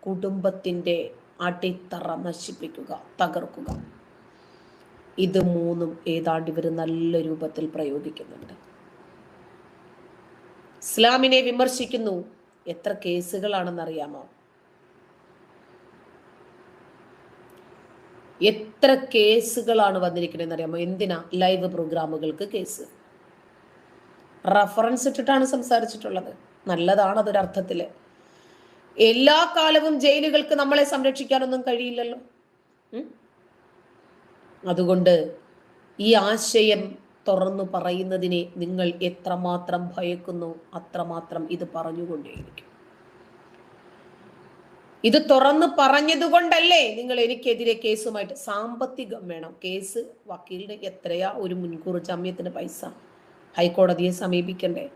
കുടുംബത്തിന്റെ അടിത്തറ നശിപ്പിക്കുക, തകർക്കുക. ഇത് 3ഉം ഏതാണ്ട് ഇവർ നല്ല രൂപത്തിൽ പ്രയോഗിക്കുന്നുണ്ട്. ഇസ്ലാമിനെ വിമർശിക്കുന്നു. എത്ര കേസുകളാണെന്നറിയാമോ? എത്ര കേസുകളാണ് വന്നിരിക്കണെന്ന് അറിയാമോ? എന്തിനാ? Live പ്രോഗ്രാമുകൾക്ക് case. റഫറൻസ് ഇട്ടിട്ടാണ് സംസാരിച്ചിട്ടുള്ളത്. നല്ലതാണ് അതൊരർത്ഥത്തില്. എല്ലാ കാലവും ജയിലുകൾക്ക് നമ്മളെ സംരക്ഷിക്കാനൊന്നും കഴിയില്ലല്ലോ. അതുകൊണ്ട് ഈ ആശയം തുറന്നു പറയുന്നതിനെ നിങ്ങൾ എത്രമാത്രം ഭയക്കുന്നു അത്രമാത്രം ഇത് പറഞ്ഞുകൊണ്ടേയിരിക്കും. ഇത് തുറന്നു പറഞ്ഞതുകൊണ്ടല്ലേ നിങ്ങൾ എനിക്കെതിരെ കേസുമായിട്ട്. സാമ്പത്തികം വേണം. കേസ് വക്കീലിന് എത്രയാ ഒരു മുൻകൂർ ജാമ്യത്തിന് പൈസ? ഹൈക്കോടതിയെ സമീപിക്കണ്ടേ?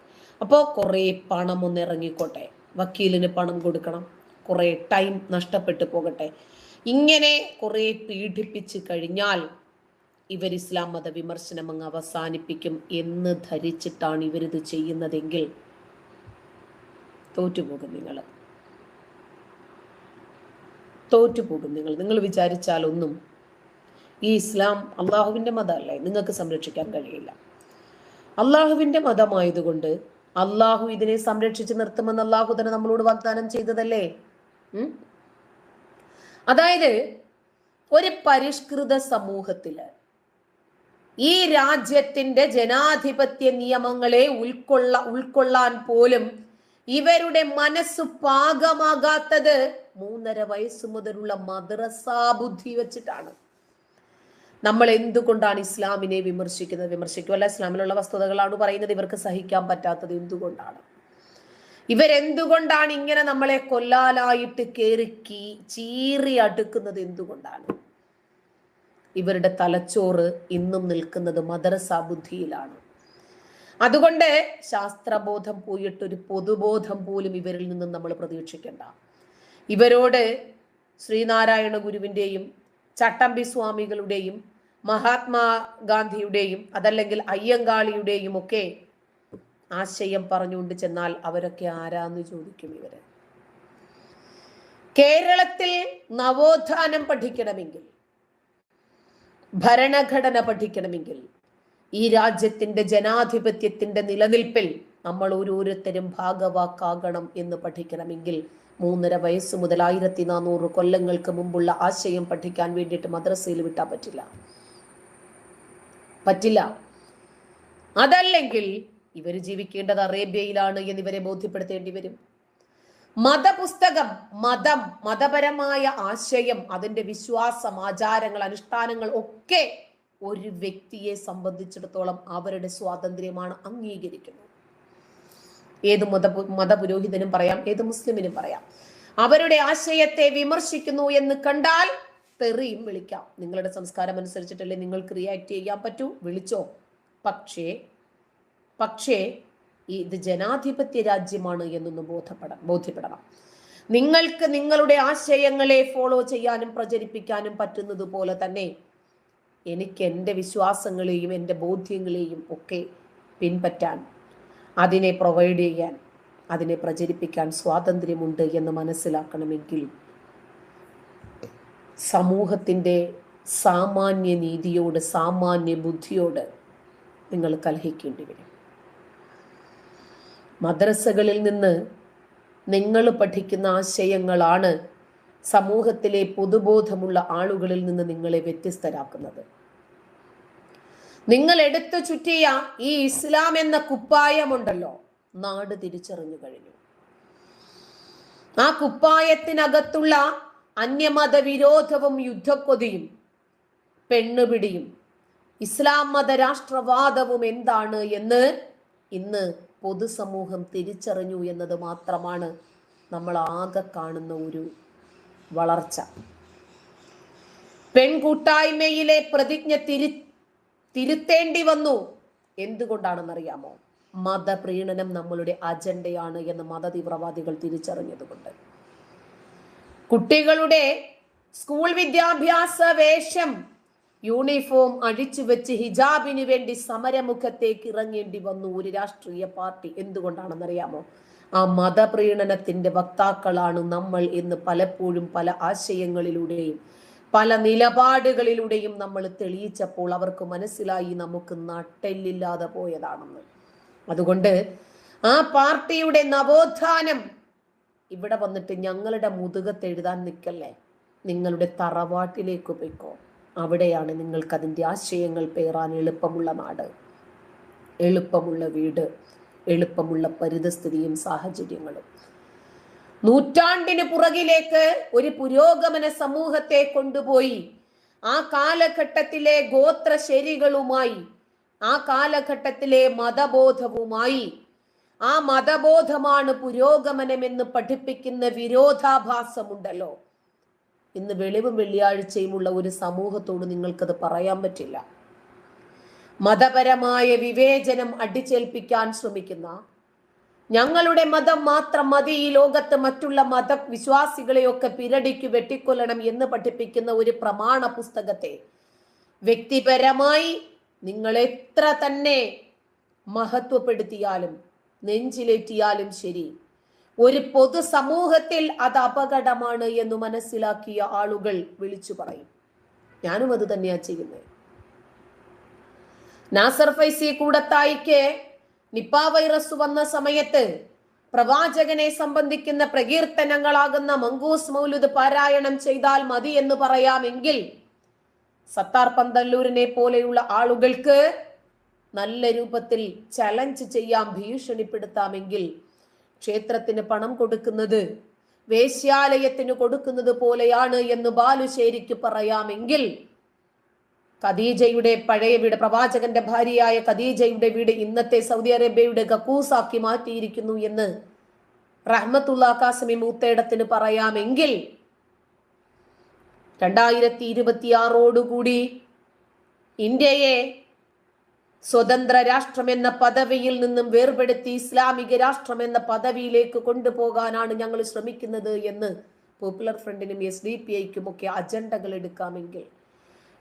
അപ്പോൾ കുറേ പണം ഒന്ന് ഇറങ്ങിക്കോട്ടെ, വക്കീലിന് പണം കൊടുക്കണം, കുറേ ടൈം നഷ്ടപ്പെട്ടു പോകട്ടെ. ഇങ്ങനെ കുറേ പീഡിപ്പിച്ച് കഴിഞ്ഞാൽ ഇവർ ഇസ്ലാം മത വിമർശനം അങ്ങ് അവസാനിപ്പിക്കും എന്ന് ധരിച്ചിട്ടാണ് ഇവരിത് ചെയ്യുന്നതെങ്കിൽ തോറ്റുപോകും നിങ്ങൾ. തോറ്റുപോകും. നിങ്ങൾ വിചാരിച്ചാലൊന്നും ഈ ഇസ്ലാം അള്ളാഹുവിൻ്റെ മതമല്ലേ, നിങ്ങൾക്ക് സംരക്ഷിക്കാൻ കഴിയില്ല. അള്ളാഹുവിൻ്റെ മതമായതുകൊണ്ട് അള്ളാഹു ഇതിനെ സംരക്ഷിച്ച് നിർത്തുമെന്ന് അള്ളാഹു തന്നെ നമ്മളോട് വാഗ്ദാനം ചെയ്തതല്ലേ. അതായത് ഒരു പരിഷ്കൃത സമൂഹത്തില് ഈ രാജ്യത്തിന്റെ ജനാധിപത്യ നിയമങ്ങളെ ഉൾക്കൊള്ളാൻ പോലും ഇവരുടെ മനസ്സ് പാകമാകാത്തത് 3.5 വയസ്സ് മുതലുള്ള മദ്രസാ ബുദ്ധി വെച്ചിട്ടാണ്. നമ്മൾ എന്തുകൊണ്ടാണ് ഇസ്ലാമിനെ വിമർശിക്കുമല്ല, ഇസ്ലാമിലുള്ള വസ്തുതകളാണ് പറയുന്നത്. ഇവർക്ക് സഹിക്കാൻ പറ്റാത്തത് എന്തുകൊണ്ടാണ്? ഇവരെന്തുകൊണ്ടാണ് ഇങ്ങനെ നമ്മളെ കൊല്ലാലായിട്ട് കേറിക്കി ചീറി അടുക്കുന്നത്? എന്തുകൊണ്ടാണ്? ഇവരുടെ തലച്ചോറ് ഇന്നും നിൽക്കുന്നത് മദ്രസാ ബുദ്ധിയിലാണ്. അതുകൊണ്ട് ശാസ്ത്രബോധം പോയിട്ടൊരു പൊതുബോധം പോലും ഇവരിൽ നിന്നും നമ്മൾ പ്രതീക്ഷിക്കേണ്ട. ഇവരോട് ശ്രീനാരായണ ഗുരുവിൻ്റെയും ചട്ടമ്പി സ്വാമികളുടെയും മഹാത്മാഗാന്ധിയുടെയും അതല്ലെങ്കിൽ അയ്യങ്കാളിയുടെയും ഒക്കെ ആശയം പറഞ്ഞുകൊണ്ട് ചെന്നാൽ അവരൊക്കെ ആരാന്ന് ചോദിക്കും. ഇവര് കേരളത്തിൽ നവോത്ഥാനം പഠിക്കണമെങ്കിൽ, ഭരണഘടന പഠിക്കണമെങ്കിൽ, ഈ രാജ്യത്തിന്റെ ജനാധിപത്യത്തിന്റെ നിലനിൽപ്പിൽ നമ്മൾ ഓരോരുത്തരും ഭാഗവാക്കാകണം എന്ന് പഠിക്കണമെങ്കിൽ 3.5 വയസ്സ് മുതൽ 1400 കൊല്ലങ്ങൾക്ക് മുമ്പുള്ള ആശയം പഠിക്കാൻ വേണ്ടിയിട്ട് മദ്രസയിൽ വിട്ടാൻ പറ്റില്ല. അതല്ലെങ്കിൽ ഇവർ ജീവിക്കേണ്ടത് അറേബ്യയിലാണ് എന്ന് ഇവരെ ബോധ്യപ്പെടുത്തേണ്ടി വരും. മതപുസ്തകം, മതപരമായ ആശയം, അതിന്റെ വിശ്വാസം, ആചാരങ്ങൾ, അനുഷ്ഠാനങ്ങൾ ഒക്കെ ഒരു വ്യക്തിയെ സംബന്ധിച്ചിടത്തോളം അവരുടെ സ്വാതന്ത്ര്യമാണ് അംഗീകരിക്കുന്നത്. ഏത് മതപുരോഹിതനും പറയാം, ഏത് മുസ്ലിമിനും പറയാം. അവരുടെ ആശയത്തെ വിമർശിക്കുന്നു എന്ന് കണ്ടാൽ തെറിയും വിളിക്കാം. നിങ്ങളുടെ സംസ്കാരം അനുസരിച്ചിട്ടല്ലേ നിങ്ങൾക്ക് റിയാക്ട് ചെയ്യാൻ പറ്റൂ, വിളിച്ചോ. പക്ഷേ ഇത് ജനാധിപത്യ രാജ്യമാണ് എന്നൊന്ന് ബോധ്യപ്പെടണം. നിങ്ങൾക്ക് നിങ്ങളുടെ ആശയങ്ങളെ ഫോളോ ചെയ്യാനും പ്രചരിപ്പിക്കാനും പറ്റുന്നത് പോലെ തന്നെ എനിക്ക് എൻ്റെ വിശ്വാസങ്ങളെയും എൻ്റെ ബോധ്യങ്ങളെയും ഒക്കെ പിൻപറ്റാൻ, അതിനെ പ്രൊവൈഡ് ചെയ്യാൻ, അതിനെ പ്രചരിപ്പിക്കാൻ സ്വാതന്ത്ര്യമുണ്ട് എന്ന് മനസ്സിലാക്കണമെങ്കിൽ സമൂഹത്തിൻ്റെ സാമാന്യ നീതിയോട്, സാമാന്യ ബുദ്ധിയോട് നിങ്ങൾ കലഹിക്കേണ്ടി വരും. മദ്രസകളിൽ നിന്ന് നിങ്ങൾ പഠിക്കുന്ന ആശയങ്ങളാണ് സമൂഹത്തിലെ പൊതുബോധമുള്ള ആളുകളിൽ നിന്ന് നിങ്ങളെ വ്യത്യസ്തരാക്കുന്നത്. നിങ്ങൾ എടുത്തു ചുറ്റിയ ഈ ഇസ്ലാം എന്ന കുപ്പായമുണ്ടല്ലോ, നാട് തിരിച്ചറിഞ്ഞു കഴിഞ്ഞു. ആ കുപ്പായത്തിനകത്തുള്ള അന്യമത വിരോധവും യുദ്ധക്കൊതിയും പെണ്ണുപിടിയും ഇസ്ലാം മത രാഷ്ട്രവാദവും എന്താണ് എന്ന് ഇന്ന് പൊതുസമൂഹം തിരിച്ചറിഞ്ഞു എന്നത് മാത്രമാണ് നമ്മൾ ആകെ കാണുന്ന ഒരു വളർച്ച. പെൺകൂട്ടായ്മയിലെ പ്രതിജ്ഞ തിരുത്തേണ്ടി വന്നു. എന്തുകൊണ്ടാണെന്നറിയാമോ? മതപ്രീണനം നമ്മളുടെ അജണ്ടയാണ് എന്ന് മതതീവ്രവാദികൾ തിരിച്ചറിഞ്ഞതുകൊണ്ട്. കുട്ടികളുടെ സ്കൂൾ വിദ്യാഭ്യാസ വേഷം, യൂണിഫോം അഴിച്ചു വെച്ച് ഹിജാബിന് വേണ്ടി സമരമുഖത്തേക്ക് ഇറങ്ങേണ്ടി വന്നു ഒരു രാഷ്ട്രീയ പാർട്ടി. എന്തുകൊണ്ടാണെന്നറിയാമോ? ആ മതപ്രീണനത്തിന്റെ വക്താക്കളാണ് നമ്മൾ എന്ന് പലപ്പോഴും പല ആശയങ്ങളിലൂടെയും പല നിലപാടുകളിലൂടെയും നമ്മൾ തെളിയിച്ചപ്പോൾ അവർക്ക് മനസ്സിലായി നമുക്ക് നട്ടെല്ലില്ലാതെ പോയതാണെന്ന്. അതുകൊണ്ട് ആ പാർട്ടിയുടെ നവോത്ഥാനം ഇവിടെ വന്നിട്ട് ഞങ്ങളുടെ മുതുകത്ത് എഴുതാൻ നിൽക്കല്ലേ, നിങ്ങളുടെ തറവാട്ടിലേക്ക് പോയിക്കോ. അവിടെയാണ് നിങ്ങൾക്ക് അതിൻ്റെ ആശയങ്ങൾ പേറാൻ എളുപ്പമുള്ള നാട്, എളുപ്പമുള്ള വീട്, എളുപ്പമുള്ള പരിതസ്ഥിതിയും സാഹചര്യങ്ങളും. നൂറ്റാണ്ടിന് പുറകിലേക്ക് ഒരു പുരോഗമന സമൂഹത്തെ കൊണ്ടുപോയി ആ കാലഘട്ടത്തിലെ ഗോത്രശരികളുമായി, ആ കാലഘട്ടത്തിലെ മതബോധവുമായി, ആ മതബോധമാണ് പുരോഗമനമെന്ന് പഠിപ്പിക്കുന്ന വിരോധാഭാസമുണ്ടല്ലോ, ഇന്ന് വെളിവും വെള്ളിയാഴ്ചയുമുള്ള ഒരു സമൂഹത്തോട് നിങ്ങൾക്കത് പറയാൻ പറ്റില്ല. മതപരമായ വിവേചനം അടിച്ചേൽപ്പിക്കാൻ ശ്രമിക്കുന്ന, ഞങ്ങളുടെ മതം മാത്രം മതി, ഈ ലോകത്ത് മറ്റുള്ള മതവിശ്വാസികളെയൊക്കെ പിരടിക്ക് വെട്ടിക്കൊല്ലണം എന്ന് പഠിപ്പിക്കുന്ന ഒരു പ്രമാണ പുസ്തകത്തെ വ്യക്തിപരമായി നിങ്ങൾ എത്ര തന്നെ മഹത്വപ്പെടുത്തിയാലും നെഞ്ചിലേറ്റിയാലും ശരി, ഒരു പൊതുസമൂഹത്തിൽ അത് അപകടമാണ് എന്ന് മനസ്സിലാക്കിയ ആളുകൾ വിളിച്ചു പറയും. ഞാനും അത് തന്നെയാ ചെയ്യുന്നത്. നാസർ ഫൈസി കൂടത്തായിക്ക് നിപ്പ വൈറസ് വന്ന സമയത്ത് പ്രവാചകനെ സംബന്ധിക്കുന്ന പ്രകീർത്തനങ്ങളാകുന്ന മങ്കൂസ് മൗലുദ് പാരായണം ചെയ്താൽ മതി എന്ന് പറയാമെങ്കിൽ, സത്താർ പന്തല്ലൂരിനെ പോലെയുള്ള ആളുകൾക്ക് നല്ല രൂപത്തിൽ ചലഞ്ച് ചെയ്യാം, ഭീഷണിപ്പെടുത്താമെങ്കിൽ, ക്ഷേത്രത്തിന് പണം കൊടുക്കുന്നത് വേശ്യാലയത്തിന് കൊടുക്കുന്നത് പോലെയാണ് എന്ന് ബാലുശ്ശേരിക്ക് പറയാമെങ്കിൽ, ഖദീജയുടെ പഴയ വീട്, പ്രവാചകന്റെ ഭാര്യയായ ഖദീജയുടെ വീട് ഇന്നത്തെ സൗദി അറേബ്യയുടെ ഗക്കൂസാക്കി മാറ്റിയിരിക്കുന്നു എന്ന് റഹ്മത്തുള്ള കാസിമി മൂത്തേടത്തിന് പറയാമെങ്കിൽ, 2026 ഇന്ത്യയെ സ്വതന്ത്ര രാഷ്ട്രം എന്ന പദവിയിൽ നിന്നും വേർപെടുത്തി ഇസ്ലാമിക രാഷ്ട്രം എന്ന പദവിയിലേക്ക് കൊണ്ടുപോകാനാണ് ഞങ്ങൾ ശ്രമിക്കുന്നത് എന്ന് പോപ്പുലർ ഫ്രണ്ടിനും SDPIക്കും ഒക്കെ അജണ്ടകൾ എടുക്കാമെങ്കിൽ,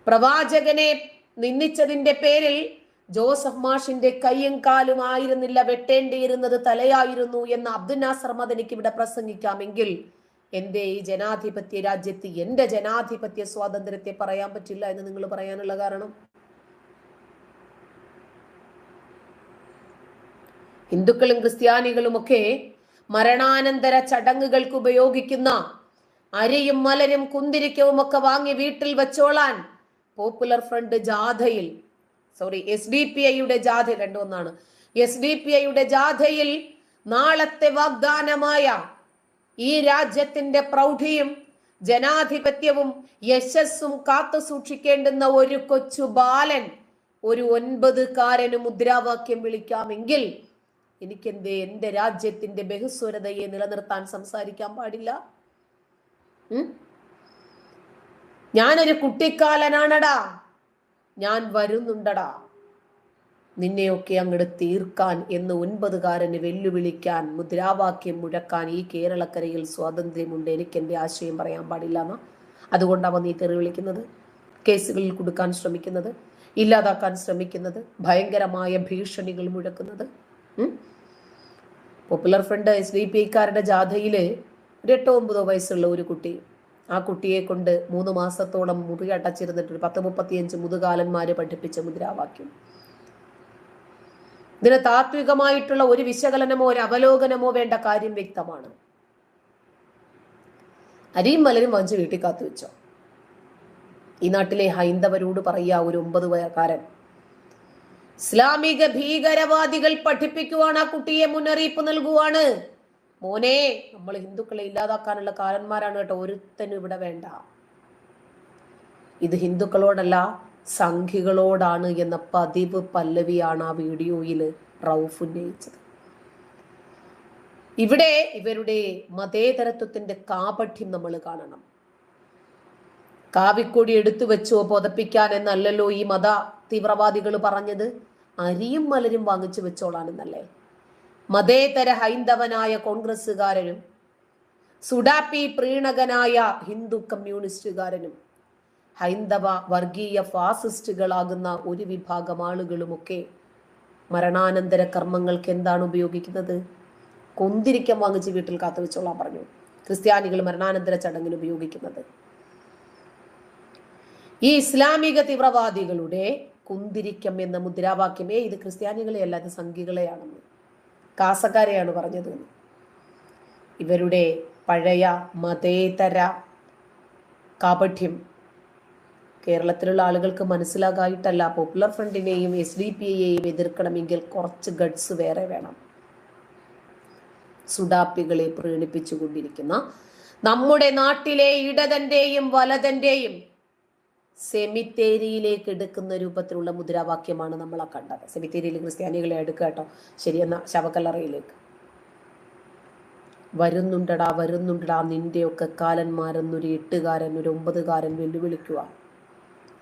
പ്രവാചകനെ നിന്ദിച്ചതിന്റെ പേരിൽ ജോസഫ് മാഷിന്റെ കയ്യും കാലും ആയിരുന്നില്ല വെട്ടേണ്ടിയിരുന്നത് തലയായിരുന്നു എന്ന് അബ്ദുൽ നാസർ മദനിക്ക് ഇവിടെ പ്രസംഗിക്കാമെങ്കിൽ, എന്റെ ഈ ജനാധിപത്യ രാജ്യത്ത് എന്റെ ജനാധിപത്യ സ്വാതന്ത്ര്യത്തെ പറയാൻ പറ്റില്ല എന്ന് നിങ്ങൾ പറയാനുള്ള കാരണം? ഹിന്ദുക്കളും ക്രിസ്ത്യാനികളും ഒക്കെ മരണാനന്തര ചടങ്ങുകൾക്ക് ഉപയോഗിക്കുന്ന അരിയും മലരും കുന്തിരിക്കവും ഒക്കെ വാങ്ങി വീട്ടിൽ വെച്ചോളാൻ പോപ്പുലർ ഫ്രണ്ട് ജാഥയിൽ, SDPIയുടെ ജാഥ, രണ്ടൊന്നാണ്, SDPIയുടെ ജാഥയിൽ നാളത്തെ വാഗ്ദാനമായ ഈ രാജ്യത്തിന്റെ പ്രൗഢിയും ജനാധിപത്യവും യശസ്സും കാത്തു സൂക്ഷിക്കേണ്ടുന്ന ഒരു കൊച്ചു ബാലൻ, ഒരു 9കാരന് മുദ്രാവാക്യം വിളിക്കാമെങ്കിൽ, എനിക്കെന്തേ എന്റെ രാജ്യത്തിന്റെ ബഹുസ്വരതയെ നിലനിർത്താൻ സംസാരിക്കാൻ പാടില്ല? ഞാനൊരു കുട്ടിക്കാലനാണടാ, ഞാൻ വരുന്നുണ്ടടാ, നിന്നെയൊക്കെ അങ്ങോട്ട് തീർക്കാൻ എന്ന് 9കാരന് വെല്ലുവിളിക്കാൻ, മുദ്രാവാക്യം മുഴക്കാൻ ഈ കേരളക്കരയിൽ സ്വാതന്ത്ര്യമുണ്ട്. എനിക്ക് എൻ്റെ ആശയം പറയാൻ പാടില്ല എന്നാ? അതുകൊണ്ടാണ് നീ തെറി വിളിക്കുന്നത്, കേസുകളിൽ കൊടുക്കാൻ ശ്രമിക്കുന്നത്, ഇല്ലാതാക്കാൻ ശ്രമിക്കുന്നത്, ഭയങ്കരമായ ഭീഷണികൾ മുഴക്കുന്നത്. പോപ്പുലർ ഫ്രണ്ട് SDPIക്കാരുടെ ജാഥയില് 8-9 വയസ്സുള്ള ഒരു കുട്ടി, ആ കുട്ടിയെ കൊണ്ട് 3 മാസത്തോളം മുറി അടച്ചിരുന്നിട്ട് 10-35 മുതുകാലന്മാര് പഠിപ്പിച്ച മുദ്രാവാക്യം. ഇതിന് താത്വികമായിട്ടുള്ള ഒരു വിശകലനമോ ഒരു അവലോകനമോ വേണ്ട കാര്യം വ്യക്തമാണ്. അരിയും മലരും വാങ്ങിച്ച് വീട്ടിൽ കാത്തു വെച്ചോ. ഈ നാട്ടിലെ ഹൈന്ദവരോട് പറയാ, ഒരു 9കാരൻ ഇസ്ലാമിക ഭീകരവാദികൾ പഠിപ്പിക്കുവാണ്, ആ കുട്ടിയെ മുന്നറിയിപ്പ് നൽകുവാണ്, മോനെ നമ്മൾ ഹിന്ദുക്കളെ ഇല്ലാതാക്കാനുള്ള കാരന്മാരാണ് കേട്ടോ, ഒരുത്തനും ഇവിടെ വേണ്ട. ഇത് ഹിന്ദുക്കളോടല്ല സംഘികളോടാണ് എന്ന പതിവ് പല്ലവിയാണ് ആ വീഡിയോയിൽ റൌഫ് ഉന്നയിച്ചത്. ഇവിടെ ഇവരുടെ മതേതരത്വത്തിന്റെ കാപഠ്യം നമ്മൾ കാണണം. കാവിക്കൊടി എടുത്തു വെച്ചോ പൊതപ്പിക്കാൻ എന്നല്ലല്ലോ ഈ മത തീവ്രവാദികൾ പറഞ്ഞത്, അരിയും മലരും വാങ്ങിച്ചു വെച്ചോളാനെന്നല്ലേ. മതേതര ഹൈന്ദവനായ കോൺഗ്രസ്സുകാരനും സുഡാപ്പി പ്രീണകനായ ഹിന്ദു കമ്മ്യൂണിസ്റ്റുകാരനും ഹൈന്ദവ വർഗീയ ഫാസിസ്റ്റുകളാകുന്ന ഒരു വിഭാഗം ആളുകളുമൊക്കെ മരണാനന്തര കർമ്മങ്ങൾക്ക് എന്താണ് ഉപയോഗിക്കുന്നത്? കുന്തിരിക്കം വാങ്ങിച്ച് വീട്ടിൽ കാത്തു വെച്ചോളാൻ പറഞ്ഞു. ക്രിസ്ത്യാനികൾ മരണാനന്തര ചടങ്ങിന് ഉപയോഗിക്കുന്നത് ഈ ഇസ്ലാമിക തീവ്രവാദികളുടെ കുന്തിരിക്കം എന്ന മുദ്രാവാക്യമേ ഇത് ക്രിസ്ത്യാനികളെ അല്ല, അത് സംഘികളെയാണെന്ന്, കാസക്കാരെയാണ് പറഞ്ഞത്. ഇവരുടെ പഴയ മതേതര കാപഠ്യം കേരളത്തിലുള്ള ആളുകൾക്ക് മനസ്സിലാകായിട്ടല്ല. പോപ്പുലർ ഫ്രണ്ടിനെയും SDPIയെയും എതിർക്കണമെങ്കിൽ കുറച്ച് ഗഡ്സ് വേറെ വേണം. സുഡാപ്പികളെ പ്രീണിപ്പിച്ചുകൊണ്ടിരിക്കുന്ന നമ്മുടെ നാട്ടിലെ ഇടതന്റെയും വലതന്റെയും സെമിത്തേരിയിലേക്ക് എടുക്കുന്ന രൂപത്തിലുള്ള മുദ്രാവാക്യമാണ് നമ്മൾ ആ കണ്ടത്. സെമിത്തേരിയിൽ ക്രിസ്ത്യാനികളെ എടുക്കുക കേട്ടോ, ശരിയെന്ന ശവക്കല്ലറയിലേക്ക്. വരുന്നുണ്ടടാ വരുന്നുണ്ടടാ നിന്റെയൊക്കെ കാലന്മാരെന്നൊരു 8കാരൻ ഒരു 9കാരൻ വെല്ലുവിളിക്കുക.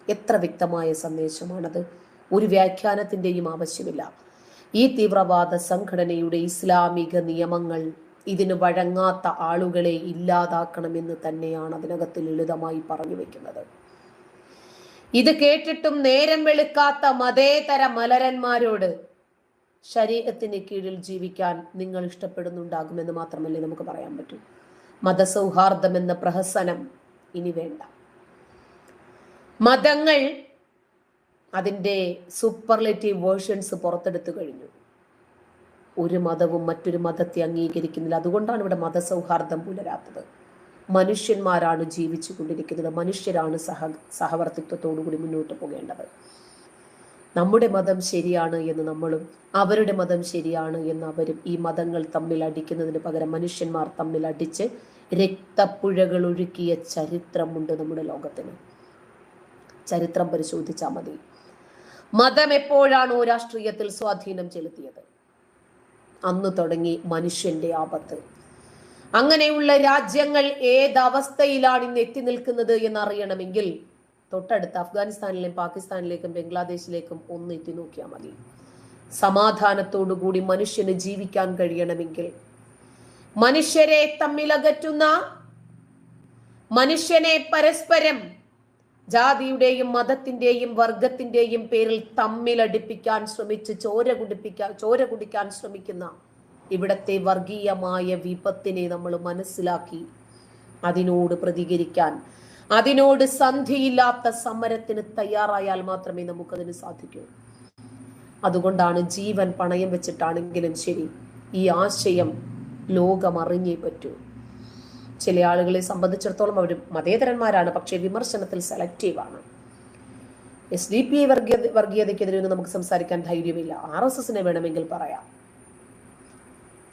എത്ര വ്യക്തമായ സന്ദേശമാണത്! ഒരു വ്യാഖ്യാനത്തിന്റെയും ആവശ്യമില്ല. ഈ തീവ്രവാദ സംഘടനയുടെ ഇസ്ലാമിക നിയമങ്ങൾ ഇതിന് വഴങ്ങാത്ത ആളുകളെ ഇല്ലാതാക്കണമെന്ന് തന്നെയാണ് അതിനകത്ത് ലളിതമായി പറഞ്ഞു വെക്കുന്നത്. ഇത് കേട്ടിട്ടും നേരം വെളുക്കാത്ത മതേതര മലരന്മാരോട് ശരീഅത്തിന് കീഴിൽ ജീവിക്കാൻ നിങ്ങൾ ഇഷ്ടപ്പെടുന്നുണ്ടാകുമെന്ന് മാത്രമല്ലേ നമുക്ക് പറയാൻ പറ്റൂ. മതസൗഹാർദ്ദം എന്ന പ്രഹസനം ഇനി വേണ്ട. മതങ്ങൾ അതിൻ്റെ സൂപ്പർലേറ്റീവ് വേർഷൻസ് പുറത്തെടുത്തു കഴിഞ്ഞു. ഒരു മതവും മറ്റൊരു മതത്തെ അംഗീകരിക്കുന്നില്ല. അതുകൊണ്ടാണ് ഇവിടെ മതസൗഹാർദ്ദം പുലരാത്തത്. മനുഷ്യന്മാരാണ് ജീവിച്ചു കൊണ്ടിരിക്കുന്നത്. മനുഷ്യരാണ് സഹവർത്തിത്വത്തോടുകൂടി മുന്നോട്ട് പോകേണ്ടത്. നമ്മുടെ മതം ശരിയാണ് എന്ന് നമ്മളും, അവരുടെ മതം ശരിയാണ് എന്ന് അവരും. ഈ മതങ്ങൾ തമ്മിൽ അടിക്കുന്നതിന് പകരം മനുഷ്യന്മാർ തമ്മിൽ അടിച്ച് രക്തപ്പുഴകൾ ഒഴുക്കിയ ചരിത്രമുണ്ട് നമ്മുടെ ലോകത്തിന്. ചരിത്രം പരിശോധിച്ചാൽ മതി. മതം എപ്പോഴാണോ രാഷ്ട്രീയത്തിൽ സ്വാധീനം ചെലുത്തിയത്, അന്ന് തുടങ്ങി മനുഷ്യന്റെ ആപത്ത്. അങ്ങനെയുള്ള രാജ്യങ്ങൾ ഏതവസ്ഥയിലാണ് ഇന്ന് എത്തി നിൽക്കുന്നത് എന്നറിയണമെങ്കിൽ തൊട്ടടുത്ത് അഫ്ഗാനിസ്ഥാനിലേക്കും പാകിസ്ഥാനിലേക്കും ബംഗ്ലാദേശിലേക്കും ഒന്ന് എത്തി നോക്കിയാൽ മതി. സമാധാനത്തോടുകൂടി മനുഷ്യന് ജീവിക്കാൻ കഴിയണമെങ്കിൽ, മനുഷ്യരെ തമ്മിലകറ്റുന്ന, മനുഷ്യനെ പരസ്പരം ജാതിയുടെയും മതത്തിന്റെയും വർഗത്തിന്റെയും പേരിൽ തമ്മിലടിപ്പിക്കാൻ ശ്രമിച്ച് ചോര കുടിക്കാൻ ശ്രമിക്കുന്ന ഇവിടത്തെ വർഗീയമായ വിപത്തിനെ നമ്മൾ മനസ്സിലാക്കി അതിനോട് പ്രതികരിക്കാൻ, അതിനോട് സന്ധിയില്ലാത്ത സമരത്തിന് തയ്യാറായാൽ മാത്രമേ നമുക്കതിന് സാധിക്കൂ. അതുകൊണ്ടാണ് ജീവൻ പണയം വെച്ചിട്ടാണെങ്കിലും ശരി ഈ ആശയം ലോകം അറിഞ്ഞേ പറ്റൂ. ചില ആളുകളെ സംബന്ധിച്ചിടത്തോളം അവർ മതേതരന്മാരാണ്, പക്ഷേ വിമർശനത്തിൽ സെലക്റ്റീവാണ്. SDP വർഗീയതയ്ക്കെതിരെ ഒന്നും നമുക്ക് സംസാരിക്കാൻ ധൈര്യമില്ല. RSSനെ വേണമെങ്കിൽ പറയാം.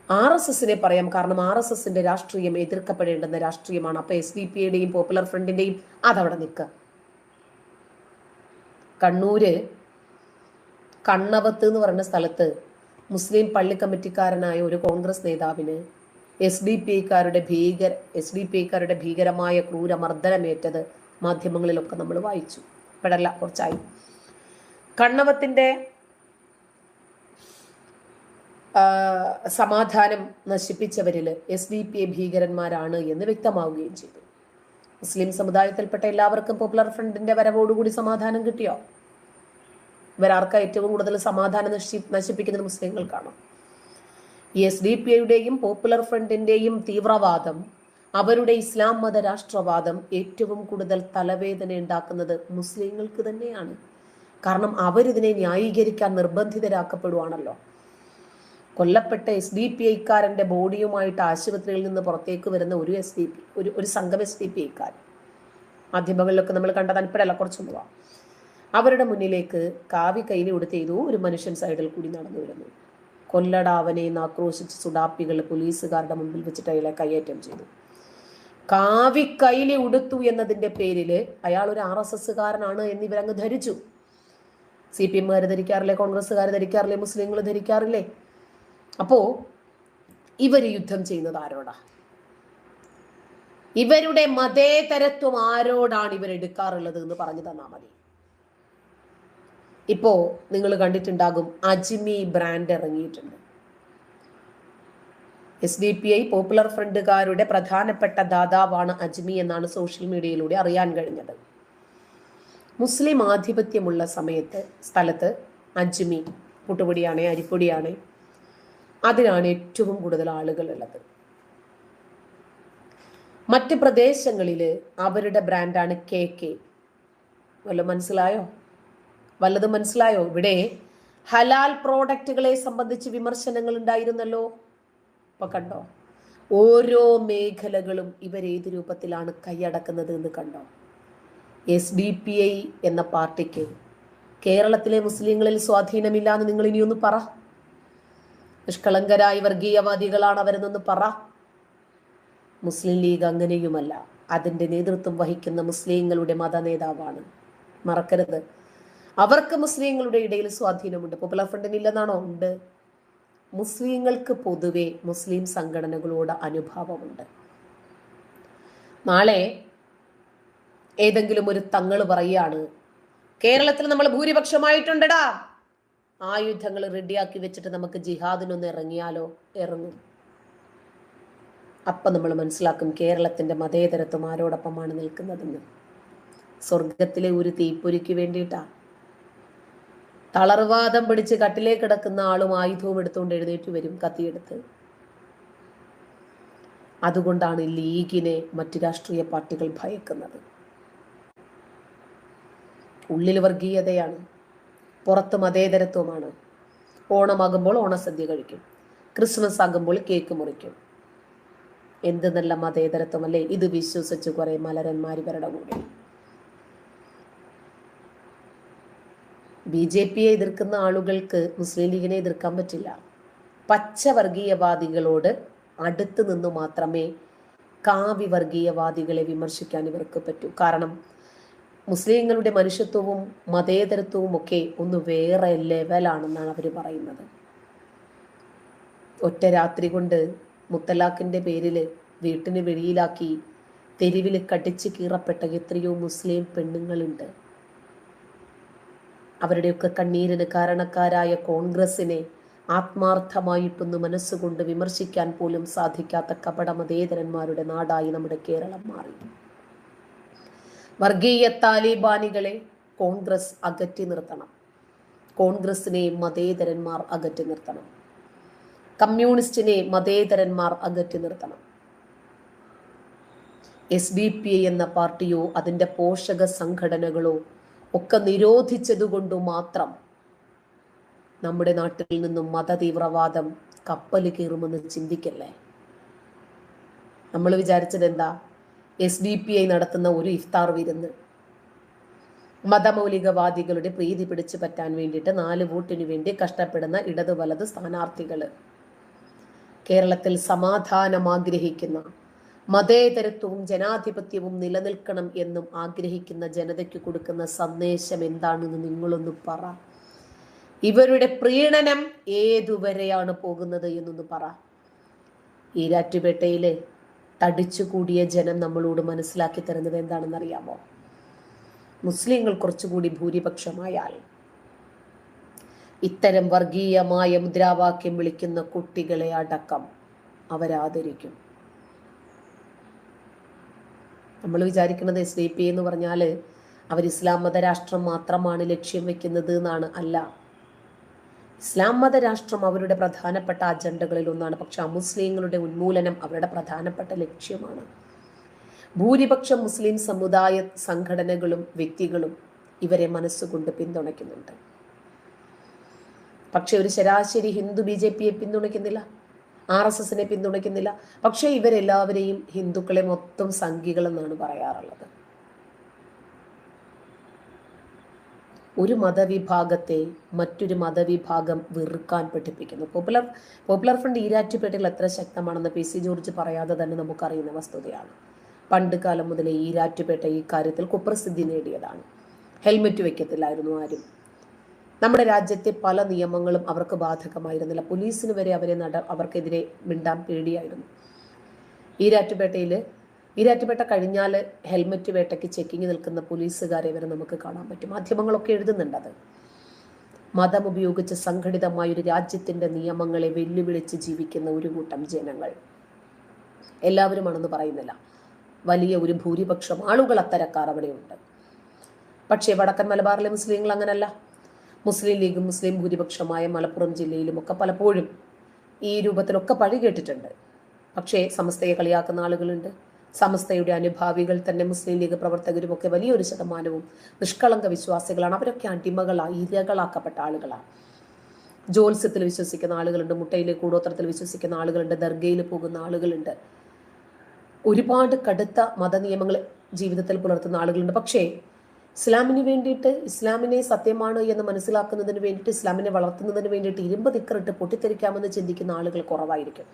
RSSനെ പറയാം, കാരണം RSSന്റെ രാഷ്ട്രീയം എതിർക്കപ്പെടേണ്ടുന്ന രാഷ്ട്രീയമാണ്. അപ്പൊ SDP-യുടെയും പോപ്പുലർ ഫ്രണ്ടിന്റെയും അതവിടെ നിൽക്കുക. കണ്ണൂര് കണ്ണവത്ത് എന്ന് പറയുന്ന സ്ഥലത്ത് മുസ്ലിം പള്ളി കമ്മിറ്റിക്കാരനായ ഒരു കോൺഗ്രസ് നേതാവിന് SDPIക്കാരുടെ ഭീകരമായ ക്രൂരമർദ്ദനമേറ്റത് മാധ്യമങ്ങളിലൊക്കെ നമ്മൾ വായിച്ചു. ഇപ്പോഴല്ല, കുറച്ചായി. കണ്ണവത്തിന്റെ സമാധാനം നശിപ്പിച്ചവരിൽ SDP ഭീകരന്മാരാണ് എന്ന് വ്യക്തമാവുകയും ചെയ്തു. മുസ്ലിം സമുദായത്തിൽപ്പെട്ട എല്ലാവർക്കും പോപ്പുലർ ഫ്രണ്ടിന്റെ വരവോടുകൂടി സമാധാനം കിട്ടിയോ? ഇവരാർക്കാ ഏറ്റവും കൂടുതൽ സമാധാനം നശിപ്പിക്കുന്നത്? മുസ്ലിങ്ങൾക്കാണോ? SDP-യുടെയും പോപ്പുലർ ഫ്രണ്ടിന്റെയും തീവ്രവാദം, അവരുടെ ഇസ്ലാം മത രാഷ്ട്രവാദം ഏറ്റവും കൂടുതൽ തലവേദന ഉണ്ടാക്കുന്നത് മുസ്ലിങ്ങൾക്ക് തന്നെയാണ്. കാരണം അവരിതിനെ ന്യായീകരിക്കാൻ നിർബന്ധിതരാക്കപ്പെടുവാണല്ലോ. കൊല്ലപ്പെട്ട SDP-ക്കാരന്റെ ബോഡിയുമായിട്ട് ആശുപത്രിയിൽ നിന്ന് പുറത്തേക്ക് വരുന്ന ഒരു സംഘം SDP-ക്കാർ മാധ്യമങ്ങളിലൊക്കെ നമ്മൾ കണ്ടത് ഇപ്പോഴല്ല, കുറച്ചു മുമ്പ്. അവരുടെ മുന്നിലേക്ക് കാവി കൈലി ഉടുത്ത് ചെയ്തു ഒരു മനുഷ്യൻ സൈഡിൽ കൂടി നടന്നു വരുന്നു. കൊല്ലടാവനെ എന്ന് ആക്രോശിച്ച് സുഡാപ്പികൾ പോലീസുകാരുടെ മുമ്പിൽ വെച്ചിട്ട് അയാളെ കയ്യേറ്റം ചെയ്തു. കാവി കൈലി ഉടുത്തു എന്നതിന്റെ പേരിൽ അയാൾ ഒരു RSSകാരനാണ് എന്നിവരങ്ങ് ധരിച്ചു. CPM-കാർ ധരിക്കാറില്ലേ? കോൺഗ്രസ്സുകാർ ധരിക്കാറില്ലേ? മുസ്ലിങ്ങൾ ധരിക്കാറില്ലേ? അപ്പോ ഇവർ യുദ്ധം ചെയ്യുന്നത് ആരോടാ? ഇവരുടെ മതേതരത്വം ആരോടാണ് ഇവരെടുക്കാറുള്ളത് എന്ന് പറഞ്ഞു തന്നാൽ മതി. ഇപ്പോ നിങ്ങൾ കണ്ടിട്ടുണ്ടാകും, അജ്മി ബ്രാൻഡ് ഇറങ്ങിയിട്ടുണ്ട്. SDPI പോപ്പുലർ ഫ്രണ്ടുകാരുടെ പ്രധാനപ്പെട്ട ദാതാവാണ് അജ്മി എന്നാണ് സോഷ്യൽ മീഡിയയിലൂടെ അറിയാൻ കഴിഞ്ഞത്. മുസ്ലിം ആധിപത്യമുള്ള സ്ഥലത്ത് അജ്മി പുട്ടുപൊടിയാണ്, അരിപ്പൊടിയാണ്, അതിനാണ് ഏറ്റവും കൂടുതൽ ആളുകൾ ഉള്ളത്. മറ്റ് പ്രദേശങ്ങളിൽ അവരുടെ ബ്രാൻഡാണ് KK. വല്ലതും മനസ്സിലായോ? ഇവിടെ ഹലാൽ പ്രോഡക്റ്റുകളെ സംബന്ധിച്ച് വിമർശനങ്ങൾ ഉണ്ടായിരുന്നല്ലോ. അപ്പൊ കണ്ടോ, ഓരോ മേഖലകളും ഇവരേത് രൂപത്തിലാണ് കൈയടക്കുന്നത് എന്ന് കണ്ടോ. SDPI എന്ന പാർട്ടിക്ക് കേരളത്തിലെ മുസ്ലിങ്ങളിൽ സ്വാധീനമില്ല എന്ന് നിങ്ങൾ ഇനിയൊന്ന് പറ. നിഷ്കളങ്കരായ വർഗീയവാദികളാണ് അവരെന്നൊന്ന് പറ. മുസ്ലിം ലീഗ് അങ്ങനെയുമല്ല. അതിന്റെ നേതൃത്വം വഹിക്കുന്ന മുസ്ലിങ്ങളുടെ മത നേതാവാണ്. മറക്കരുത്. അവർക്ക് മുസ്ലിങ്ങളുടെ ഇടയിൽ സ്വാധീനമുണ്ട്. പോപ്പുലർ ഫ്രണ്ടിന് ഇല്ലെന്നാണോ? ഉണ്ട്. മുസ്ലിങ്ങൾക്ക് പൊതുവെ മുസ്ലിം സംഘടനകളോട് അനുഭാവമുണ്ട്. നാളെ ഏതെങ്കിലും ഒരു തങ്ങൾ പറയുകയാണ്, കേരളത്തിൽ നമ്മൾ ഭൂരിപക്ഷമായിട്ടുണ്ടടാ, ആയുധങ്ങൾ റെഡിയാക്കി വെച്ചിട്ട് നമുക്ക് ജിഹാദിനൊന്ന് ഇറങ്ങിയാലോ? ഇറങ്ങും. അപ്പം നമ്മൾ മനസ്സിലാക്കും കേരളത്തിന്റെ മതേതരത്വം ആരോടൊപ്പമാണ് നിൽക്കുന്നതെന്ന്. സ്വർഗത്തിലെ ഒരു തീപ്പൊരിക്ക് വേണ്ടിയിട്ടാ. തളർവാദം പിടിച്ച് കട്ടിലേക്ക് കിടക്കുന്ന ആളും ആയുധവും എടുത്തുകൊണ്ട് എഴുന്നേറ്റ് വരും, കത്തിയെടുത്ത്. അതുകൊണ്ടാണ് ലീഗിനെ മറ്റു രാഷ്ട്രീയ പാർട്ടികൾ ഭയക്കുന്നത്. ഉള്ളിൽ വർഗീയതയാണ്, പുറത്ത് മതേതരത്വമാണ്. ഓണമാകുമ്പോൾ ഓണസദ്യ കഴിക്കും, ക്രിസ്മസ് ആകുമ്പോൾ കേക്ക് മുറിക്കും. എന്ത് നല്ല മതേതരത്വം അല്ലേ! ഇത് വിശ്വസിച്ച് കുറെ മലരന്മാർ ഇവരുടെ കൂടെ. BJP എതിർക്കുന്ന ആളുകൾക്ക് മുസ്ലിം ലീഗിനെ എതിർക്കാൻ പറ്റില്ല. പച്ച വർഗീയവാദികളോട് അടുത്ത് നിന്ന് മാത്രമേ കാവ്യ വർഗീയവാദികളെ വിമർശിക്കാൻ ഇവർക്ക് പറ്റൂ. കാരണം മുസ്ലിങ്ങളുടെ മനുഷ്യത്വവും മതേതരത്വവും ഒക്കെ ഒന്ന് വേറെ ലെവലാണെന്നാണ് അവർ പറയുന്നത്. ഒറ്റ രാത്രി കൊണ്ട് മുത്തലാഖിന്റെ പേരിൽ വീട്ടിന് വെളിയിലാക്കി തെരുവിൽ കടിച്ചു കീറപ്പെട്ട എത്രയോ മുസ്ലിം പെണ്ണുങ്ങളുണ്ട്. അവരുടെയൊക്കെ കണ്ണീരിന് കാരണക്കാരായ കോൺഗ്രസിനെ ആത്മാർത്ഥമായിട്ടൊന്ന് മനസ്സുകൊണ്ട് വിമർശിക്കാൻ പോലും സാധിക്കാത്ത കപട മതേതരന്മാരുടെ നാടായി നമ്മുടെ കേരളം മാറി. വർഗീയ താലിബാനികളെ കോൺഗ്രസ് അകറ്റി നിർത്തണം. കോൺഗ്രസിനെ മതേതരന്മാർ അകറ്റി നിർത്തണം. കമ്മ്യൂണിസ്റ്റിനെ മതേതരന്മാർ അകറ്റി നിർത്തണം. SDPI എന്ന പാർട്ടിയോ അതിൻ്റെ പോഷക സംഘടനകളോ ഒക്കെ നിരോധിച്ചതുകൊണ്ടു മാത്രം നമ്മുടെ നാട്ടിൽ നിന്നും മതതീവ്രവാദം കപ്പൽ കയറുമെന്ന് ചിന്തിക്കല്ലേ. നമ്മൾ വിചാരിച്ചത് എന്താ? SDPI നടത്തുന്ന ഒരു ഇഫ്താർ വിരുന്ന് മതമൗലികവാദികളുടെ പ്രീതി പിടിച്ചു പറ്റാൻ വേണ്ടിയിട്ട് 4 വോട്ടിന് വേണ്ടി കഷ്ടപ്പെടുന്ന ഇടതു വലത് സ്ഥാനാർത്ഥികള്, കേരളത്തിൽ സമാധാനം ആഗ്രഹിക്കുന്ന, മതേതരത്വവും ജനാധിപത്യവും നിലനിൽക്കണം എന്നും ആഗ്രഹിക്കുന്ന ജനതയ്ക്ക് കൊടുക്കുന്ന സന്ദേശം എന്താണെന്ന് നിങ്ങളൊന്ന് പറ. ഇവരുടെ പ്രീണനം ഏതുവരെയാണ് പോകുന്നത് എന്നൊന്ന് പറ. ഈരാറ്റുപേട്ടയില് തടിച്ചുകൂടിയ ജനം നമ്മളോട് മനസ്സിലാക്കി തരുന്നത് എന്താണെന്ന് അറിയാമോ? മുസ്ലിങ്ങൾ കുറച്ചുകൂടി ഭൂരിപക്ഷമായാൽ ഇത്തരം വർഗീയമായ മുദ്രാവാക്യം വിളിക്കുന്ന കുട്ടികളെ അടക്കം അവരാദരിക്കും. നമ്മൾ വിചാരിക്കുന്നത് SDPI എന്ന് പറഞ്ഞാൽ അവർ ഇസ്ലാം മതരാഷ്ട്രം മാത്രമാണ് ലക്ഷ്യം വെക്കുന്നത് എന്നാണ്. അല്ല, ഇസ്ലാം മതരാഷ്ട്രം അവരുടെ പ്രധാനപ്പെട്ട അജണ്ടകളിൽ ഒന്നാണ്. പക്ഷെ അമുസ്ലിങ്ങളുടെ ഉന്മൂലനം അവരുടെ പ്രധാനപ്പെട്ട ലക്ഷ്യമാണ്. ഭൂരിപക്ഷം മുസ്ലിം സമുദായ സംഘടനകളും വ്യക്തികളും ഇവരെ മനസ്സുകൊണ്ട് പിന്തുണയ്ക്കുന്നുണ്ട്. പക്ഷെ ഒരു ശരാശരി ഹിന്ദു BJPയെ പിന്തുണയ്ക്കുന്നില്ല, RSSനെ പിന്തുണയ്ക്കുന്നില്ല. പക്ഷെ ഇവരെല്ലാവരെയും ഹിന്ദുക്കളെ മൊത്തം സംഘികളെന്നാണ് പറയാറുള്ളത്. ഒരു മതവിഭാഗത്തെ മറ്റൊരു മതവിഭാഗം വെറുക്കാൻ പഠിപ്പിക്കുന്നു. പോപ്പുലർ ഫ്രണ്ട് ഈരാറ്റുപേട്ടയിൽ എത്ര ശക്തമാണെന്ന് PC ജോർജ് പറയാതെ തന്നെ നമുക്കറിയുന്ന വസ്തുതയാണ്. പണ്ട് കാലം മുതലേ ഈരാറ്റുപേട്ട ഈ കാര്യത്തിൽ കുപ്രസിദ്ധി നേടിയതാണ്. ഹെൽമെറ്റ് വെക്കത്തില്ലായിരുന്നു ആരും. നമ്മുടെ രാജ്യത്തെ പല നിയമങ്ങളും അവർക്ക് ബാധകമായിരുന്നില്ല. പോലീസിന് വരെ അവർക്കെതിരെ മിണ്ടാൻ പേടിയായിരുന്നു. ഈരാറ്റുപേട്ട കഴിഞ്ഞാൽ ഹെൽമെറ്റ് വേട്ടയ്ക്ക് ചെക്കിങ് നിൽക്കുന്ന പോലീസുകാരെ വരെ നമുക്ക് കാണാൻ പറ്റും. മാധ്യമങ്ങളൊക്കെ എഴുതുന്നുണ്ടത്. മതം ഉപയോഗിച്ച് സംഘടിതമായ ഒരു രാജ്യത്തിന്റെ നിയമങ്ങളെ വെല്ലുവിളിച്ച് ജീവിക്കുന്ന ഒരു കൂട്ടം ജനങ്ങൾ, എല്ലാവരുമാണെന്ന് പറയുന്നില്ല, വലിയ ഒരു ഭൂരിപക്ഷം ആളുകൾ അത്തരക്കാർ അവിടെയുണ്ട്. പക്ഷേ വടക്കൻ മലബാറിലെ മുസ്ലിങ്ങൾ അങ്ങനല്ല. മുസ്ലിം ലീഗും മുസ്ലിം ഭൂരിപക്ഷമായ മലപ്പുറം ജില്ലയിലുമൊക്കെ പലപ്പോഴും ഈ രൂപത്തിലൊക്കെ പഴി കേട്ടിട്ടുണ്ട്. പക്ഷേ സമസ്തയെ കളിയാക്കുന്ന ആളുകളുണ്ട്. സമസ്തയുടെ അനുഭാവികൾ തന്നെ മുസ്ലിം ലീഗ് പ്രവർത്തകരുമൊക്കെ വലിയൊരു ശതമാനവും നിഷ്കളങ്ക വിശ്വാസികളാണ്. അവരൊക്കെ അടിമകളാണ്, ഇരകളാക്കപ്പെട്ട ആളുകളാണ്. ജോത്സ്യത്തിൽ വിശ്വസിക്കുന്ന ആളുകളുണ്ട്, മുട്ടയിലെ കൂടോത്രത്തിൽ വിശ്വസിക്കുന്ന ആളുകളുണ്ട്, ദർഗയിൽ പോകുന്ന ആളുകളുണ്ട്. ഒരുപാട് കടുത്ത മതനിയമങ്ങൾ ജീവിതത്തിൽ പുലർത്തുന്ന ആളുകളുണ്ട്. പക്ഷേ ഇസ്ലാമിന് വേണ്ടിയിട്ട്, ഇസ്ലാമിനെ സത്യമാണ് എന്ന് മനസ്സിലാക്കുന്നതിന് വേണ്ടിയിട്ട്, ഇസ്ലാമിനെ വളർത്തുന്നതിന് വേണ്ടിയിട്ട് ഇരുമ്പ് തിക്കറിട്ട് പൊട്ടിത്തെറിക്കാമെന്ന് ചിന്തിക്കുന്ന ആളുകൾ കുറവായിരിക്കും.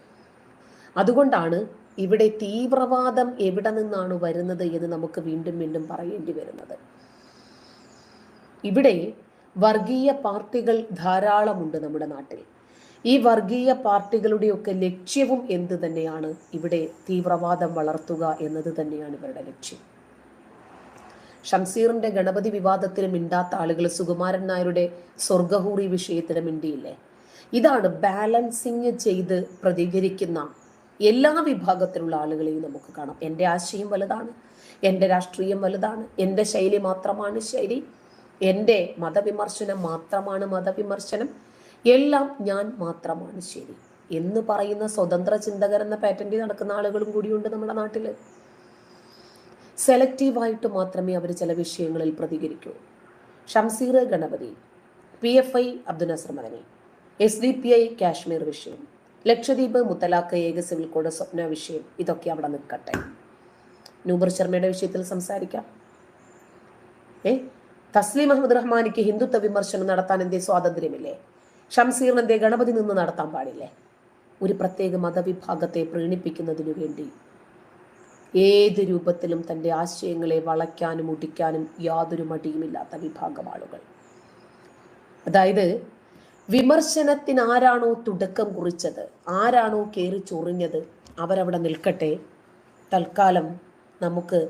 അതുകൊണ്ടാണ് ഇവിടെ തീവ്രവാദം എവിടെ നിന്നാണ് വരുന്നത് എന്ന് നമുക്ക് വീണ്ടും വീണ്ടും പറയേണ്ടി വരുന്നത്. ഇവിടെ വർഗീയ പാർട്ടികൾ ധാരാളമുണ്ട് നമ്മുടെ നാട്ടിൽ. ഈ വർഗീയ പാർട്ടികളുടെയൊക്കെ ലക്ഷ്യവും എന്ത് തന്നെയാണ്? ഇവിടെ തീവ്രവാദം വളർത്തുക എന്നത് തന്നെയാണ് ഇവരുടെ ലക്ഷ്യം. ഷംസീറിന്റെ ഗണപതി വിവാദത്തിന് മിണ്ടാത്ത ആളുകൾ സുകുമാരൻ നായരുടെ സ്വർഗഹൂറി വിഷയത്തിന് മിണ്ടിയില്ലേ? ഇതാണ് ബാലൻസിങ് ചെയ്ത് പ്രതികരിക്കുന്ന എല്ലാ വിഭാഗത്തിലുള്ള ആളുകളെയും നമുക്ക് കാണാം. എൻ്റെ ആശയം വലുതാണ്, എൻ്റെ രാഷ്ട്രീയം വലുതാണ്, എൻ്റെ ശൈലി മാത്രമാണ് ശരി, എൻ്റെ മതവിമർശനം മാത്രമാണ് മതവിമർശനം, എല്ലാം ഞാൻ മാത്രമാണ് ശരി എന്ന് പറയുന്ന സ്വതന്ത്ര ചിന്തകർ എന്ന പാറ്റന്റിൽ നടക്കുന്ന ആളുകളും കൂടിയുണ്ട് നമ്മുടെ നാട്ടിൽ. സെലക്റ്റീവായിട്ട് മാത്രമേ അവർ ചില വിഷയങ്ങളിൽ പ്രതികരിക്കൂ. ഷംസീർ ഗണപതി, PFI അബ്ദുൽ നസർ മദനി, SDPI കാശ്മീർ വിഷയം, ലക്ഷദ്വീപ് മുത്തലാഖ് ഏക സിവിൽ കോഡ് സ്വപ്ന വിഷയം, ഇതൊക്കെ അവിടെ നിൽക്കട്ടെ. നൂബർ ശർമ്മയുടെ വിഷയത്തിൽ സംസാരിക്കാം. തസ്ലീം അഹമ്മദ് റഹ്മാനിക്ക് ഹിന്ദുത്വ വിമർശനം നടത്താൻ എന്തേ സ്വാതന്ത്ര്യമില്ലേ? ഷംസീറിന് എന്തേ ഗണപതി നിന്ന് നടത്താൻ പാടില്ലേ? ഒരു പ്രത്യേക മതവിഭാഗത്തെ പ്രീണിപ്പിക്കുന്നതിനു വേണ്ടി ഏത് രൂപത്തിലും തൻ്റെ ആശയങ്ങളെ വളയ്ക്കാനും ഒടിക്കാനും യാതൊരു മടിയുമില്ലാത്ത വിഭാഗം ആളുകൾ. അതായത് വിമർശനത്തിന് ആരാണോ തുടക്കം കുറിച്ചത്, ആരാണോ കയറി ചൊറിഞ്ഞത്, അവരവിടെ നിൽക്കട്ടെ. തൽക്കാലം നമുക്ക്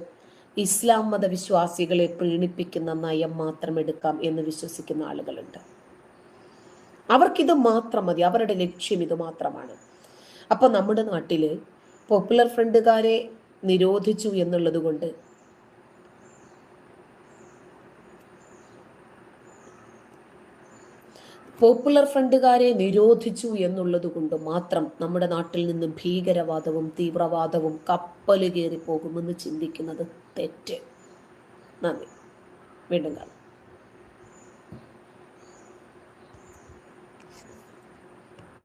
ഇസ്ലാം മതവിശ്വാസികളെ പ്രീണിപ്പിക്കുന്ന നയം മാത്രം എടുക്കാം എന്ന് വിശ്വസിക്കുന്ന ആളുകളുണ്ട്. അവർക്കിത് മാത്രം മതി, അവരുടെ ലക്ഷ്യം ഇത് മാത്രമാണ്. അപ്പൊ നമ്മുടെ നാട്ടില് പോപ്പുലർ ഫ്രണ്ടുകാരെ നിരോധിച്ചു എന്നുള്ളത് കൊണ്ട് മാത്രം നമ്മുടെ നാട്ടിൽ നിന്ന് ഭീകരവാദവും തീവ്രവാദവും കപ്പല് കയറി പോകുമെന്ന് ചിന്തിക്കുന്നത് തെറ്റ്. നന്ദി. വീണ്ടും കാണാം.